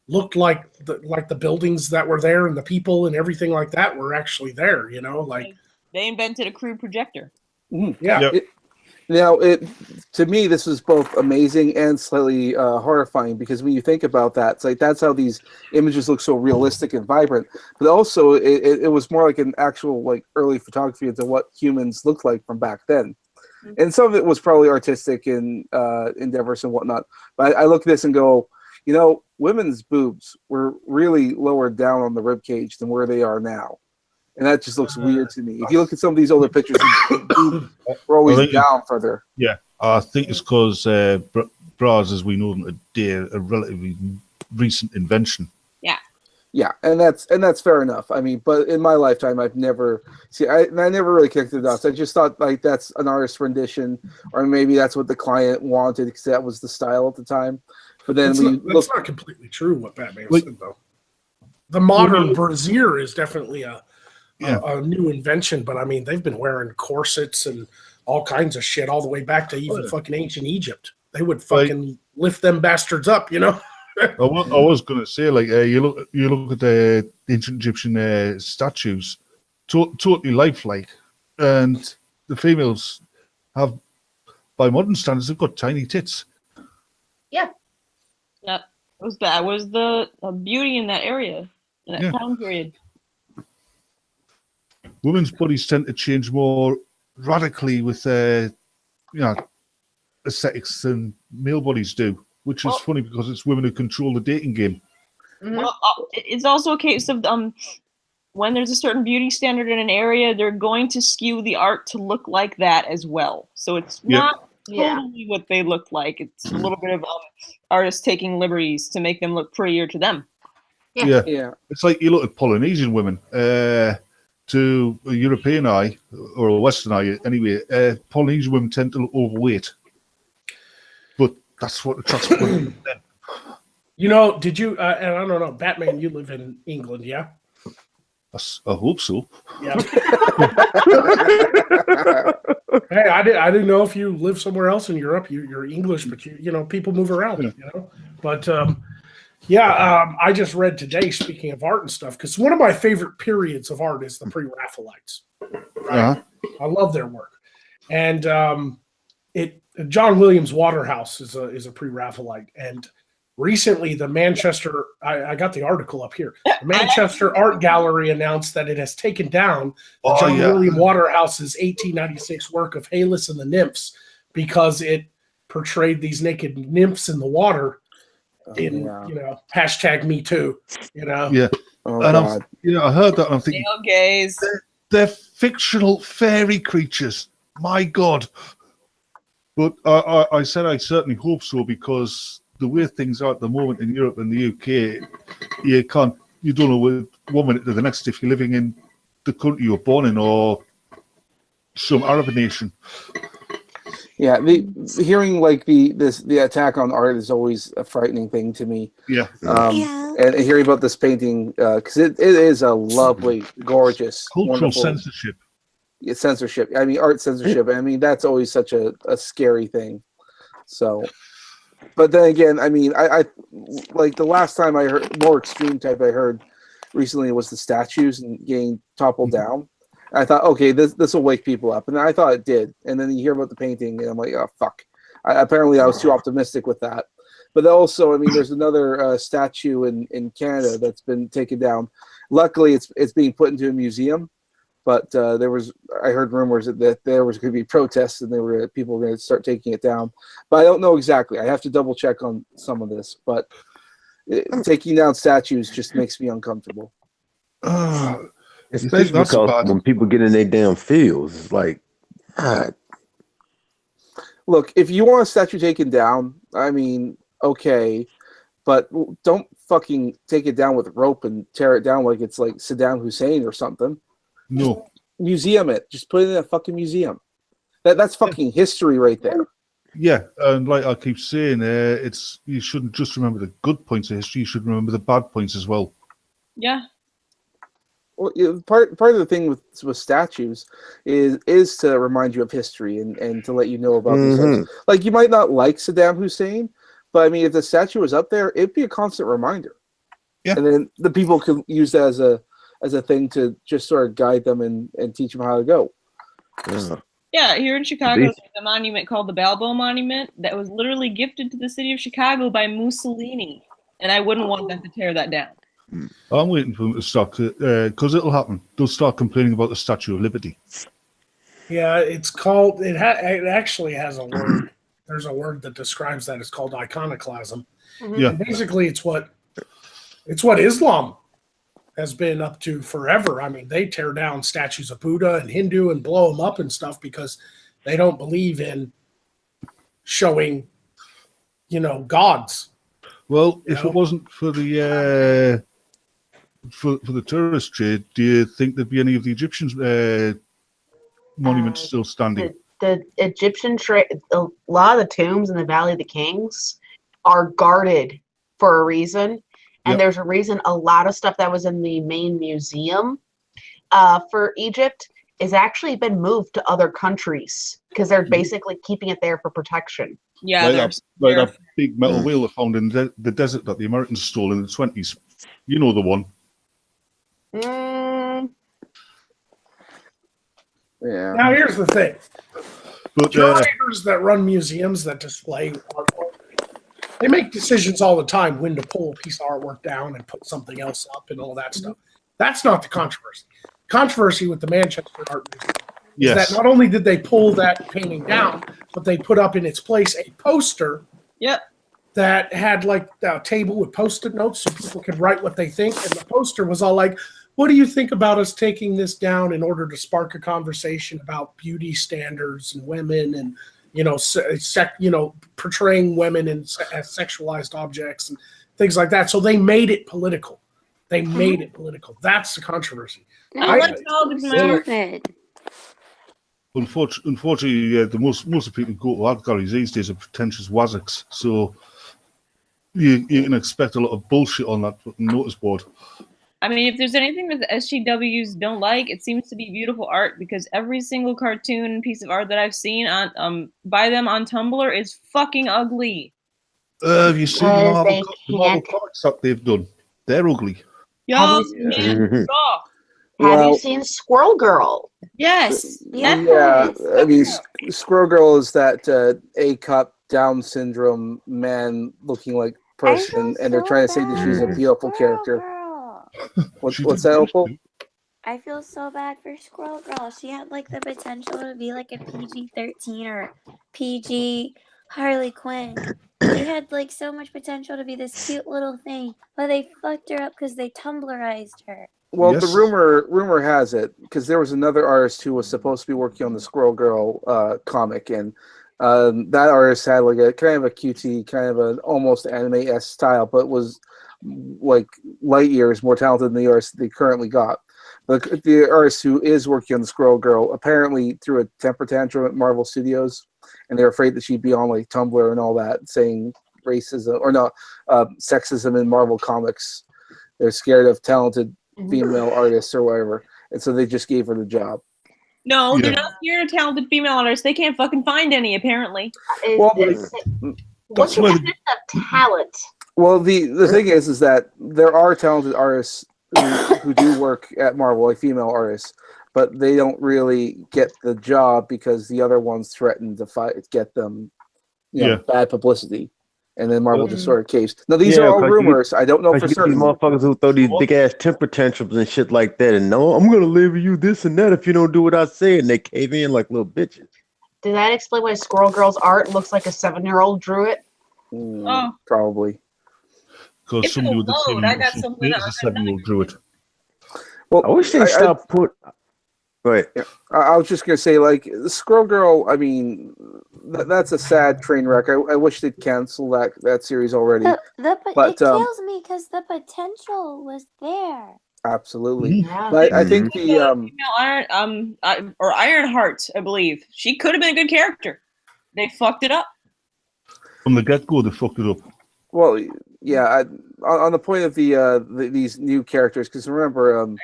looked like the buildings that were there and the people and everything like that were actually there, like they invented a crude projector. Yeah. To me, this was both amazing and slightly horrifying, because when you think about that, it's like that's how these images look so realistic and vibrant. But also, it was more like an actual like early photography into what humans looked like from back then. Mm-hmm. And some of it was probably artistic and endeavors and whatnot. But I look at this and go, women's boobs were really lower down on the rib cage than where they are now. And that just looks weird to me. If you look at some of these older pictures, we're always down further. Yeah, I think it's because bras, as we know them today, are a relatively recent invention. Yeah, and that's fair enough. I mean, but in my lifetime, I've never I never really kicked the dust. I just thought like that's an artist rendition, or maybe that's what the client wanted because that was the style at the time. But then that's not completely true what Batman said, though. The modern brassiere is definitely a new invention, but I mean, they've been wearing corsets and all kinds of shit all the way back to even fucking ancient Egypt. They would fucking lift them bastards up, was going to say, like, you look at the ancient Egyptian statues, totally lifelike, and the females have, by modern standards, they've got tiny tits. Yeah. Yep. That was the beauty in that area, in that time period. Women's bodies tend to change more radically with aesthetics than male bodies do, which is funny because it's women who control the dating game. Well, it's also a case of when there's a certain beauty standard in an area, they're going to skew the art to look like that as well. So it's not totally what they look like. It's a little bit of artists taking liberties to make them look prettier to them. Yeah. It's like you look at Polynesian women. To a European eye, or a Western eye anyway, Polynesian women tend to look overweight. But that's what attracts women. You know, did you, and I don't know, Batman, you live in England, yeah? I hope so. Yeah. Hey, I didn't know if you live somewhere else in Europe. You're English, but you know, people move around, you know? But, I just read today, speaking of art and stuff, because one of my favorite periods of art is the pre-Raphaelites. Right? I love their work. And John Williams Waterhouse is a pre-Raphaelite. And recently, the Manchester, I got the article up here, the Manchester Art Gallery announced that it has taken down John William Waterhouse's 1896 work of Hylas and the Nymphs because it portrayed these naked nymphs in the water. You know, hashtag me too, you know. Yeah. I heard that and I'm thinking, gays. They're fictional fairy creatures. My God. But I said I certainly hope so, because the way things are at the moment in Europe and the UK, you don't know 1 minute to the next if you're living in the country you're born in or some Arab nation. Yeah, hearing like the attack on art is always a frightening thing to me. Yeah. And hearing about this painting, because it is a lovely, gorgeous, cultural censorship. Yeah, censorship. I mean, art censorship. I mean, that's always such a scary thing. So, but then again, I mean, I like the last time I heard more extreme type I heard recently was the statues and getting toppled down. I thought, okay, this will wake people up, and I thought it did. And then you hear about the painting, and I'm like, oh fuck! Apparently, I was too optimistic with that. But also, I mean, there's another statue in Canada that's been taken down. Luckily, it's being put into a museum. But I heard rumors that there was going to be protests, and people were going to start taking it down. But I don't know exactly. I have to double check on some of this. But taking down statues just makes me uncomfortable. Especially because when people get in their damn fields, it's like, God. Look, if you want a statue taken down, I mean, okay, but don't fucking take it down with rope and tear it down like it's like Saddam Hussein or something. No. Museum it. Just put it in a fucking museum. That's fucking history right there. Yeah, and like I keep saying, you shouldn't just remember the good points of history. You should remember the bad points as well. Yeah. Well, part of the thing with statues is to remind you of history and to let you know about these things. Like, you might not like Saddam Hussein, but I mean, if the statue was up there, it'd be a constant reminder. Yeah. And then the people could use that as a thing to just sort of guide them and teach them how to go. Yeah, here in Chicago, there's a monument called the Balboa Monument that was literally gifted to the city of Chicago by Mussolini, and I wouldn't want them to tear that down. I'm waiting for them to start, because it'll happen. They'll start complaining about the Statue of Liberty. Yeah, it's called. It actually has a word. There's a word that describes that. It's called iconoclasm. Yeah. And basically, it's what Islam has been up to forever. I mean, they tear down statues of Buddha and Hindu and blow them up and stuff because they don't believe in showing, gods. Well, if it wasn't for the for the tourist trade, do you think there'd be any of the Egyptians monuments still standing? The Egyptian trade, a lot of the tombs in the Valley of the Kings are guarded for a reason. And there's a reason a lot of stuff that was in the main museum for Egypt is actually been moved to other countries because they're basically keeping it there for protection. Yeah, like that big metal wheel they found in the desert that the Americans stole in the 20s. You know the one. Yeah. Now here's the thing. But curators that run museums that display artwork, they make decisions all the time when to pull a piece of artwork down and put something else up and all that stuff. That's not the controversy. Controversy with the Manchester Art Museum is that not only did they pull that painting down, but they put up in its place a poster that had like a table with Post-it notes so people could write what they think. And the poster was all like, what do you think about us taking this down in order to spark a conversation about beauty standards and women and, portraying women as sexualized objects and things like that. So they made it political. That's the controversy. Unfortunately, most of the people who go to art galleries these days are pretentious wazzicks. So you can expect a lot of bullshit on that notice board. I mean, if there's anything that the SJWs don't like, it seems to be beautiful art, because every single cartoon piece of art that I've seen on by them on Tumblr is fucking ugly. Have you seen the Marvel comics that they've done? They're ugly. Have you seen Squirrel Girl? Yes. Yeah. I mean, Squirrel Girl is that A-cup Down syndrome man looking like person, and they're trying to say that she's a beautiful character. What's that, Opal? I feel so bad for Squirrel Girl. She had like the potential to be like a PG-13 or PG Harley Quinn. She had like so much potential to be this cute little thing, but they fucked her up because they Tumblrized her. Well, the rumor has it, because there was another artist who was supposed to be working on the Squirrel Girl comic, and that artist had like a kind of a cutie, kind of an almost anime-esque style, but was like light years more talented than the artist they currently got. But the artist who is working on the Squirrel Girl apparently threw a temper tantrum at Marvel Studios, and they're afraid that she'd be on like Tumblr and all that saying racism or sexism in Marvel Comics. They're scared of talented female artists or whatever, and so they just gave her the job. No, they're not scared of talented female artists. They can't fucking find any, apparently. What's the definition of talent? Well, the thing is that there are talented artists who do work at Marvel, like female artists, but they don't really get the job because the other ones threaten to get them, bad publicity, and then Marvel just sort of caves. Now these are all rumors. I don't know for certain. These motherfuckers who throw these big ass temper tantrums and shit like that, and no, I'm gonna label you this and that if you don't do what I say, and they cave in like little bitches. Did that explain why Squirrel Girl's art looks like a 7-year-old drew it? Probably. Because somebody with the 7-year-old drew it. Well, I wish they stopped put. Right. Yeah. I was just gonna say, like, the Squirrel Girl. I mean, that's a sad train wreck. I wish they'd cancel that series already. It kills me because the potential was there. Absolutely. Yeah. But I think the Ironheart, I believe, she could have been a good character. They fucked it up. From the get-go, they fucked it up. Well, yeah. On the point of these new characters, because remember,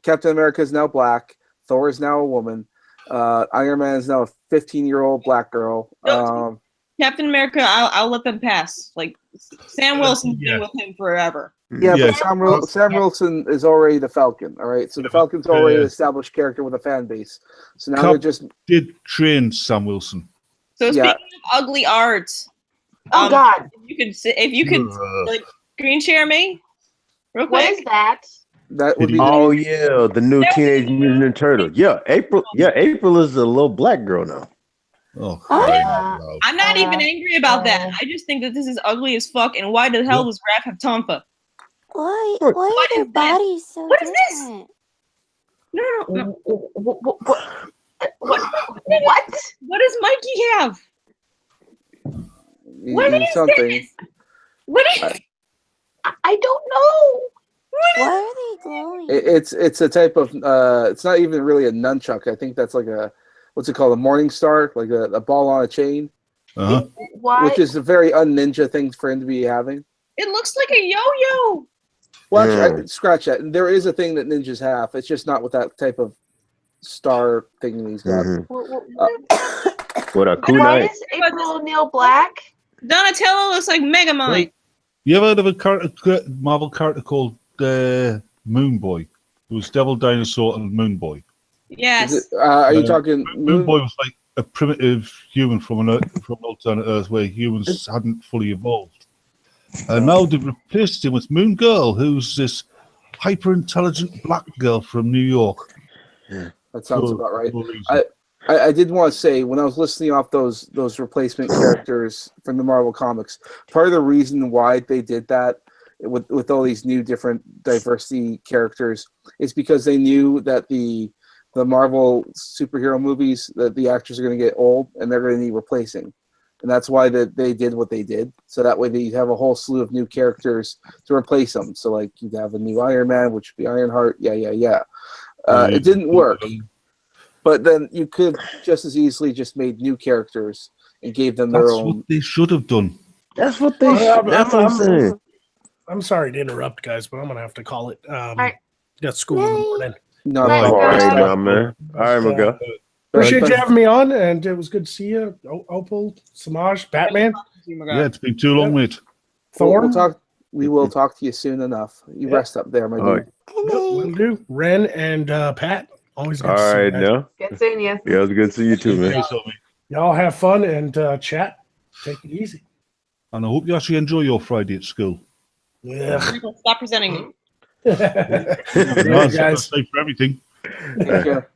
Captain America is now black. Thor is now a woman. Iron Man is now a 15-year-old black girl. Captain America, I'll let them pass. Like Sam Wilson's been with him forever. Yeah, but Sam Wilson is already the Falcon. All right, so the Falcon's already an established character with a fan base. So now they just did train Sam Wilson. So speaking of ugly art, God, if you could like screen share me, real quick. What is that? That would be the new Teenage Mutant Ninja Turtle. Yeah, April. Yeah, April is a little black girl now. I'm not even angry about that. I just think that this is ugly as fuck. And why the hell does Raph have Tonfa? Why are their bodies so What is different? this? No. What? What does Mikey have? What is this? What is? I don't know. Why are they glowing? It's a type of it's not even really a nunchuck. I think that's like a what's it called, a morning star, like a ball on a chain. Which is a very un-ninja thing for him to be having. It looks like a yo-yo. Well, actually, scratch that. There is a thing that ninjas have. It's just not with that type of star thing that he's got. What a cool Why night. is April O'Neil black? Donatello looks like Megamind. You ever heard of a Marvel character called Moon Boy? It was Devil Dinosaur and Moon Boy. Yes. Are you talking Moon Boy was like a primitive human from an alternate Earth where humans hadn't fully evolved. And now they've replaced him with Moon Girl, who's this hyper-intelligent black girl from New York. Yeah, that sounds about right. I did want to say, when I was listening off those replacement characters from the Marvel Comics, part of the reason why they did that with all these new different diversity characters is because they knew that the Marvel superhero movies, that the actors are going to get old and they're going to need replacing. And that's why they did what they did. So that way they have a whole slew of new characters to replace them. So like you'd have a new Iron Man, which would be Ironheart. Yeah. It didn't work. But then you could just as easily just made new characters and gave them their own. That's what they should have done. That's what they should. That's what I'm saying. I'm sorry to interrupt, guys, but I'm going to have to call it. Right. Got school in the morning. No, all right, now, man. All right, Miguel. Appreciate you having me on, and it was good to see you. Opal, Samaj, Batman. Yeah, it's been too long, mate. Thorn. We will talk to you soon enough. You rest up there, my dude. Will do. Ren and Pat. Always good to see you guys. Now. Good seeing you. Yeah, it was good to see you too, man. Y'all have fun and chat. Take it easy. And I hope you actually enjoy your Friday at school. Yeah. Stop presenting me. Guys. Safe for everything. Take care.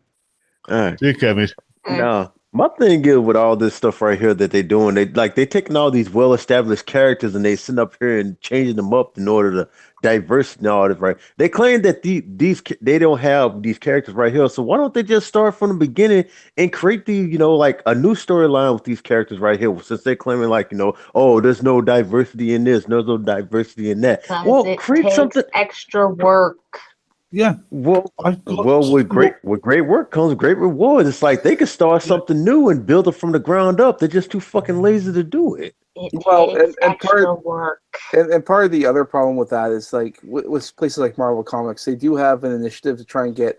All right. Take care, mate. Now, my thing is with all this stuff right here that they're doing, they taking all these well-established characters and they sitting up here and changing them up in order to diverse and all this, right? They claim that they don't have these characters right here, so why don't they just start from the beginning and create like a new storyline with these characters right here? Since they're claiming oh, there's no diversity in this, there's no diversity in that. Well, create something extra work. Yeah. Well, with great work comes great reward. It's like they could start something new and build it from the ground up. They're just too fucking lazy to do it. And part of the other problem with that is like with places like Marvel Comics, they do have an initiative to try and get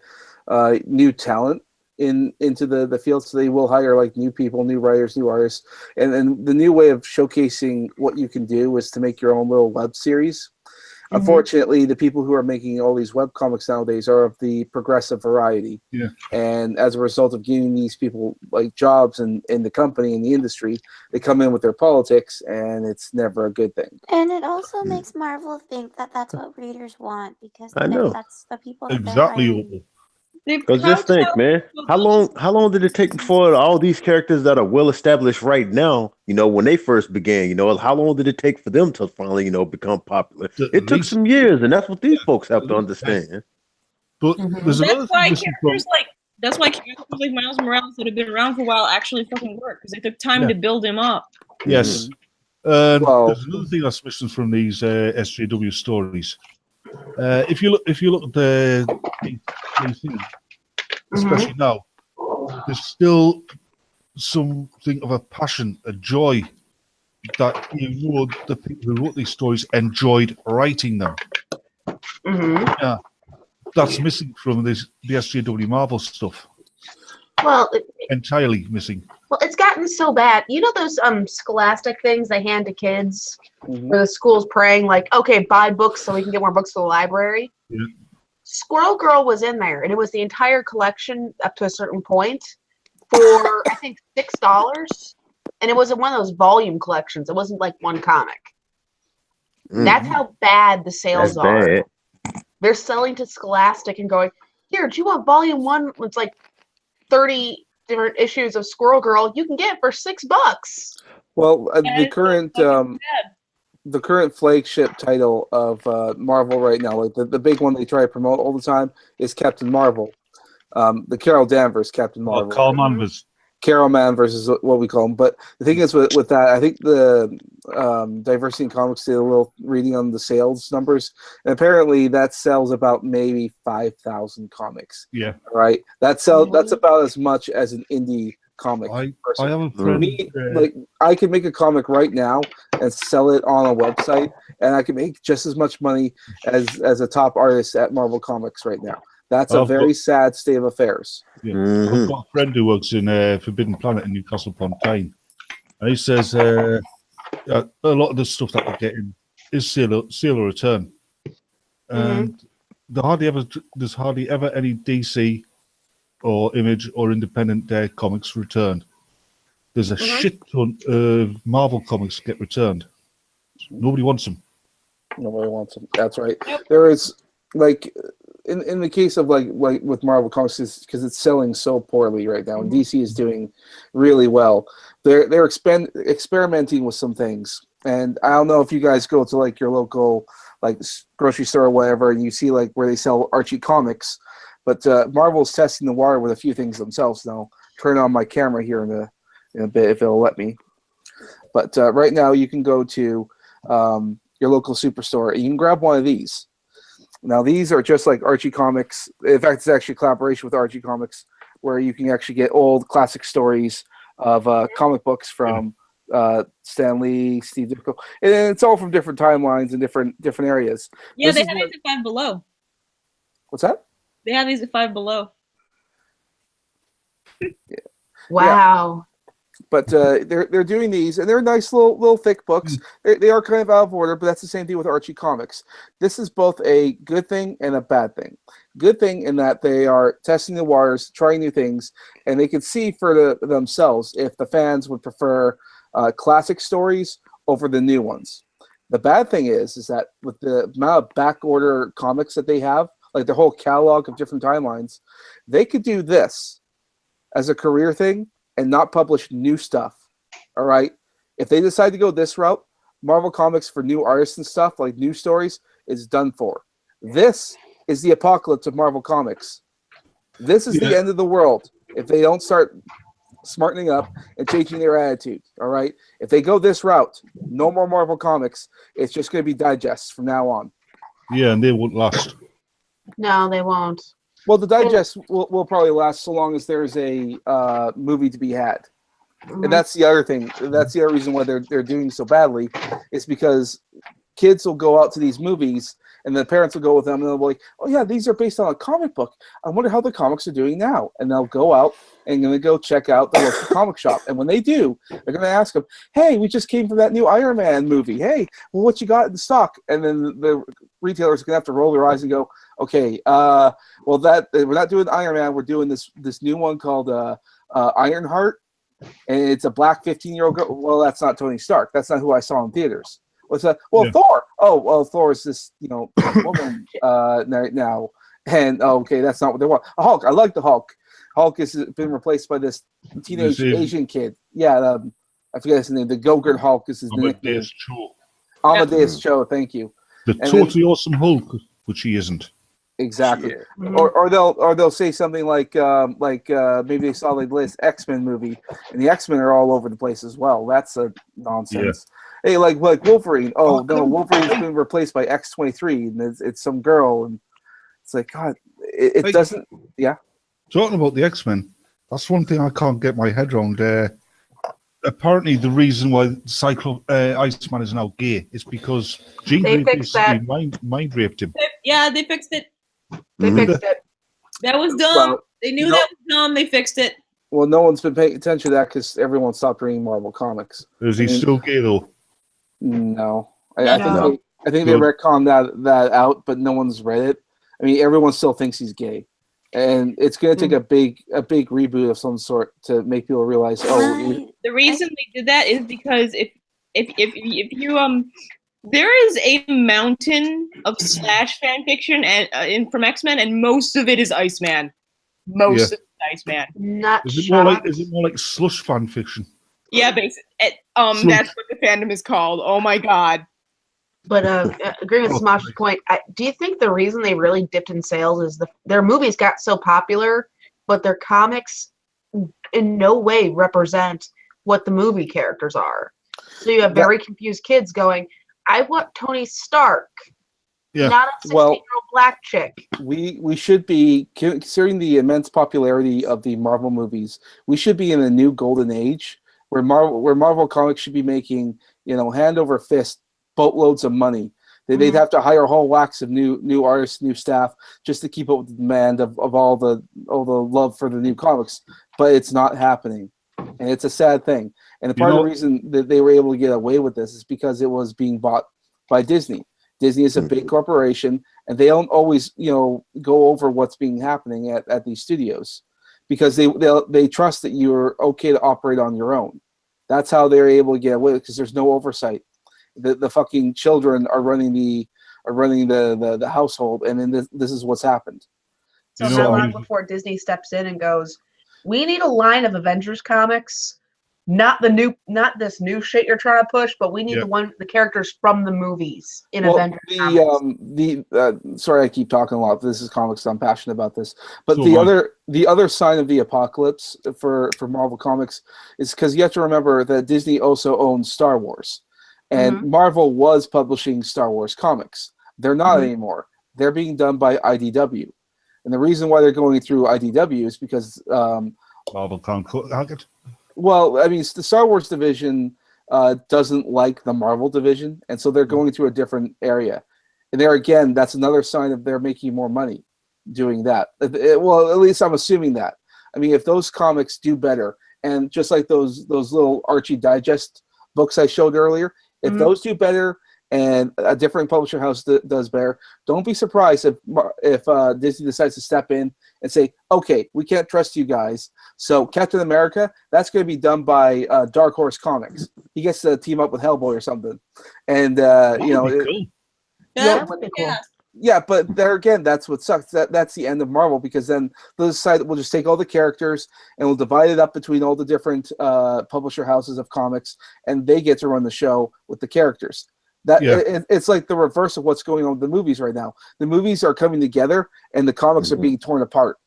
new talent into the field. So they will hire like new people, new writers, new artists, and the new way of showcasing what you can do is to make your own little web series. Unfortunately, the people who are making all these webcomics nowadays are of the progressive variety. Yeah. And as a result of giving these people like jobs in the company, in the industry, they come in with their politics, and it's never a good thing. And it also makes Marvel think that that's what readers want because I know. That's the people that Exactly. Because just think, man, how long did it take for all these characters that are well established right now? When they first began, how long did it take for them to finally, become popular? It took some years, and that's what these folks have to understand. But that's why characters like Miles Morales that have been around for a while actually fucking work because it took time to build him up. Yes. There's another thing that's missing from these SJW stories. If you look at the thing, especially now, there's still something of a passion, a joy that the people who wrote these stories enjoyed writing them. Yeah, that's missing from the SJW Marvel stuff. Well, entirely missing. Well, it's gotten so bad. You know those scholastic things they hand to kids where the school's praying like, okay, buy books so we can get more books for the library? Yeah. Squirrel Girl was in there, and it was the entire collection up to a certain point for, I think, $6. And it wasn't one of those volume collections. It wasn't like one comic. That's how bad the sales are. They're selling to Scholastic and going, here, do you want volume 1? It's like 30 different issues of Squirrel Girl. You can get it for $6. Well, the current flagship title of Marvel right now, like the big one they try to promote all the time, is Captain Marvel. The Carol Danvers Captain Marvel. Carol Danvers. Carol Danvers is what we call him. But the thing is with that, I think the Diversity in Comics did a little reading on the sales numbers, and apparently that sells about maybe 5,000 comics. Yeah. Right. That's about as much as an indie comic. I have a friend. Like I could make a comic right now and sell it on a website, and I can make just as much money as a top artist at Marvel Comics right now. That's a very sad state of affairs. Yeah. I've got a friend who works in Forbidden Planet in Newcastle upon Tyne, and he says a lot of the stuff that we're getting is seal or return, and there's hardly ever any DC or Image or independent comics returned. There's a shit ton of Marvel comics get returned. Nobody wants them. Nobody wants them. That's right. There is like in the case of like with Marvel comics, because it's selling so poorly right now, and DC is doing really well. They're experimenting with some things, and I don't know if you guys go to like your local like grocery store or whatever, and you see like where they sell Archie comics, but Marvel's testing the water with a few things themselves now. Turn on my camera here in a bit if it'll let me. But right now you can go to your local superstore and you can grab one of these. Now these are just like Archie comics. In fact, it's actually a collaboration with Archie Comics, where you can actually get old classic stories of comic books from Stan Lee, Steve Ditko, and it's all from different timelines and different areas. Yeah, they have these at Five Below. What's that? They have these at Five Below. Wow. But they're doing these, and they're nice little thick books. They are kind of out of order, but that's the same thing with Archie Comics. This is both a good thing and a bad thing. Good thing in that they are testing the waters, trying new things, and they can see for themselves if the fans would prefer classic stories over the new ones. The bad thing is that with the amount of back order comics that they have, like the whole catalog of different timelines, they could do this as a career thing and not publish new stuff. All right? If they decide to go this route, Marvel Comics for new artists and stuff, like new stories, is done for. This is the apocalypse of Marvel Comics. This is the end of the world if they don't start smartening up and changing their attitude. All right? If they go this route, no more Marvel Comics. It's just going to be digests from now on. Yeah, and they won't last. No, they won't. Well, the digest will probably last so long as there's a movie to be had. And that's the other thing. That's the other reason why they're doing so badly, is because kids will go out to these movies and the parents will go with them and they'll be like, oh yeah, these are based on a comic book. I wonder how the comics are doing now. And they'll go out and going to go check out the local comic shop. And when they do, they're going to ask them, hey, we just came from that new Iron Man movie. Hey, well, what you got in stock? And then the retailers are going to have to roll their eyes and go, okay, well, that we're not doing Iron Man. We're doing this new one called Ironheart. And it's a black 15-year-old girl. Well, that's not Tony Stark. That's not who I saw in theaters. What's that? Well, Thor. Oh, well, Thor is this, woman now. And okay, that's not what they want. A Hulk. I like the Hulk. Hulk has been replaced by this teenage Asian kid. Yeah, I forget his name. The Gogurt Hulk is his nickname. Amadeus Cho. Thank you. The totally awesome Hulk, which he isn't. Exactly. Yeah. Or they'll say something like maybe they saw the latest X-Men movie, and the X-Men are all over the place as well. That's a nonsense. Yeah. Hey, like Wolverine. Oh no, Wolverine's been replaced by X-23, and it's some girl, and it's like, God, it doesn't. Yeah. Talking about the X-Men, that's one thing I can't get my head around. Apparently, the reason why Iceman is now gay is because Jean Grey basically mind raped him. Yeah, they fixed it. They fixed it. That was dumb. Well, they knew that was dumb. They fixed it. Well, no one's been paying attention to that because everyone stopped reading Marvel Comics. Is he still gay though? No, I think they retconned that out, but no one's read it. I mean, everyone still thinks he's gay, and it's going to take a big reboot of some sort to make people realize. Oh, the reason they did that is because if you there is a mountain of Slash fan fiction and from X-Men, and most of it is Iceman. Most of it is Iceman. Is it more like slush fan fiction? Yeah, basically. That's what the fandom is called. Oh my God. But agreeing with Smash's point, do you think the reason they really dipped in sales is their movies got so popular, but their comics in no way represent what the movie characters are? So you have very confused kids going, I want Tony Stark, not a 16-year-old black chick. We should be, considering the immense popularity of the Marvel movies, we should be in a new golden age where Marvel Comics should be making, hand over fist, boatloads of money They'd have to hire a whole wax of new artists, new staff, just to keep up with the demand of all the love for the new comics. But it's not happening, and it's a sad thing. And part of the reason that they were able to get away with this is because it was being bought by Disney. Disney is a big corporation, and they don't always, go over what's being happening at these studios, because they trust that you're okay to operate on your own. That's how they're able to get away, because there's no oversight. The fucking children are running the household, and then this is what's happened. So how long before Disney steps in and goes, we need a line of Avengers comics, not this new shit you're trying to push, but we need the characters from the movies in Avengers comics. Sorry, I keep talking a lot. This is comics, so I'm passionate about this. But the other sign of the apocalypse for Marvel Comics is because you have to remember that Disney also owns Star Wars. And Marvel was publishing Star Wars comics. They're not anymore. They're being done by IDW. And the reason why they're going through IDW is because Marvel can't hack it. Well, I mean, the Star Wars division doesn't like the Marvel division, and so they're going through a different area. And there again, that's another sign of they're making more money doing that. Well, at least I'm assuming that. I mean, if those comics do better, and just like those little Archie Digest books I showed earlier, if those do better and a different publisher house does better, don't be surprised if Disney decides to step in and say, okay, we can't trust you guys. So Captain America, that's going to be done by Dark Horse Comics. He gets to team up with Hellboy or something. And, cool. That would be cool. Yeah, but there again, that's what sucks. That's the end of Marvel, because then they'll decide that we'll just take all the characters and we'll divide it up between all the different publisher houses of comics, and they get to run the show with the characters. It's like the reverse of what's going on with the movies right now. The movies are coming together, and the comics are being torn apart.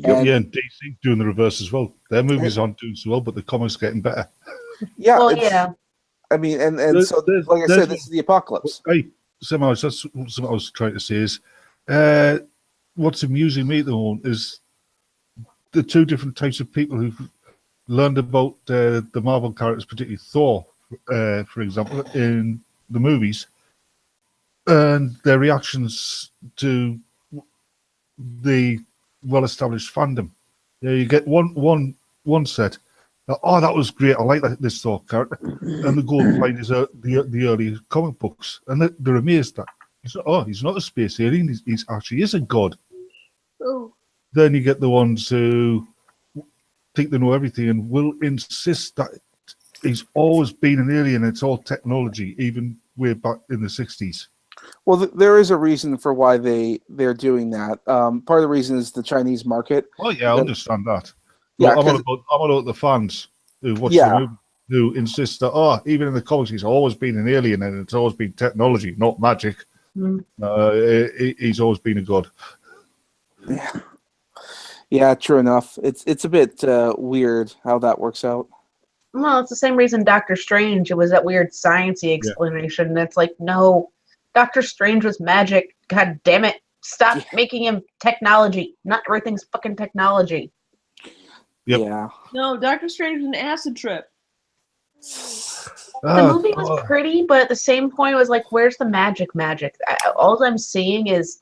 And DC doing the reverse as well. Their movies aren't doing so well, but the comics are getting better. Yeah. I mean, and so like I said, this is the apocalypse. Hey, that's something I was trying to say is, what's amusing me at the moment is the two different types of people who've learned about the Marvel characters, particularly Thor, for example, in the movies, and their reactions to the well-established fandom. You get one set, oh, that was great, I like this Thor character, and they go and find the early comic books, and they're amazed that he's not a space alien, he's actually is a god. Oh. Then you get the ones who think they know everything and will insist that he's always been an alien. It's all technology, even way back in the 60s. Well, there is a reason for why they're doing that. Part of the reason is the Chinese market. Oh yeah, I understand that. Yeah, I'm about the fans who watch the movie, who insist that even in the comics he's always been an alien and it's always been technology, not magic. He's always been a god. Yeah, true enough. It's a bit weird how that works out. Well, it's the same reason Doctor Strange, it was that weird sciencey explanation. Yeah. It's like, no, Doctor Strange was magic. God damn it. Stop making him technology. Not everything's fucking technology. Yep. Yeah. No, Doctor Strange was an acid trip. The movie was pretty, but at the same point, it was like, where's the magic? All I'm seeing is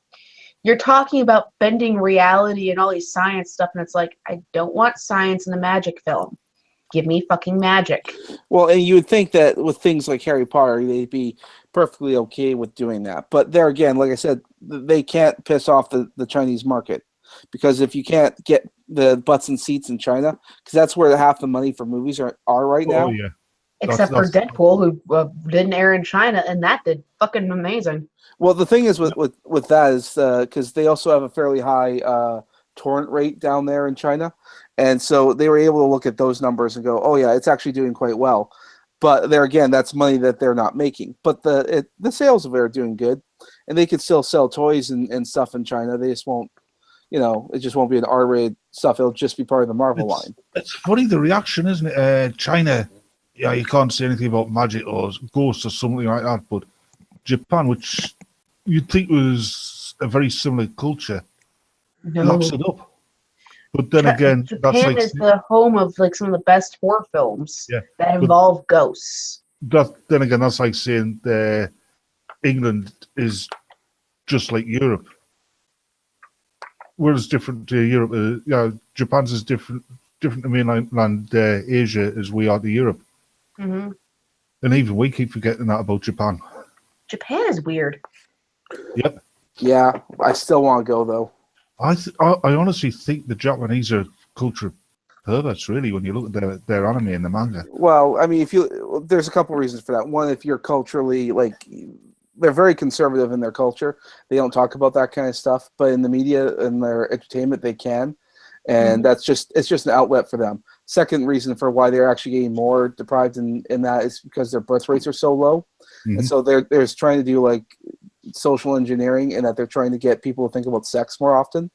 you're talking about bending reality and all these science stuff, and it's like, I don't want science in a magic film. Give me fucking magic. Well, and you would think that with things like Harry Potter, they'd be perfectly okay with doing that. But there again, like I said, they can't piss off the Chinese market. Because if you can't get the butts and seats in China, because that's where half the money for movies are right now. Oh, yeah. Except for Deadpool, who didn't air in China, and that did fucking amazing. Well, the thing is with that is because they also have a fairly high torrent rate down there in China. And so they were able to look at those numbers and go, oh, yeah, it's actually doing quite well. But there again, that's money that they're not making. But the sales of it are doing good. And they could still sell toys and stuff in China. They just won't, it just won't be an R-rated stuff. It'll just be part of the Marvel line. It's funny, the reaction, isn't it? China, you can't say anything about magic or ghosts or something like that. But Japan, which you'd think was a very similar culture, laps it up. But then again, Japan is the home of some of the best horror films that involve ghosts. Then again, that's like saying England is just like Europe. We're as different to Europe. Japan's as different to mainland Asia as we are to Europe. Mm-hmm. And even we keep forgetting that about Japan. Japan is weird. Yep. Yeah, I still want to go though. I honestly think the Japanese are culture perverts, really, when you look at their anime and the manga. Well, I mean, there's a couple reasons for that. One, if you're culturally they're very conservative in their culture. They don't talk about that kind of stuff, but in the media and their entertainment, they can, and it's just an outlet for them. Second reason for why they're actually getting more deprived in that is because their birth rates are so low, and so they're trying to do social engineering, and that they're trying to get people to think about sex more often,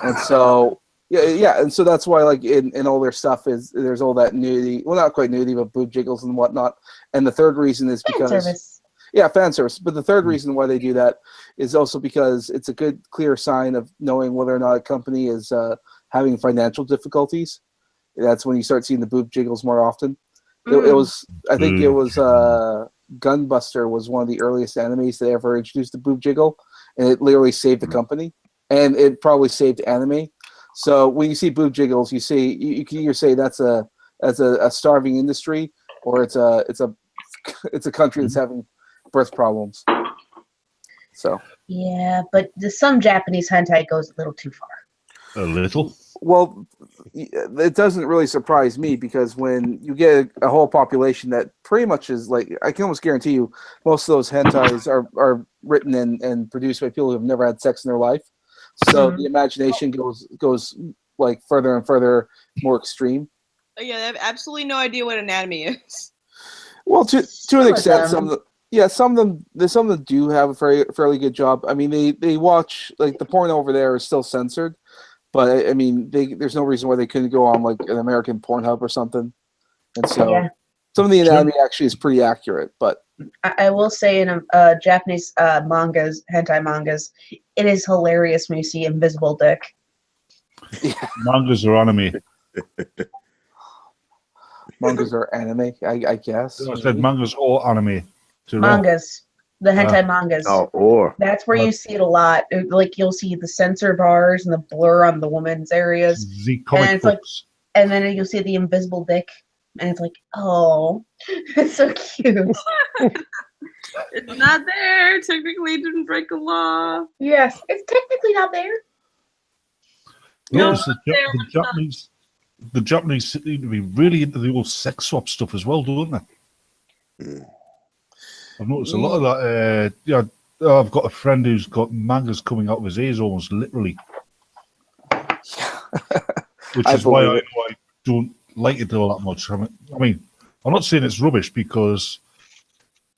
and so. Yeah, and so that's why, in all their stuff there's all that nudity. Well, not quite nudity, but boob jiggles and whatnot. And the third reason is because fan service. But the third reason why they do that is also because it's a good, clear sign of knowing whether or not a company is having financial difficulties. That's when you start seeing the boob jiggles more often. It was Gunbuster was one of the earliest animes that ever introduced the boob jiggle, and it literally saved the company, and it probably saved anime. So when you see boob jiggles, you can either say that's a starving industry, or it's a country that's having birth problems. So yeah, but some Japanese hentai goes a little too far. A little. Well, it doesn't really surprise me, because when you get a whole population that pretty much is I can almost guarantee you, most of those hentais are written and produced by people who have never had sex in their life. So the imagination goes further and further more extreme. Yeah, they have absolutely no idea what anatomy is. Well, to an extent, some of them do have a fairly good job. I mean, they watch the porn over there is still censored, but I mean, there's no reason why they couldn't go on an American Pornhub or something. And so some of the anatomy actually is pretty accurate, but. I will say in Japanese hentai mangas, it is hilarious when you see invisible dick. Yeah. Mangas are anime. Mangas are anime, I guess. I said mangas or anime. Mangas. The hentai mangas. That's where you see it a lot. You'll see the censor bars and the blur on the woman's areas. The comic books. And then you'll see the invisible dick. And it's oh, it's so cute. It's not there. Technically, it didn't break a law. Yes, it's technically not there. Yes, the Japanese seem to be really into the old sex swap stuff as well, don't they? I've noticed a lot of that. I've got a friend who's got mangas coming out of his ears almost literally. Which is why I don't like it all that much. I mean, I'm not saying it's rubbish, because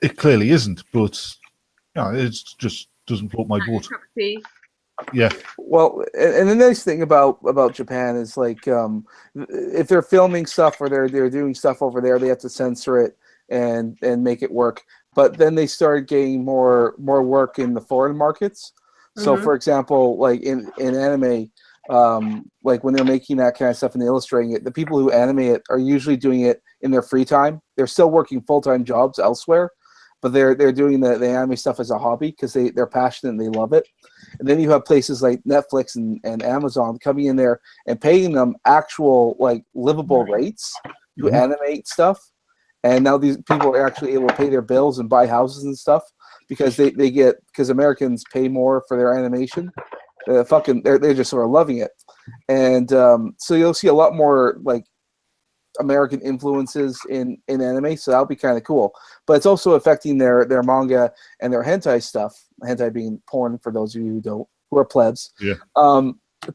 it clearly isn't, but it just doesn't float my boat. Yeah. Well, and the nice thing about Japan is if they're filming stuff or they're doing stuff over there, they have to censor it and make it work. But then they started getting more work in the foreign markets. So, for example, in anime. When they're making that kind of stuff and illustrating it, the people who animate it are usually doing it in their free time. They're still working full-time jobs elsewhere, but they're doing the anime stuff as a hobby because they're passionate and they love it. And then you have places like Netflix and Amazon coming in there and paying them actual livable rates to animate stuff. And now these people are actually able to pay their bills and buy houses and stuff because because Americans pay more for their animation. They're just sort of loving it, and so you'll see a lot more American influences in anime. So that'll be kind of cool. But it's also affecting their manga and their hentai stuff. Hentai being porn for those of you who are plebs. Yeah.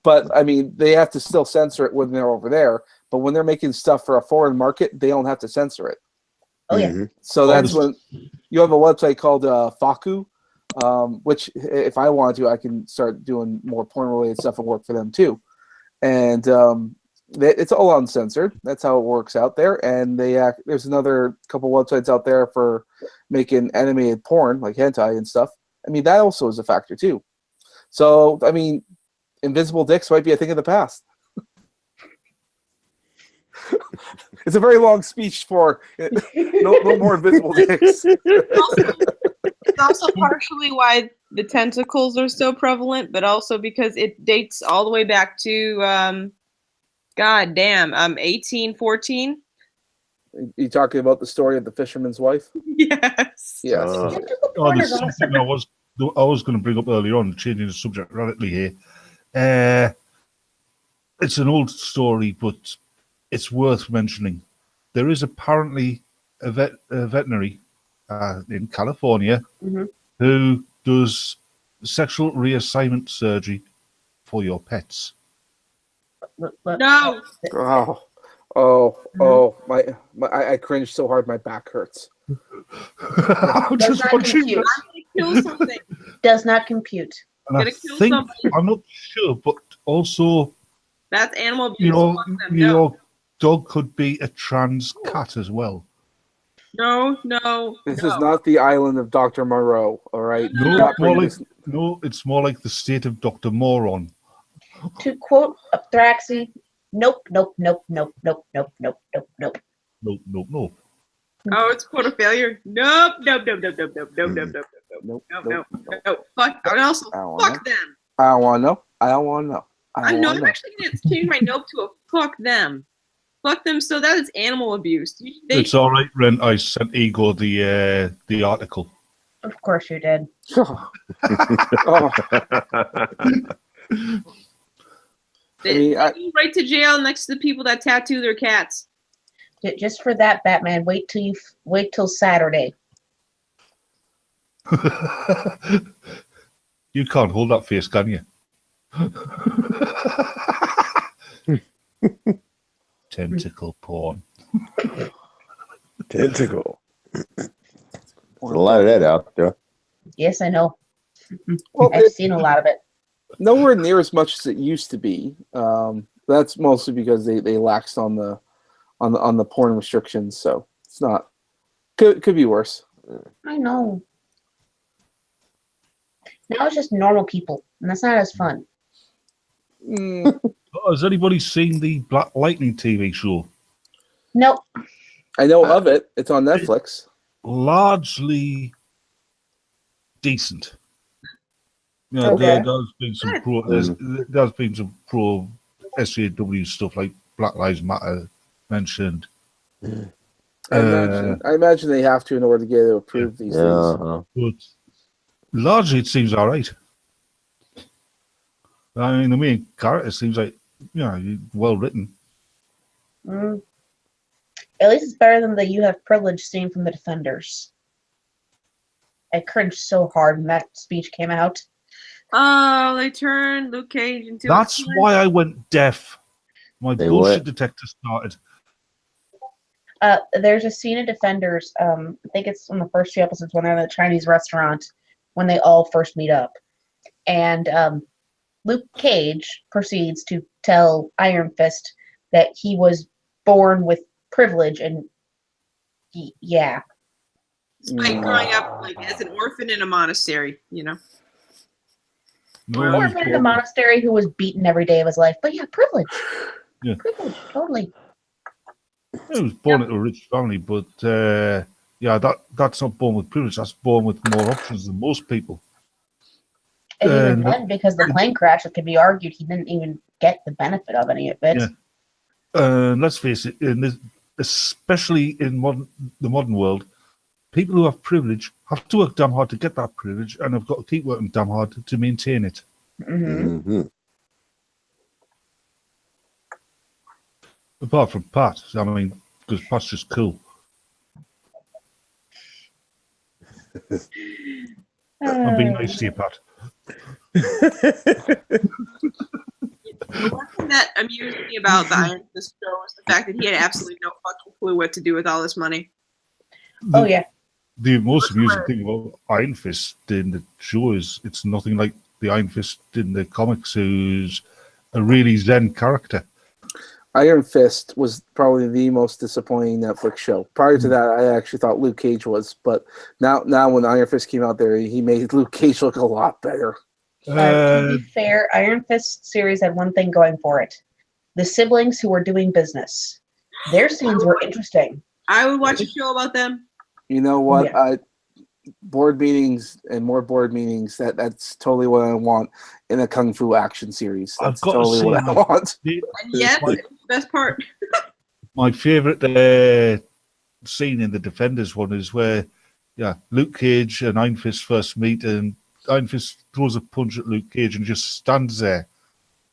But I mean, they have to still censor it when they're over there. But when they're making stuff for a foreign market, they don't have to censor it. Oh yeah. So that's when you have a website called Faku. Which if I want to, I can start doing more porn-related stuff and work for them too. And it's all uncensored. That's how it works out there. And there's another couple websites out there for making animated porn, like hentai and stuff. I mean, that also is a factor too. So, I mean, invisible dicks might be a thing of the past. It's a very long speech for no more invisible dicks. That's also partially why the tentacles are so prevalent, but also because it dates all the way back to, 1814. You talking about the story of the fisherman's wife? Yes. Yes. There's something I was going to bring up earlier on, changing the subject radically here. It's an old story, but it's worth mentioning. There is apparently a veterinary in California who does sexual reassignment surgery for your pets. No. I cringe so hard my back hurts. I'm just watching this. Kill something. Does not compute. And I think, I'm not sure, but also, that's animal abuse. Your dog could be a trans cat as well. No. This is not the island of Dr. Moreau, all right? No, it's more like the state of Dr. Moron. To quote Thraxy, nope. Nope. Oh, it's quote a failure. Nope. Fuck. And also, fuck them. I don't want to know. I'm actually going to change my nope to a fuck them. Fuck them. So that is animal abuse. It's all right, Ren. I sent Igor the article. Of course you did. They go right to jail next to the people that tattoo their cats. Just for that, Batman. Wait till Saturday. You can't hold that face, can you? Tentacle porn. Tentacle. There's a lot of that out there. Yes, I know. Well, I've seen a lot of it. Nowhere near as much as it used to be. That's mostly because they laxed on the porn restrictions, so it's not could be worse. I know. Now it's just normal people, and that's not as fun. Has anybody seen the Black Lightning TV show? Nope. I know of it. It's on Netflix. Largely decent. Yeah, Okay. there's been some pro SJW stuff like Black Lives Matter mentioned. I imagine they have to in order to get it approved these days. But largely, it seems all right. I mean, the main character seems like well written. At least it's better than the "you have privilege" scene from The Defenders. I cringed so hard when that speech came out. Oh, they turned Luke Cage into. That's why I went deaf. My bullshit detector started. There's a scene in Defenders. I think it's in the first few episodes when they're in the Chinese restaurant when they all first meet up, and Luke Cage proceeds to tell Iron Fist that he was born with privilege, and yeah. Despite growing up as an orphan in a monastery, Orphan in a monastery who was beaten every day of his life, but yeah, privilege. Yeah. Privilege, totally. He was born into a rich family, but that's not born with privilege. That's born with more options than most people. And even then, because the plane crash, it could be argued he didn't even get the benefit of any of it. Yeah. Let's face it, especially in the modern world, people who have privilege have to work damn hard to get that privilege, and have got to keep working damn hard to maintain it. Apart from Pat, I mean, because Pat's just cool. I'm being nice to you, Pat. The one thing that amused me about the Iron Fist show was the fact that he had absolutely no fucking clue what to do with all this money. The most amusing thing about Iron Fist in the show is it's nothing like the Iron Fist in the comics, who's a really zen character. Iron Fist was probably the most disappointing Netflix show. Prior to that, I actually thought Luke Cage was, but now when Iron Fist came out there, he made Luke Cage look a lot better. To be fair, Iron Fist series had one thing going for it: the siblings who were doing business. Their scenes were interesting. I would watch a show about them. You know what? board meetings and more board meetings. That's totally what I want in a kung fu action series. That's totally what I want. And yes, it's the best part. My favorite scene in the Defenders one is where, Luke Cage and Iron Fist first meet, and Iron Fist throws a punch at Luke Cage and just stands there,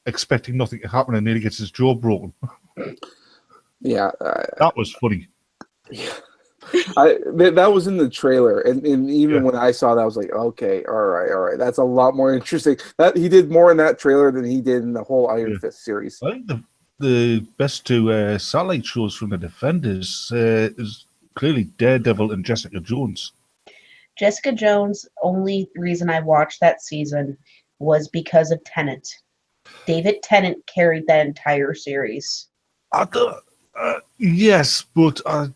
expecting nothing to happen, and nearly gets his jaw broken. Yeah, that was funny. That was in the trailer, and even when I saw that, I was like, okay, all right, that's a lot more interesting. That he did more in that trailer than he did in the whole Iron Fist series. I think the best two satellite shows from the Defenders is clearly Daredevil and Jessica Jones. Jessica Jones, only reason I watched that season was because of Tennant. David Tennant carried that entire series. Yes, but I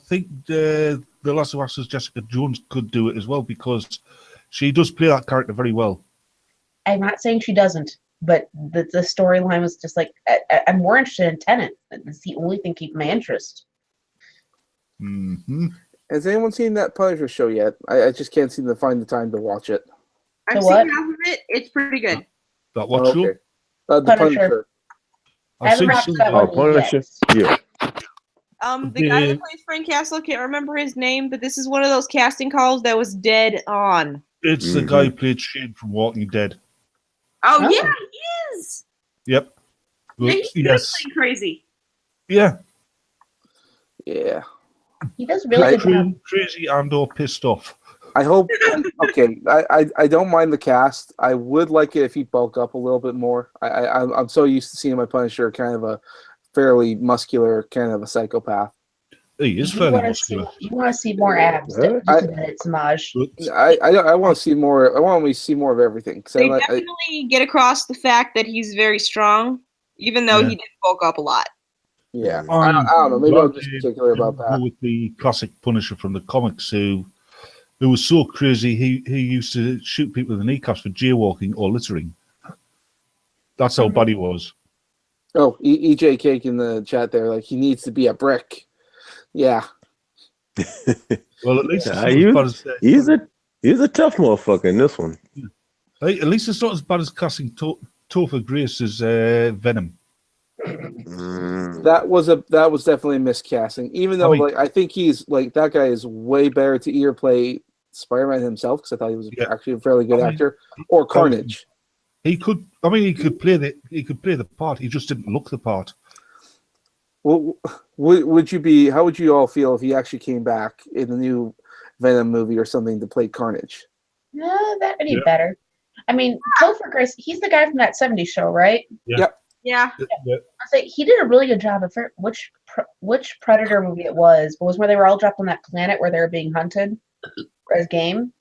think the Last of Us Jessica Jones could do it as well, because she does play that character very well. I'm not saying she doesn't, but the storyline was just like, I'm more interested in Tennant. It's the only thing keeping my interest. Mm-hmm. Has anyone seen that Punisher show yet? I just can't seem to find the time to watch it. I've seen half of it. It's pretty good. That what show? The Punisher. I've seen Punisher. Yeah. The guy that plays Frank Castle, can't remember his name, but this is one of those casting calls that was dead on. It's the guy who played Shane from Walking Dead. Oh, yeah, he is. Yep. But, He's playing crazy. Yeah. Yeah. He does really good job. Crazy and/or pissed off. I hope. Okay, I don't mind the cast. I would like it if he bulk up a little bit more. I'm so used to seeing my Punisher kind of a fairly muscular, kind of a psychopath. He is fairly muscular. You want to see more abs? Samaj. I want to see more. I want to see more of everything. They definitely get across the fact that he's very strong, even though he did bulk up a lot. Yeah, I don't know. Maybe I'm just particular about that. With the classic Punisher from the comics, who was so crazy, he used to shoot people in the kneecaps for jaywalking or littering. That's how bad he was. Oh, EJ Cake in the chat there, like he needs to be a brick. Yeah. Well, at least he's a tough motherfucker in this one. Hey, at least it's not as bad as casting Topher Grace as Venom. That was definitely a miscasting. Even though I think he's like that guy is way better to either play Spider-Man himself, because I thought he was actually a fairly good actor, or Carnage. He could play the part. He just didn't look the part. Well, how would you all feel if he actually came back in the new Venom movie or something to play Carnage? No, that would be better. I mean, Topher Grace, he's the guy from that 70s show, right? Yep. Yeah. I say he did a really good job. I forget which Predator movie it was, but it was where they were all dropped on that planet where they were being hunted as game.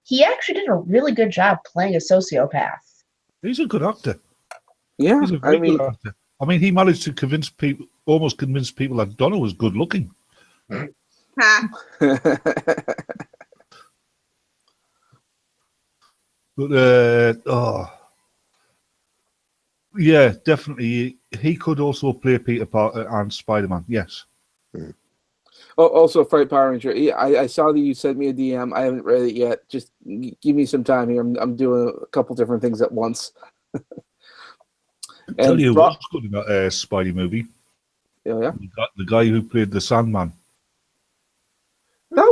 He actually did a really good job playing a sociopath. He's a good actor. Yeah, he's a very good actor. I mean, he managed to almost convince people that Donna was good looking. But yeah, definitely. He could also play Peter Parker and Spider-Man. Yes. Oh, also, Fright Power Ranger. Yeah, I saw that you sent me a DM. I haven't read it yet. Just give me some time here. I'm doing a couple different things at once. Tell you what's good in that Spidey movie. Yeah. The guy who played the Sandman. No,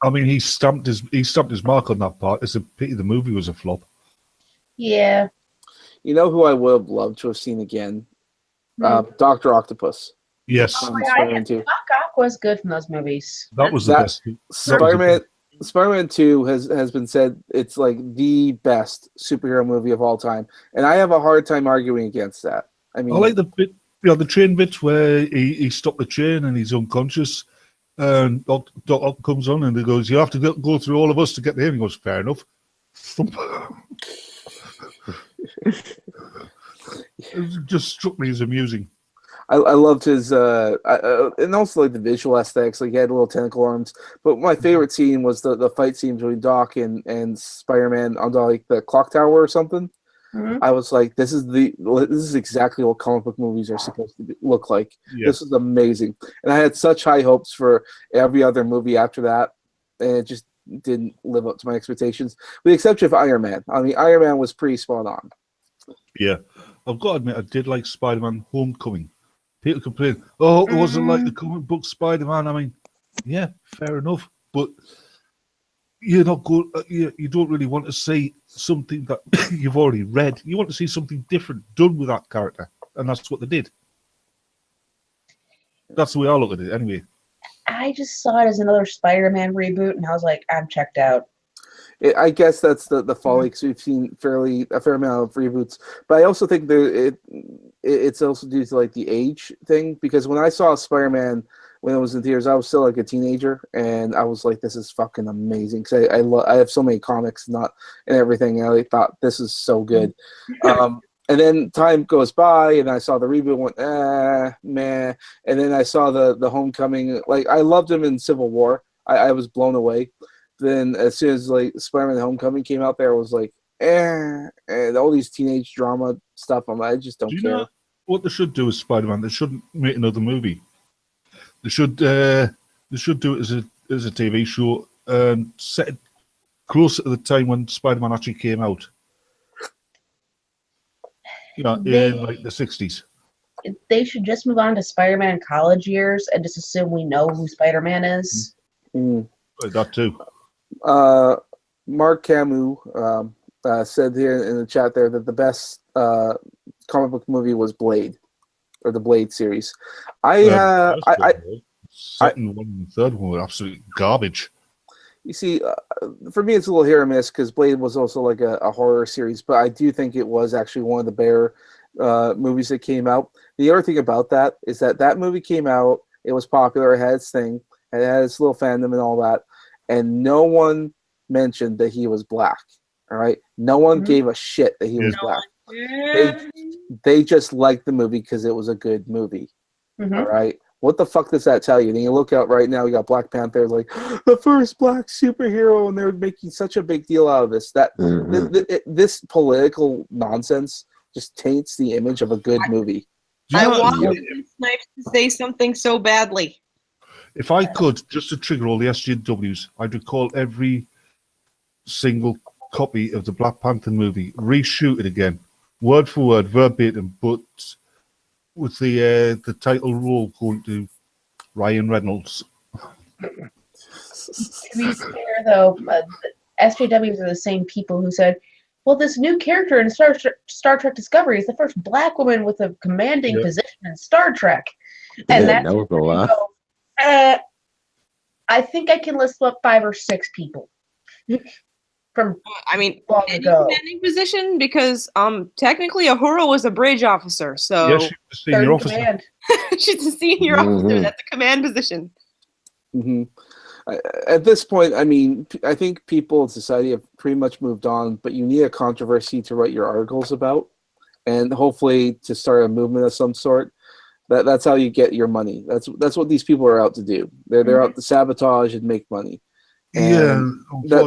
I mean, he stamped his mark on that part. It's a pity the movie was a flop. Yeah. You know who I would have loved to have seen again? Dr. Octopus. Yes. Doc Ock was good from those movies. That was the best. Spider-Man 2 has been said it's like the best superhero movie of all time, and I have a hard time arguing against that. I mean, I like the bit, the train bits where he stopped the train and he's unconscious, and Doc Ock comes on and he goes, "You have to go through all of us to get to him." He goes, "Fair enough." It just struck me as amusing. I loved his and also like the visual aesthetics. Like he had little tentacle arms. But my favorite scene was the fight scene between Doc and Spider-Man on like the clock tower or something. Mm-hmm. I was like, this is exactly what comic book movies are supposed to look like. Yeah. This is amazing, and I had such high hopes for every other movie after that, and didn't live up to my expectations, with the exception of Iron Man. I mean, Iron Man was pretty spot on. Yeah, I've got to admit, I did like Spider-Man: Homecoming. People complain, "Oh, it wasn't like the comic book Spider-Man." I mean, yeah, fair enough, but you're not good. You don't really want to see something that you've already read. You want to see something different done with that character, and that's what they did. That's the way I look at it, anyway. I just saw it as another Spider-Man reboot, and I was like, I'm checked out. I guess that's the folly, because we've seen a fair amount of reboots, but I also think that it's also due to like the age thing, because when I saw Spider-Man when it was in theaters, I was still like a teenager, and I was like, this is fucking amazing, because I have so many comics and everything, and I thought this is so good. And then time goes by, and I saw the reboot, went, meh. And then I saw the Homecoming. Like, I loved him in Civil War. I was blown away. Then as soon as like Spider-Man Homecoming came out, there I was like, and all these teenage drama stuff. I just don't care. You know what they should do with Spider-Man? They shouldn't make another movie. They should do it as a TV show and set it closer to the time when Spider-Man actually came out. You know, in like the 60s. They should just move on to Spider-Man college years and just assume we know who Spider-Man is. That too. Mark Camus said here in the chat there that the best comic book movie was Blade, or the Blade series. Second one and the third one were absolute garbage. You see, for me, it's a little hit or miss, because Blade was also like a horror series, but I do think it was actually one of the better movies that came out. The other thing about that is that movie came out, it was popular, it had its thing, it had its little fandom and all that, and no one mentioned that he was black. All right, no one gave a shit that he was black. They just liked the movie because it was a good movie. All right. What the fuck does that tell you? Then you look out right now, you got Black Panther, like the first black superhero, and they're making such a big deal out of this. This political nonsense just taints the image of a good movie. I want Snipes to say something so badly. If I could, just to trigger all the SJWs, I'd recall every single copy of the Black Panther movie, reshoot it again, word for word, verbatim, but with the title role going to Ryan Reynolds. To be fair, though, SJWs are the same people who said, well, this new character in Star Trek Discovery is the first black woman with a commanding position in Star Trek. And that was a lot. I think I can list up 5 or 6 people. From any commanding position, because technically Uhura was a bridge officer, so yeah, she's a senior officer. She's a senior officer. That's a command position. At this point, I mean, I think people in society have pretty much moved on, but you need a controversy to write your articles about, and hopefully to start a movement of some sort. That's how you get your money. That's what these people are out to do. They're out to sabotage and make money. And they're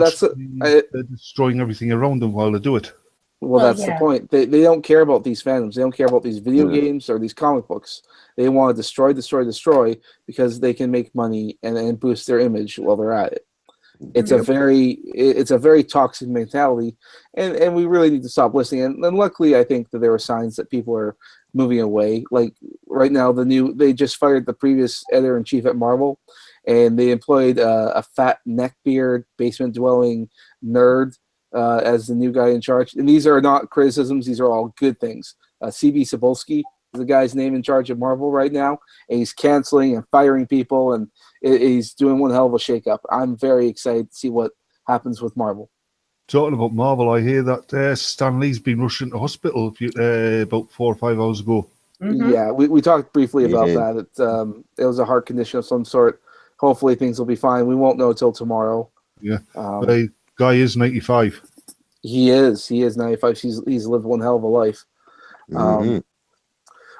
destroying everything around them while they do it. Well, that's the point. They don't care about these fandoms. They don't care about these video games or these comic books. They want to destroy because they can make money and boost their image while they're at it. It's a very toxic mentality, and we really need to stop listening. And luckily, I think that there are signs that people are moving away. Like right now, they just fired the previous editor-in-chief at Marvel, and they employed a fat neckbeard, basement-dwelling nerd as the new guy in charge. And these are not criticisms; these are all good things. C.B. Cebulski is the guy's name in charge of Marvel right now, and he's canceling and firing people, and he's doing one hell of a shakeup. I'm very excited to see what happens with Marvel. Talking about Marvel, I hear that Stan Lee's been rushed into hospital about 4 or 5 hours ago. Yeah, we talked briefly about that. It was a heart condition of some sort. Hopefully things will be fine. We won't know until tomorrow. Yeah, the guy is 95. He is 95. He's lived one hell of a life.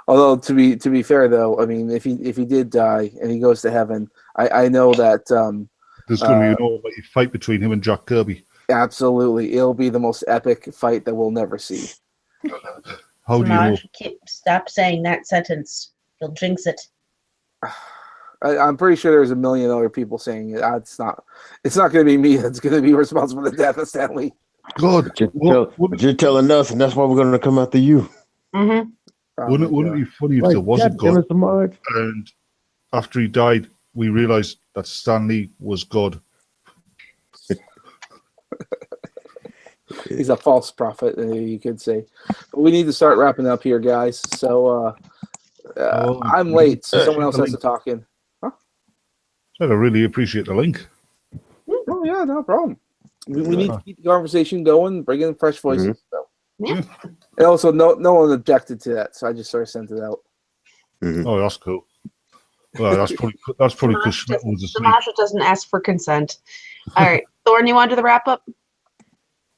Although to be fair though, I mean, if he did die and he goes to heaven, I know that there's going to be a fight between him and Jack Kirby. Absolutely, it'll be the most epic fight that we'll never see. How do you know? Stop saying that sentence. You'll jinx it. I'm pretty sure there's a million other people saying it. It's not going to be me that's going to be responsible for the death of Stanley. God, but you're telling us, and that's why we're going to come after you. Mm-hmm. Wouldn't it be funny if there was a God, and after he died, we realized that Stanley was God? He's a false prophet, you could say. But we need to start wrapping up here, guys. So I'm late, so someone else has to talk in. Huh? I really appreciate the link. Oh yeah, no problem. We need to keep the conversation going, bring in fresh voices. So. Yeah. And also, no one objected to that, so I just sort of sent it out. Oh, that's cool. Well, that's probably because Schmidt was asleep. Sasha doesn't ask for consent. All right, Thorne, you want to do the wrap up?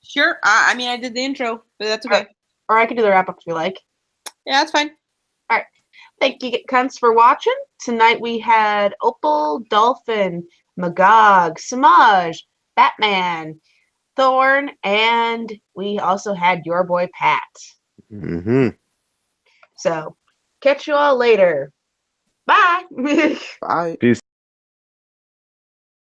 Sure. I mean, I did the intro, but that's okay. Or I can do the wrap up if you like. Yeah, that's fine. All right. Thank you, cunts, for watching. Tonight we had Opal, Dolphin, Magog, Samaj, Batman, Thorne, and we also had your boy Pat. Mm-hmm. So, catch you all later. Bye. Bye. Peace.